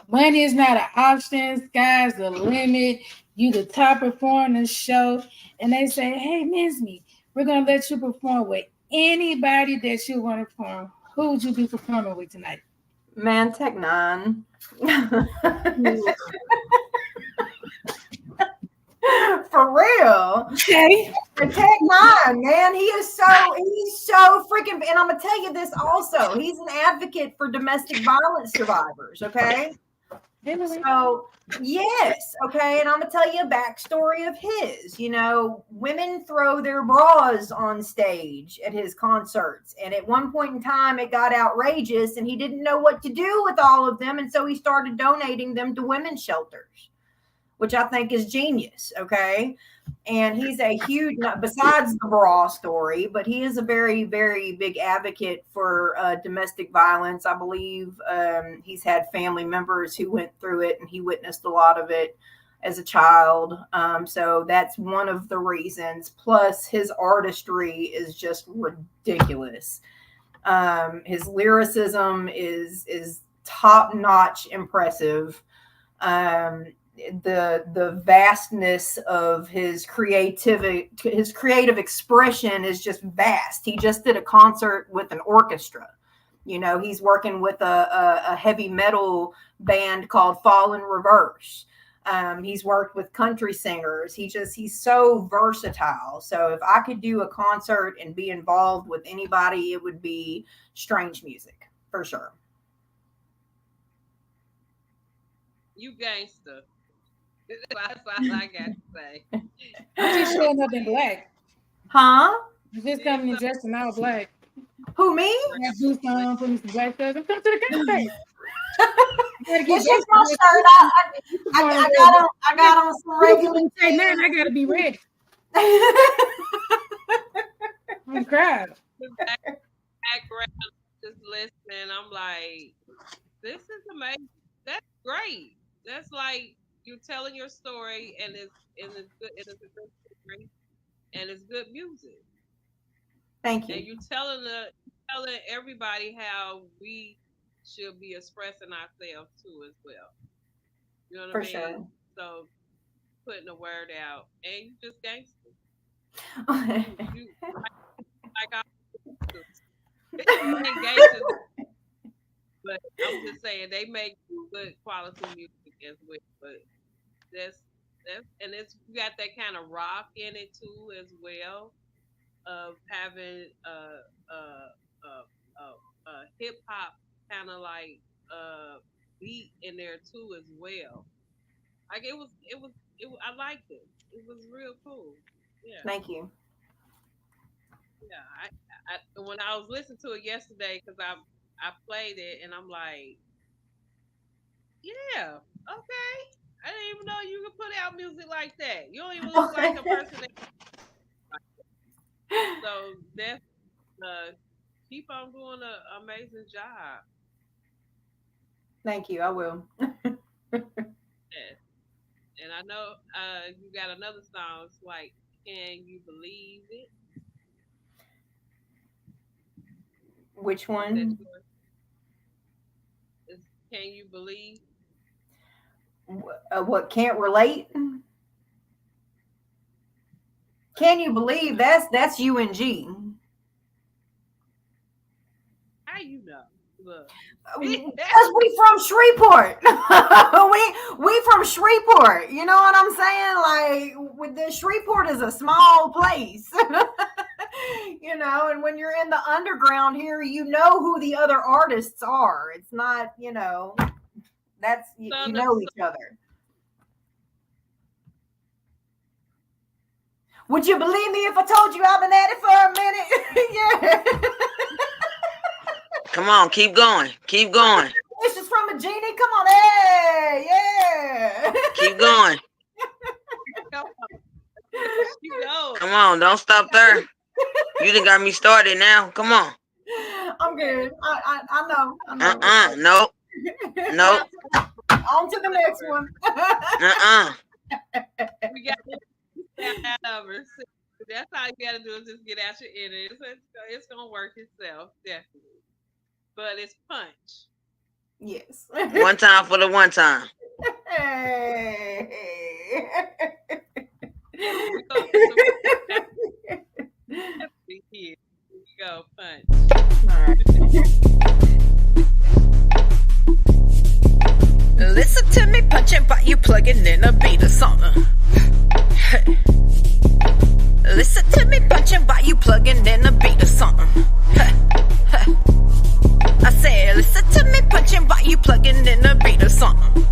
money is not an option, sky's the limit, you the top performer in the show, and they say, hey, Ms. Me, we're gonna let you perform with anybody that you want to perform. Who would you be performing with tonight? Man, Tech Nine. For real. Okay. Tech Nine, man. He's so freaking, and I'm gonna tell you this also. He's an advocate for domestic violence survivors, okay? So yes, okay, and I'm gonna tell you a backstory of his. You know, women throw their bras on stage at his concerts, and at one point in time it got outrageous and he didn't know what to do with all of them, and so he started donating them to women's shelters, which I think is genius, okay? And he's a huge, besides the bra story, but he is a very, very big advocate for domestic violence. I believe he's had family members who went through it, and he witnessed a lot of it as a child. So that's one of the reasons. Plus, his artistry is just ridiculous. His lyricism is top-notch impressive. The vastness of his creative expression is just vast. He just did a concert with an orchestra. You know, he's working with a heavy metal band called Fall in Reverse. He's worked with country singers. He's so versatile. So if I could do a concert and be involved with anybody, it would be Strange Music for sure. You gangster. That's all I got to say. You just showing up in black. Huh? You just coming in dressed in all black. Who, me? I have boots on, putting some black stuff. Come to the concert. It's just my shirt. I got on some regular. Say, man, I gotta be ready. I'm crying. Background, just listening. I'm like, this is amazing. That's great. That's like you're telling your story, and it's good. It is a good story, and it's good music. Thank And you. you telling everybody how we should be expressing ourselves too as well. You know what For I mean? sure. So putting the word out, and you just gangster. You like I ain't gangsters, but I'm just saying they make good quality music as well. But that's and it's you got that kind of rock in it too as well of having hip hop kind of like beat in there too as well. Like I liked it. It was real cool. Yeah, Thank you. yeah. When I was listening to it yesterday because I played it and I'm like, yeah, okay. I didn't even know you could put out music like that. You don't even look like a person that. So that's keep on doing an amazing job. Thank you. I will. Yes. And I know you got another song. It's like, can you believe it? Which Is that one? yours? Can you believe? What can't relate? Can you believe that's UNG? How you know? Look. Because we from Shreveport. we from Shreveport. You know what I'm saying? Like with the Shreveport is a small place. You know, and when you're in the underground here, you know who the other artists are. It's not, you know, that's you know each other. Would you believe me if I told you I've been at it for a minute? Yeah. Come on, keep going. Keep going. This is from a genie. Come on, hey, yeah. Keep going. Come on, don't stop there. You done got me started now. Come on. I'm good. I know. Nope. Nope. On to the next one. We got that over. That's all you got to do is just get out your inner. It's gonna work itself, definitely. But it's punch. Yes. One time for the one time. Hey. Here we go, punch. Listen to me punching while you plugging in a beat or something. Listen to me punching while you plugging in a beat or something. I said, listen to me punching while you plugging in a beat or something.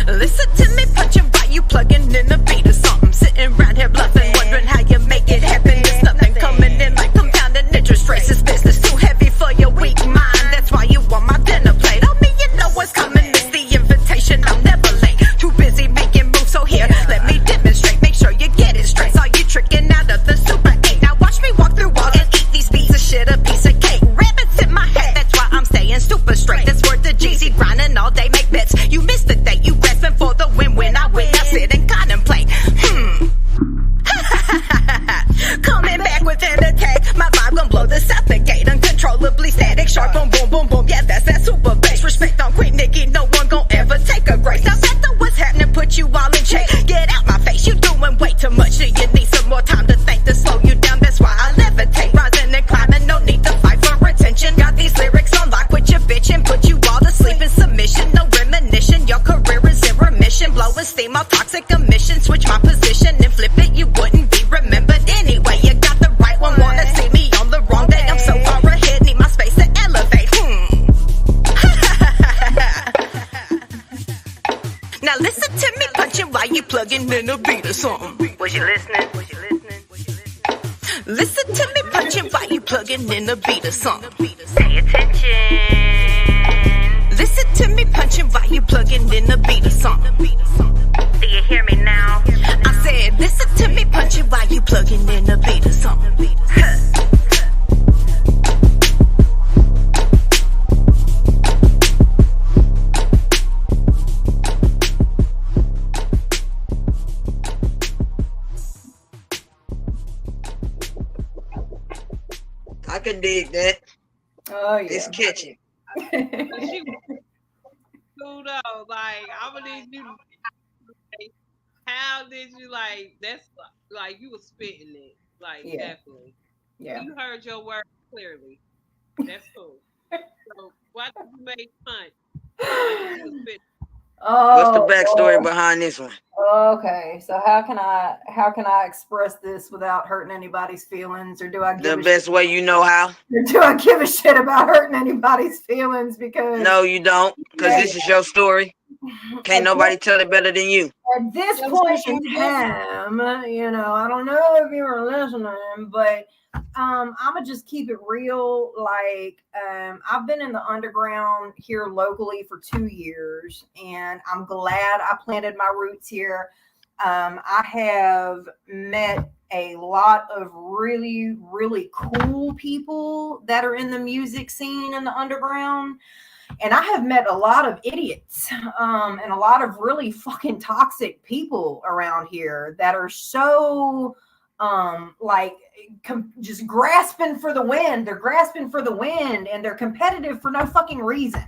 Listen to me punching while you plugging in a beat or something. Sitting around here bluffing, wondering how you make it happen. There's nothing coming in like compounding interest rates. This business too heavy for your weak mind. That's why you want my dinner plate. Don't mean you know what's coming. It's the invitation. I'm never late. Too busy making moves. So here, let me demonstrate. Make sure you get it straight. Saw you tricking out of the Super 8. Now watch me walk through walls and eat these pieces of shit. A piece of cake. Rabbits in my head. That's why I'm staying super straight. That's worth the Jeezy grinding all day. Make bets. You missed the day. You grasping for the win. When I win, I sit and contemplate. Coming back with an attack. My vibe gon' blow this out the gate. Uncontrollably static. Sharp boom, boom, boom, boom. Yeah, that's that super bass. Respect on Queen Nicki. No one gon' ever take a grace. Now back to what's happening. Put you all in check. Get out my face. You doing way too much. Do you need some more time to think to slow you down? That's why I levitate. Rising and climbing. No need to fight for attention. Got these lyrics on lock with your bitch and put you all to sleep in submission. No reminiscence. Your career is in remission. Blowing steam off toxic emissions. Switch my position and flip it. You wouldn't be remembered anyway. You got the right one. Wanna see me on the wrong day. I'm so far ahead. Need my space to elevate. Now listen to me punching while you plugging in a beat or something. Was you listening? Listen to me punching while you plugging in a beat or something. Pay attention. Listen to me punching while you plugging in a beat or something. Do you hear me now? I can dig that. Oh It's yeah. kitchen. But she was cool though. Like I'm gonna need you to say, how did you like? That's like you was spitting it. Like Yeah. definitely. Yeah. You heard your word clearly. That's cool. So why did you make punch? Like if you was spitting. What's the Oh backstory Lord. behind this one? Okay, so how can I express this without hurting anybody's feelings, or do I The give a shit? best way you know how? Or do I give a shit about hurting anybody's feelings? Because No, you don't, because hey, this is your story. Can't at nobody tell it better than you. this Your point shit in was different. time, I don't know if you were listening, but I'ma just keep it real. Like, I've been in the underground here locally for 2 years, and I'm glad I planted my roots here. I have met a lot of really, really cool people that are in the music scene in the underground. And I have met a lot of idiots and a lot of really fucking toxic people around here that are so like just grasping for the wind. They're grasping for the wind and they're competitive for no fucking reason.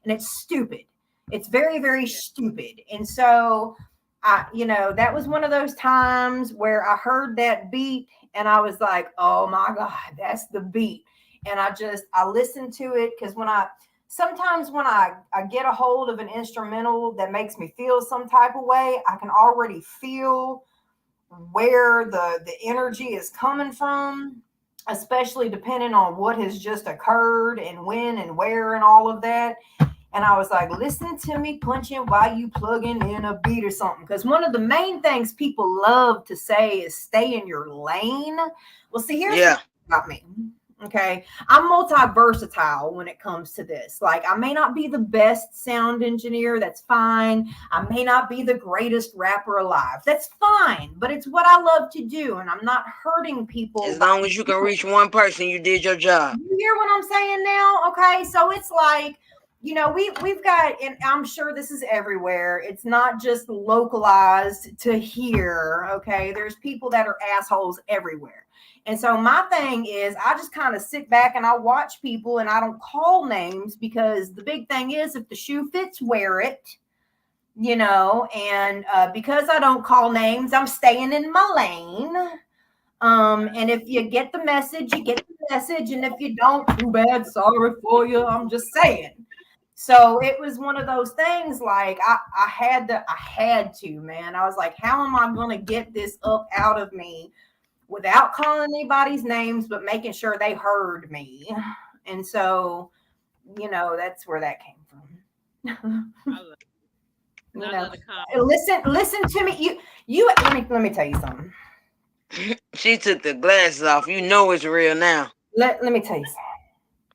And it's stupid. It's very, very stupid. And so that was one of those times where I heard that beat and I was like, oh my God, that's the beat. And I listened to it because sometimes when I get a hold of an instrumental that makes me feel some type of way, I can already feel where the energy is coming from, especially depending on what has just occurred and when and where and all of that. And I was like, listen to me punching while you plugging in a beat or something. Because one of the main things people love to say is stay in your lane. Well, see, here's the thing about me. Okay. I'm multi-versatile when it comes to this. Like, I may not be the best sound engineer. That's fine. I may not be the greatest rapper alive. That's fine. But it's what I love to do. And I'm not hurting people. As long as you can reach one person, you did your job. You hear what I'm saying now? Okay. So it's like, we've got, and I'm sure this is everywhere. It's not just localized to here. Okay. There's people that are assholes everywhere. And so my thing is I just kind of sit back and I watch people and I don't call names because the big thing is if the shoe fits, wear it, and because I don't call names, I'm staying in my lane. And if you get the message, you get the message. And if you don't, too bad, sorry for you. I'm just saying. So it was one of those things like I had to, man. I was like, how am I going to get this up out of me without calling anybody's names, but making sure they heard me? And so, that's where that came from. Listen to me. Let me tell you something. She took the glasses off. You know it's real now. Let me tell you something.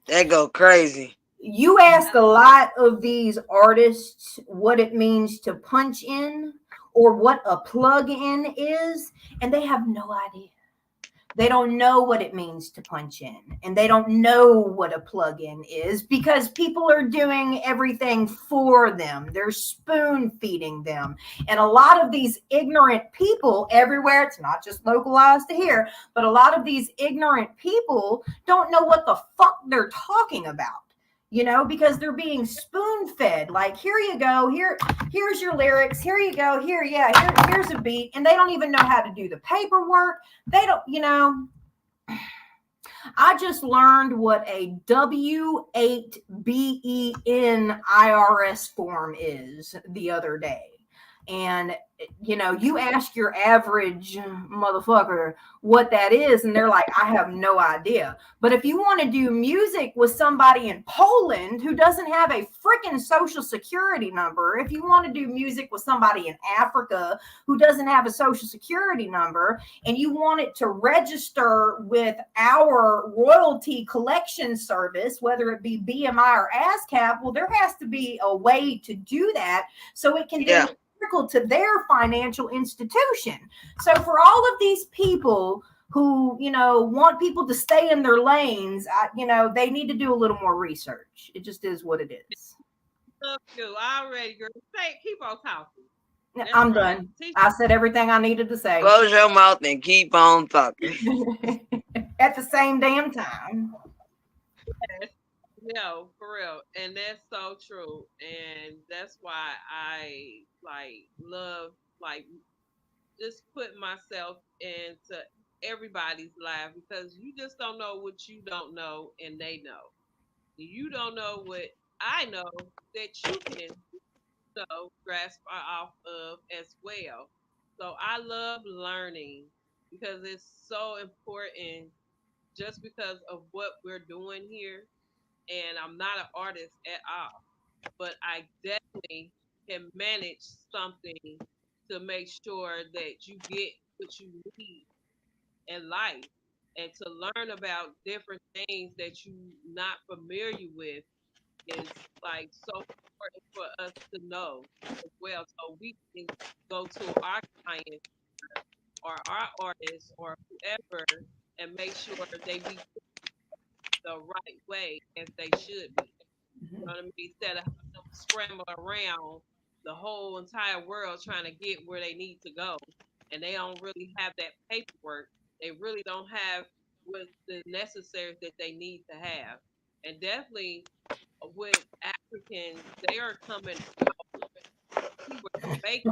That go crazy. You ask a lot of these artists what it means to punch in or what a plug-in is, and they have no idea. They don't know what it means to punch in, and they don't know what a plug-in is because people are doing everything for them. They're spoon feeding them. And a lot of these ignorant people everywhere, it's not just localized to here, but a lot of these ignorant people don't know what the fuck they're talking about. Because they're being spoon fed. Like, here you go. Here's your lyrics. Here you go. Here's a beat. And they don't even know how to do the paperwork. They don't, I just learned what a W-8-BEN IRS form is the other day. And, you ask your average motherfucker what that is, and they're like, I have no idea. But if you want to do music with somebody in Poland who doesn't have a freaking social security number, if you want to do music with somebody in Africa who doesn't have a social security number, and you want it to register with our royalty collection service, whether it be BMI or ASCAP, well, there has to be a way to do that so it can be to their financial institution. So for all of these people who, want people to stay in their lanes, they need to do a little more research. It just is what it is. Love you already, girl. Keep on talking. I'm done. I said everything I needed to say. Close your mouth and keep on talking. At the same damn time. Yes, no, for real. And that's so true. And that's why I like love like just put myself into everybody's life because you just don't know what you don't know and they know. You don't know what I know that you can grasp off of as well. So I love learning because it's so important just because of what we're doing here. And I'm not an artist at all, but I definitely can manage something to make sure that you get what you need in life and to learn about different things that you not familiar with is like so important for us to know as well so we can go to our clients or our artists or whoever and make sure they be the right way as they should be. You know what I mean? Instead of having them scramble around the whole entire world trying to get where they need to go, and they don't really have that paperwork. They really don't have what the necessaries that they need to have. And definitely with Africans, they are coming out. We were baked.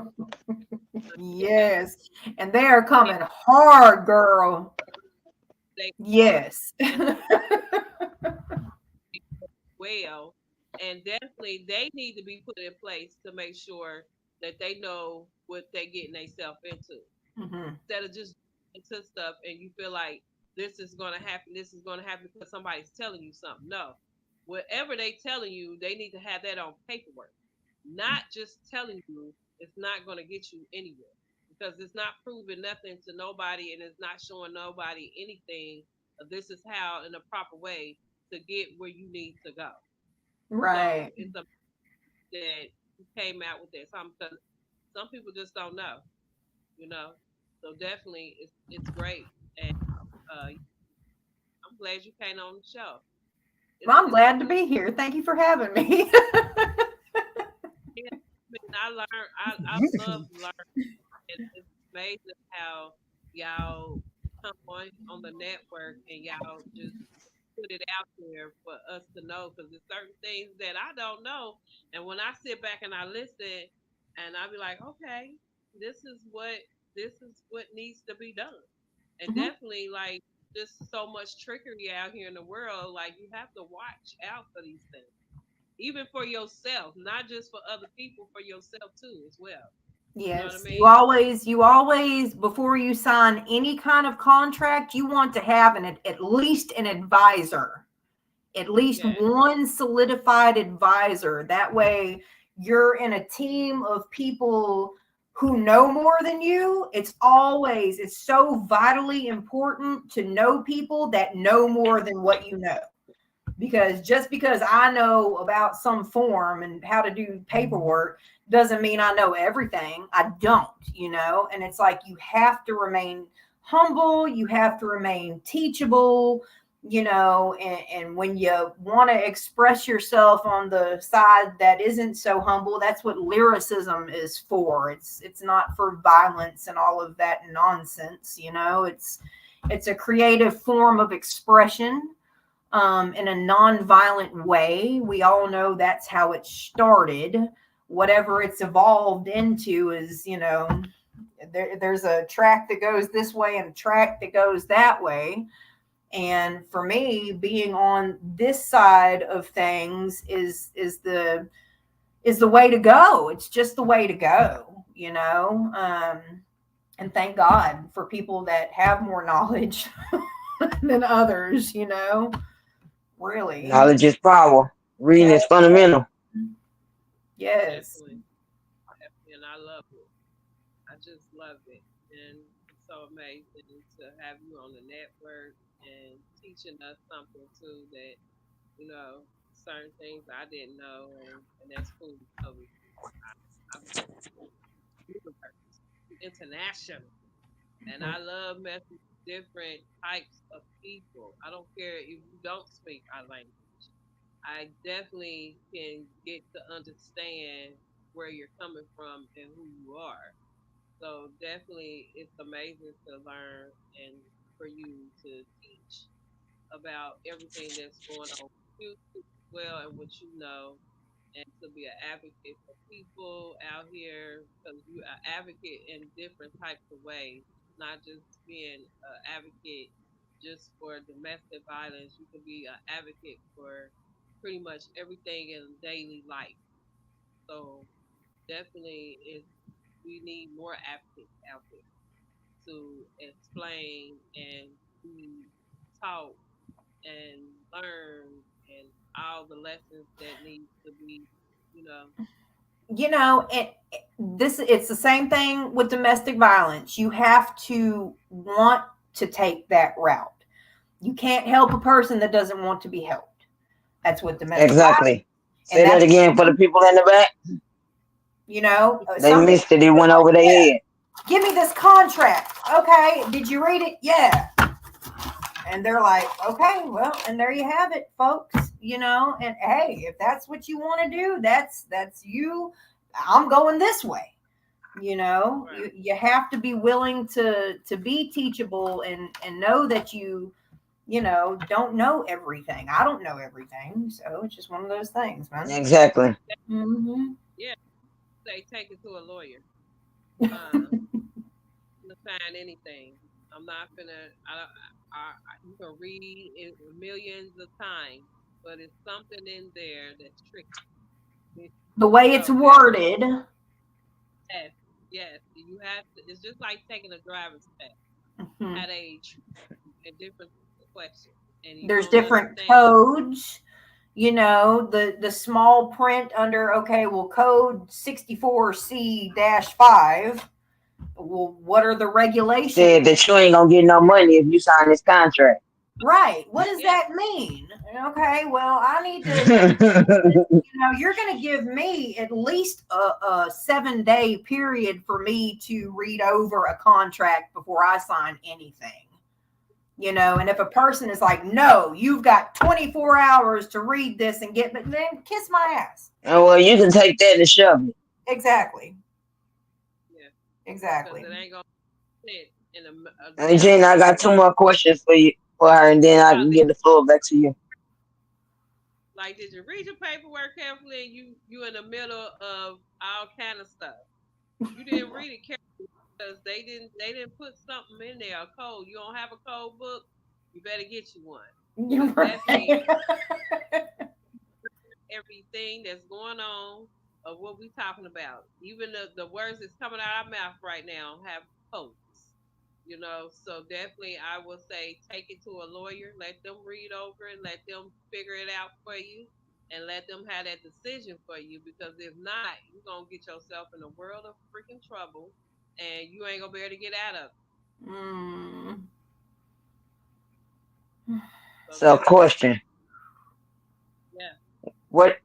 They have Yes. And they are big coming hard, girl. they are Yes. well, and definitely they need to be put in place to make sure that they know what they're getting themselves into. Hmm. Instead of just into stuff and you feel like this is going to happen, this is going to happen because somebody's telling you something. No, whatever they telling you, they need to have that on paperwork. Not just telling you it's not going to get you anywhere because it's not proving nothing to nobody and it's not showing nobody anything. This is how in a proper way to get where you need to go. So Right. it's a that you came out with that something because some people just don't know, you know. So definitely, it's great, and I'm glad you came on the show. Well, I'm It's glad to just be here. Thank you for having me. yeah, I mean, I learned. I love learning. It's amazing how y'all come on the network and y'all just put it out there for us to know because there's certain things that I don't know. And when I sit back and I listen, and I be like, okay, this is what needs to be done. And Mhm. definitely like just so much trickery out here in the world. Like you have to watch out for these things, even for yourself, not just for other people, for yourself too as well. You know what I Yes, mean? you always, before you sign any kind of contract, you want to have at least an advisor, at least Yes. one solidified advisor. That way, you're in a team of people who know more than you. It's so vitally important to know people that know more than what you know, because just because I know about some form and how to do paperwork doesn't mean I know everything. I don't, and it's like you have to remain humble, you have to remain teachable, and when you want to express yourself on the side that isn't so humble, that's what lyricism is for. It's not for violence and all of that nonsense. It's a creative form of expression, in a non-violent way. We all know that's how it started. Whatever it's evolved into is, there's a track that goes this way and a track that goes that way. And for me, being on this side of things is the way to go. It's just the way to go. And thank God for people that have more knowledge than others. Really. Knowledge is power. Reading is fundamental. Yes. Definitely. Definitely. And I love it. I just love it. And it's so amazing to have you on the network and teaching us something too that, certain things I didn't know and that's cool because I'm universe, international. And I love messing with different types of people. I don't care if you don't speak our language. I definitely can get to understand where you're coming from and who you are. So definitely, it's amazing to learn and for you to teach about everything that's going on with you as well and what you know, and to be an advocate for people out here because you are advocate in different types of ways, not just being an advocate just for domestic violence. You can be an advocate for pretty much everything in daily life. So definitely, we need more advocates out there to explain and be taught and learn and all the lessons that need to be, you know. You know, it's the same thing with domestic violence. You have to want to take that route. You can't help a person that doesn't want to be helped. That's what domestic violence, Exactly. and Say that that's, again for the people in the back. you know, They some people missed it. It feel went like, over their yeah, head. give me this contract. Okay, did you read it? Yeah. And they're like, okay, well, and there you have it, folks. You know, and hey, if that's what you want to do, that's you. I'm going this way. You know, Right. you have to be willing to be teachable and know that you know don't know everything. I don't know everything, so it's just one of those things, man. Exactly. Hmm. Yeah, say take it to a lawyer. Uh, to find anything. I'm not gonna. You can read it millions of times, but it's something in there that's tricky. The way it's So you have to. worded. Yes, yes. You have to. It's just like taking a driver's test Mhm. at age and different questions, and you There's don't different understand. codes. You know, the small print under, okay, well, code 64C-5. Well, what are the regulations? Said that you ain't gonna get no money if you sign this contract. Right. What does Yeah, that mean? Okay, well, I need to, you know, you're going to give me at least a 7-day period for me to read over a contract before I sign anything. You know, and if a person is like, no, you've got 24 hours to read this and get, but then kiss my ass. And well, you can take that and shove it. Exactly. yeah, because Exactly. it ain't gonna fit in a And down Gina, the I got road. 2 more questions for you for her, and then I How can did give the floor back to you. like did you read your paperwork carefully? And you in the middle of all kind of stuff. You didn't read it carefully because they didn't put something in there a code. You don't have a code book. You better get you one You're because definitely right. everything that's going on of what we talking about. Even the words that's coming out of our mouth right now have codes. So definitely I will say take it to a lawyer, let them read over it, let them figure it out for you, and let them have that decision for you. Because if not, you're gonna get yourself in a world of freaking trouble, and you ain't gonna be able to get out of it. Mm. So So, definitely, question: yeah. What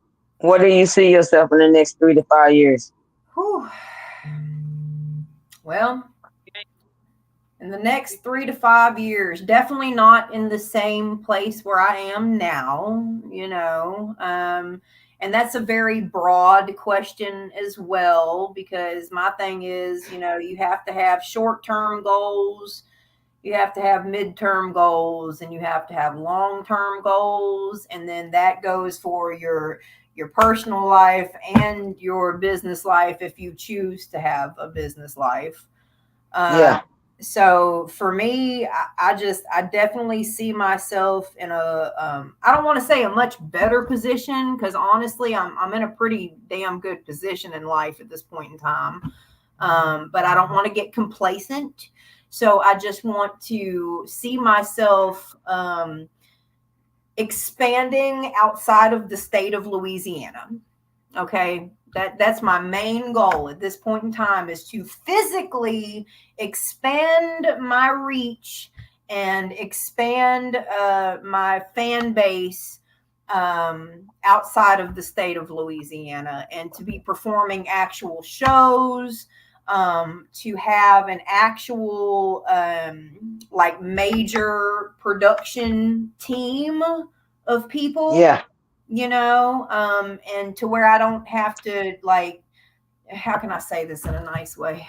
do you see yourself in the next 3 to 5 years? Whew. Well, Yeah, in the next 3 to 5 years, definitely not in the same place where I am now, you know. And that's a very broad question as well, because my thing is, you know, you have to have short term goals, you have to have midterm goals, and you have to have long term goals. And then that goes for your personal life and your business life if you choose to have a business life. Uh, Yeah, so for me, I definitely see myself in I don't want to say a much better position, because honestly, I'm in a pretty damn good position in life at this point in time. But I don't want to get complacent. So I just want to see myself expanding outside of the state of Louisiana. Okay, that's my main goal at this point in time, is to physically expand my reach and expand my fan base outside of the state of Louisiana, and to be performing actual shows, to have an actual like major production team of people, yeah. you know, and to where I don't have to, like, how can I say this in a nice way?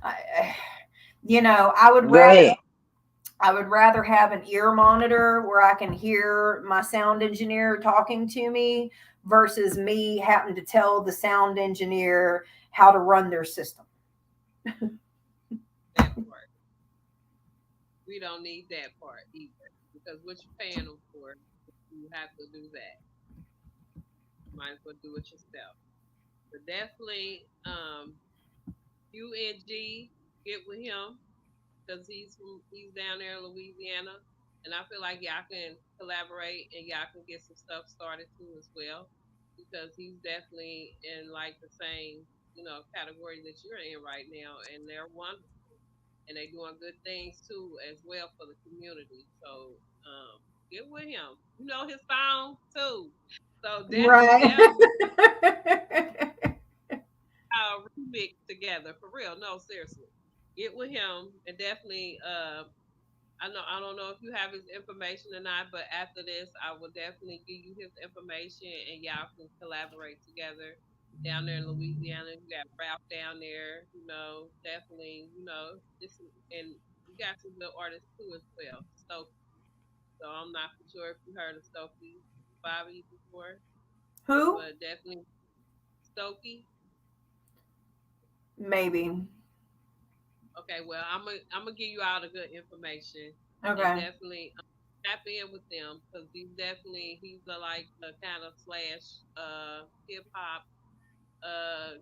I, you know, I would Go rather, ahead. I would rather have an ear monitor where I can hear my sound engineer talking to me versus me having to tell the sound engineer how to run their system. That part. We don't need that part either because what you're paying them for, you have to do that. Might as well do it yourself. But definitely, UNG, get with him because he's down there in Louisiana, and I feel like y'all can collaborate and y'all can get some stuff started too as well, because he's definitely in like the same category that you're in right now, and they're wonderful and they're doing good things too as well for the community. So get with him. You know his song too. So definitely Right. they'll get remix together for real. No, seriously. Get with him and definitely I don't know if you have his information or not, but after this I will definitely give you his information and y'all can collaborate together down there in Louisiana. You got Ralph down there, definitely, this and you got some good artists too as well. Stokey. So I'm not for sure if you heard of Stokey Bobby before, Who? but definitely Stokey. Maybe. Okay, well, I'm gonna give you all the good information and Okay. definitely tap in with them because he's the like the kind of slash hip hop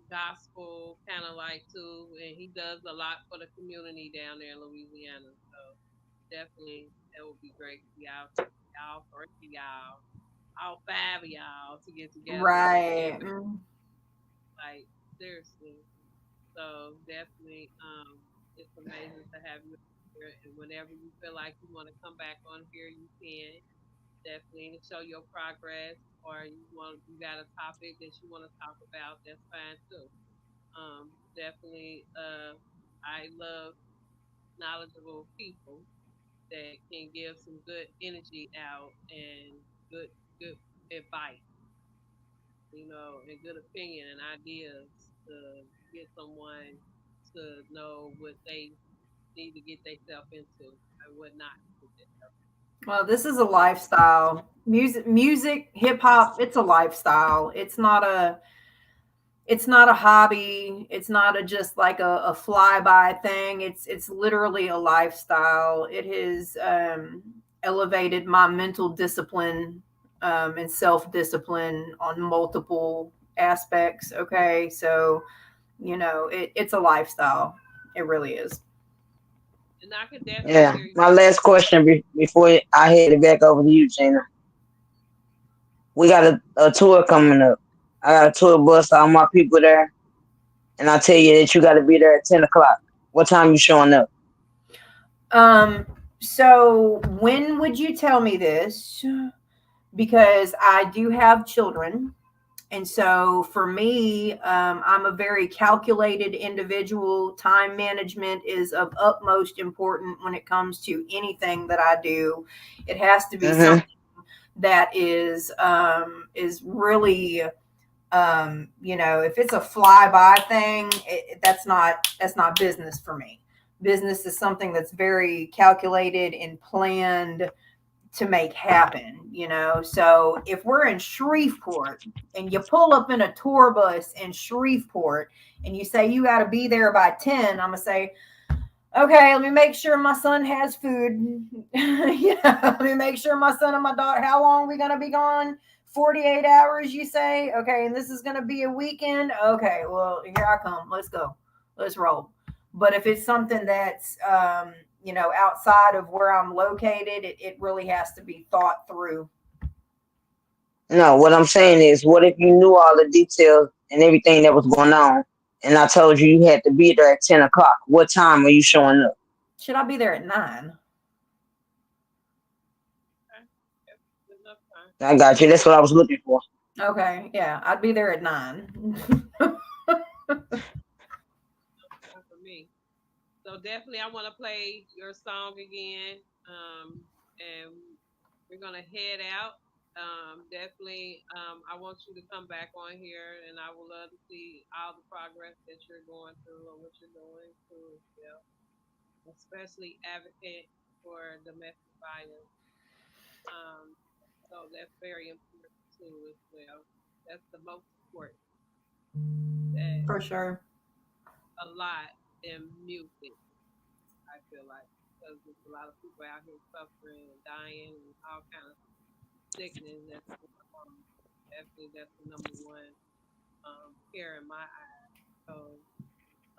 gospel kind of like too, and he does a lot for the community down there in Louisiana. So definitely that would be great for y'all three of y'all, all five of y'all to get together and Right. jam it like seriously. So definitely, it's amazing to have you here. And whenever you feel like you want to come back on here, you can definitely to show your progress, or you got a topic that you want to talk about. That's fine too. Definitely, I love knowledgeable people that can give some good energy out and good advice, and good opinion and ideas to get someone to know what they need to get themselves into and what not to get themselves. Well, this is a lifestyle. Music, hip hop, it's a lifestyle. It's not a hobby. It's not a just like a flyby thing. It's literally a lifestyle. It has elevated my mental discipline and self discipline on multiple aspects. Okay, so it's a lifestyle. It really is. And I can definitely Yeah. hear you. My last question before I head it back over to you, Gina. We got a tour coming up. I got a tour bus, all my people there, and I tell you that you got to be there at 10 o'clock. What time you showing up? Um, so when would you tell me this? Because I do have children. And so for me, I'm a very calculated individual. Time management is of utmost importance when it comes to anything that I do. It has to be Hmm. something that is really if it's a flyby thing, that's not business for me. Business is something that's very calculated and planned to make happen. So if we're in Shreveport and you pull up in a tour bus in Shreveport and you say you got to be there by 10, I'm going to say, okay, let me make sure my son has food. Let me make sure my son and my daughter, how long are we going to be gone? 48 hours, you say? Okay, and this is going to be a weekend? Okay, well, here I come. Let's go. Let's roll. But if it's something that's, outside of where I'm located, it really has to be thought through. No, what I'm saying is, what if you knew all the details and everything that was going on, and I told you you had to be there at 10 o'clock? What time are you showing up? Should I be there at 9? Okay, that's enough time. I got you. That's what I was looking for. Okay, yeah, I'd be there at 9. Time for me. So definitely, I want to play your song again, and we're gonna head out. Definitely, I want you to come back on here, and I would love to see all the progress that you're going through and what you're doing too, as well. Especially advocate. for domestic violence. Um, so that's very important too as well. That's the most important. That For sure. a lot in music, I feel like, because there's a lot of people out here suffering and dying and all kind of sickness that's going on. Definitely, that's the number one care in my eyes. So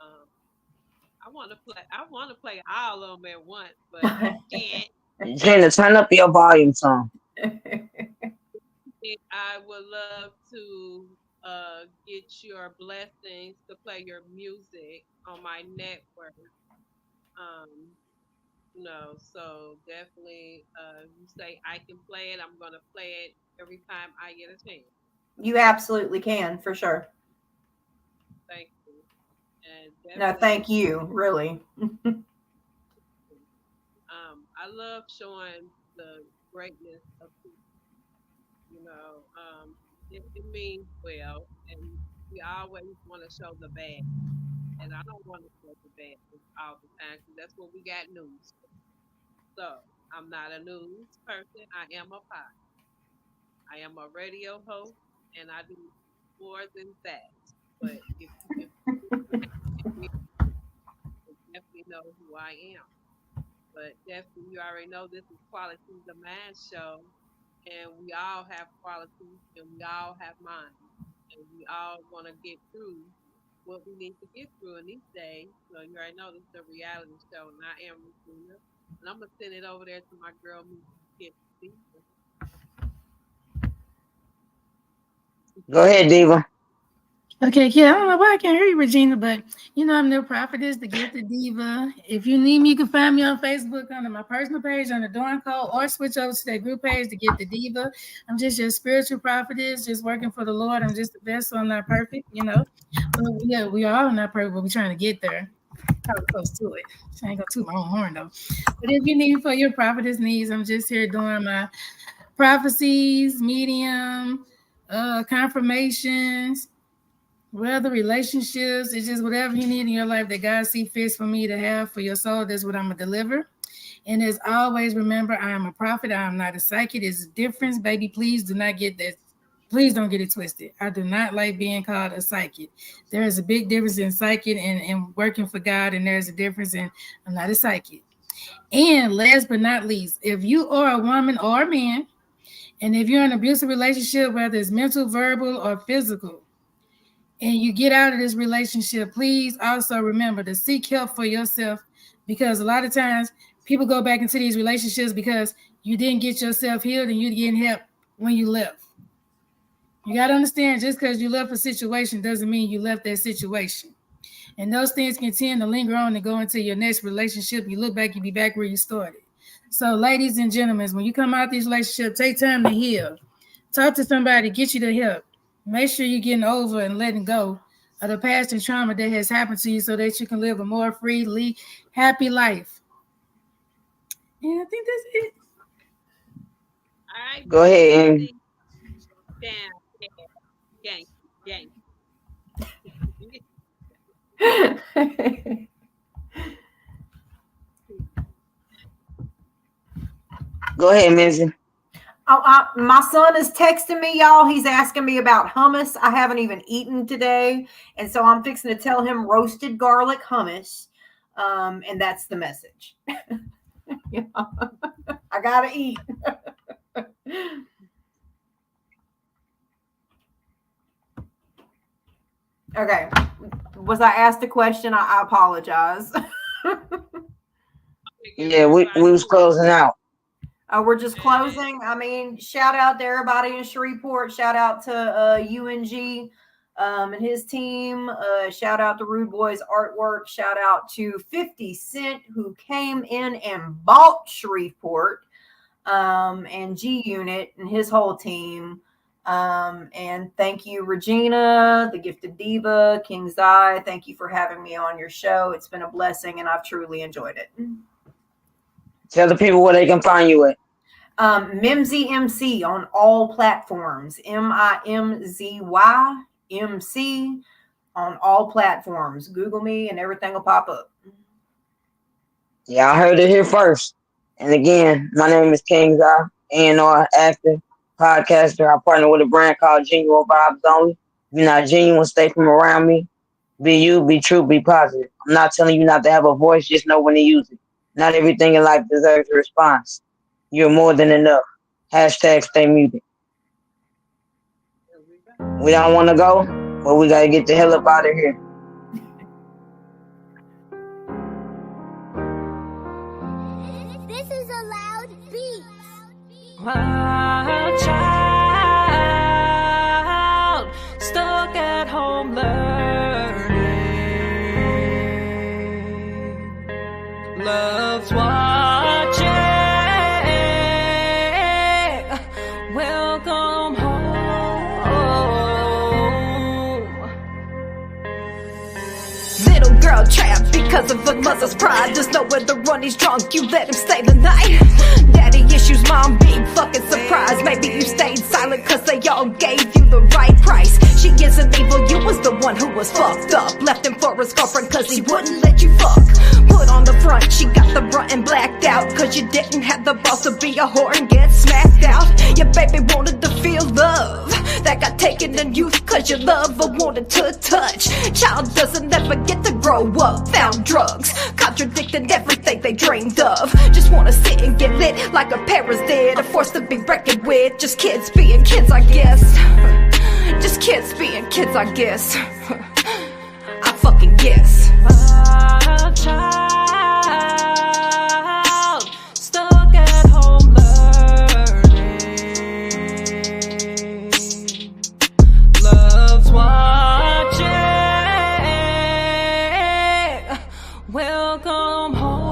um, I want to play all of them at once, but I can't. Gina, turn up your volume some. I would love to get your blessings to play your music on my network. Um, no, so definitely, you say I can play it. I'm gonna play it every time I get a chance. You absolutely can, for sure. Thank you, and No, definitely, thank you, really. I love showing the greatness of people. It means well, and we always want to show the bad, and I don't want to show the bad all the time because that's what we got news for. So I'm not a news person. I am a pod. I am a radio host, and I do more than that. But if you definitely know who I am. But definitely, you already know this is Quality the Mind Show, and we all have qualities, and we all have minds, and we all want to get through what we need to get through in these days. So you already know this is a reality show, and I am Regina, and I'm gonna send it over there to my girl, Miss Kit. Go ahead, Diva. Okay, yeah, I don't know why I can't hear you, Regina, but I'm the prophetess, the gifted diva. If you need me, you can find me on Facebook under my personal page under Dawn Cole, or switch over to that group page, the gifted diva. I'm just your spiritual prophetess, just working for the Lord. I'm just the best, so I'm not perfect. But yeah, we are all not perfect, but we're trying to get there. Probably close to it. I ain't gonna toot my own horn though. But if you need for your prophetess needs, I'm just here doing my prophecies, medium, confirmations, whether relationships, it's just whatever you need in your life that God see fits for me to have for your soul. That's what I'm gonna deliver. And as always, remember, I am a prophet. I am not a psychic. There's a difference, baby. Please do not get that. Please don't get it twisted. I do not like being called a psychic. There is a big difference in psychic and working for God, and there's a difference in I'm not a psychic. And last but not least, if you are a woman or a man, and if you're in an abusive relationship, whether it's mental, verbal, or physical, and you get out of this relationship, please also remember to seek help for yourself, because a lot of times people go back into these relationships because you didn't get yourself healed and you getting help when you left. You got to understand, just because you left a situation doesn't mean you left that situation. And those things can tend to linger on and go into your next relationship. You look back, you be back where you started. So, ladies and gentlemen, when you come out these relationships, take time to heal. Talk to somebody, get you the help. Make sure you're getting over and letting go of the past and trauma that has happened to you so that you can live a more freely, happy life. And I think that's it. All right, Go ahead, and Missy. Down, yeah, gang, gang. go ahead, Missy. My son is texting me, y'all. He's asking me about hummus. I haven't even eaten today, and so I'm fixing to tell him roasted garlic hummus. And that's the message. I gotta eat. Okay. Was I asked a question? I apologize. Yeah, we was closing out. We're just closing. I mean, shout out to everybody in Shreveport. Shout out to UNG and his team. Shout out to Rude Boys Artwork. Shout out to 50 Cent, who came in and bought Shreveport, and G Unit and his whole team. And thank you, Regina, the Gifted Diva, King's Eye. Thank you for having me on your show. It's been a blessing, and I've truly enjoyed it. Tell the people where they can find you at. Mimzy MC on all platforms. MIMZY MC on all platforms. Google me and everything will pop up. Yeah, I heard it here first. And again, my name is Kings A&R actor, podcaster. I partner with a brand called Genuine Vibes Only. If you're not genuine, stay from around me. Be you, be true, be positive. I'm not telling you not to have a voice, just know when to use it. Not everything in life deserves a response. You're more than enough. Hashtag stay muted. We don't want to go, but we got to get the hell up out of here. This is a loud beat. Wild child, stuck at home learning. Loves watching. Welcome home. Little girl trapped because of her mother's pride. There's nowhere to run, he's drunk, you let him stay the night. Daddy issues, mom big fucking surprise. Maybe you stayed silent cause they all gave you the right price. She isn't evil, you was the one who was fucked up. Left him for his girlfriend cause he wouldn't let you fuck. Put on the front, she got the brunt and blacked out cause you didn't have the balls to be a whore and get smacked out. Your baby wanted to feel love that got taken in youth cause your lover wanted to touch. Child doesn't ever get to grow up. Found drugs, contradicting everything they dreamed of. Just wanna sit and get lit like her parents did. A force to be reckoned with. Just kids being kids, I guess. Just kids being kids, I guess. I fucking guess. Wild child, stuck at home learning. Loves watching. Welcome home.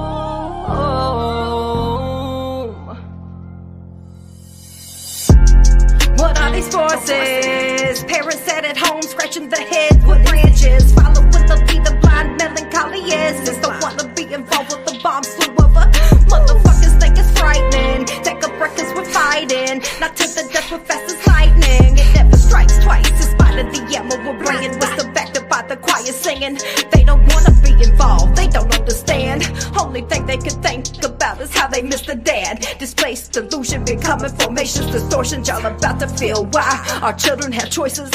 What are these forces? Parents sat at home scratching their heads with branches. Follow with the beat, the blind melancholy is. Don't want to be involved with the bomb slew over. Motherfuckers think it's frightening. Take a breath cause we're fighting. Not to the death with fast as lightning. It never strikes twice. In spite of the ammo we're bringing, we're still backed up by the choir singing. They don't want to be involved, they don't understand. Only thing they can think about is how they miss the dad. Displaced delusion, becoming formations, distortions. Y'all about to feel why our children have choices.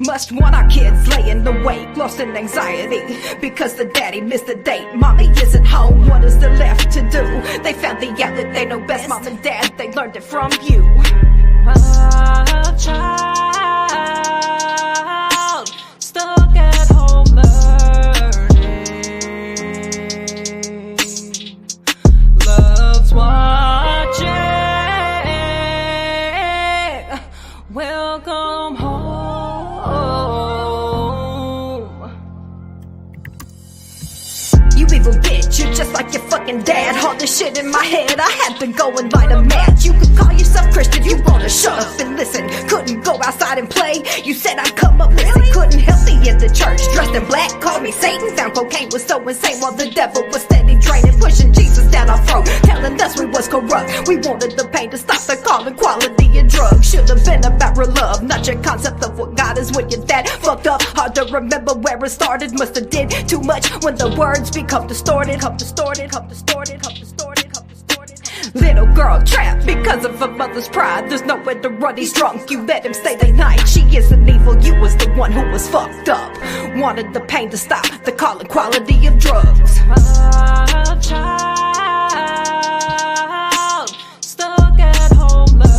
Must want our kids laying awake, lost in anxiety because the daddy missed the date. Mommy isn't home, what is there left to do? They found the outlet, they know best. Mom and dad, they learned it from you. Wild child, stuck at home learning. Loves watching. Welcome home. You evil bitch, you just like your fucking dad. All this shit in my head, I had to go and light a match. You could call yourself Christian, you wanna shut up and listen. Couldn't go outside and play, you said I'd come up missing. Couldn't help me in the church, dressed in black, called me Satan. Found cocaine was so insane while the devil was steady draining. Pushing Jesus down our throat, telling us we was corrupt. We wanted the pain to stop the calling quality of drugs. Should've been about real love, not your concept of what God is when you're that fucked up. Hard to remember where it started, must've did too much when the words become distorted. Little girl trapped because of her mother's pride. There's nowhere to run, he's drunk, you let him stay the night. She isn't evil, you was the one who was fucked up. Wanted the pain to stop, the calling quality of drugs. Wild child, stuck at home learning.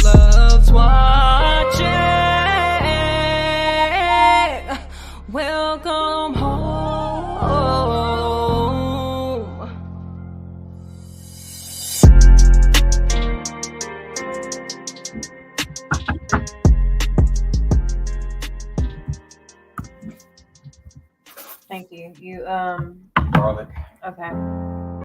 Loves watching. Welcome home. Thank you. Garlic. Okay.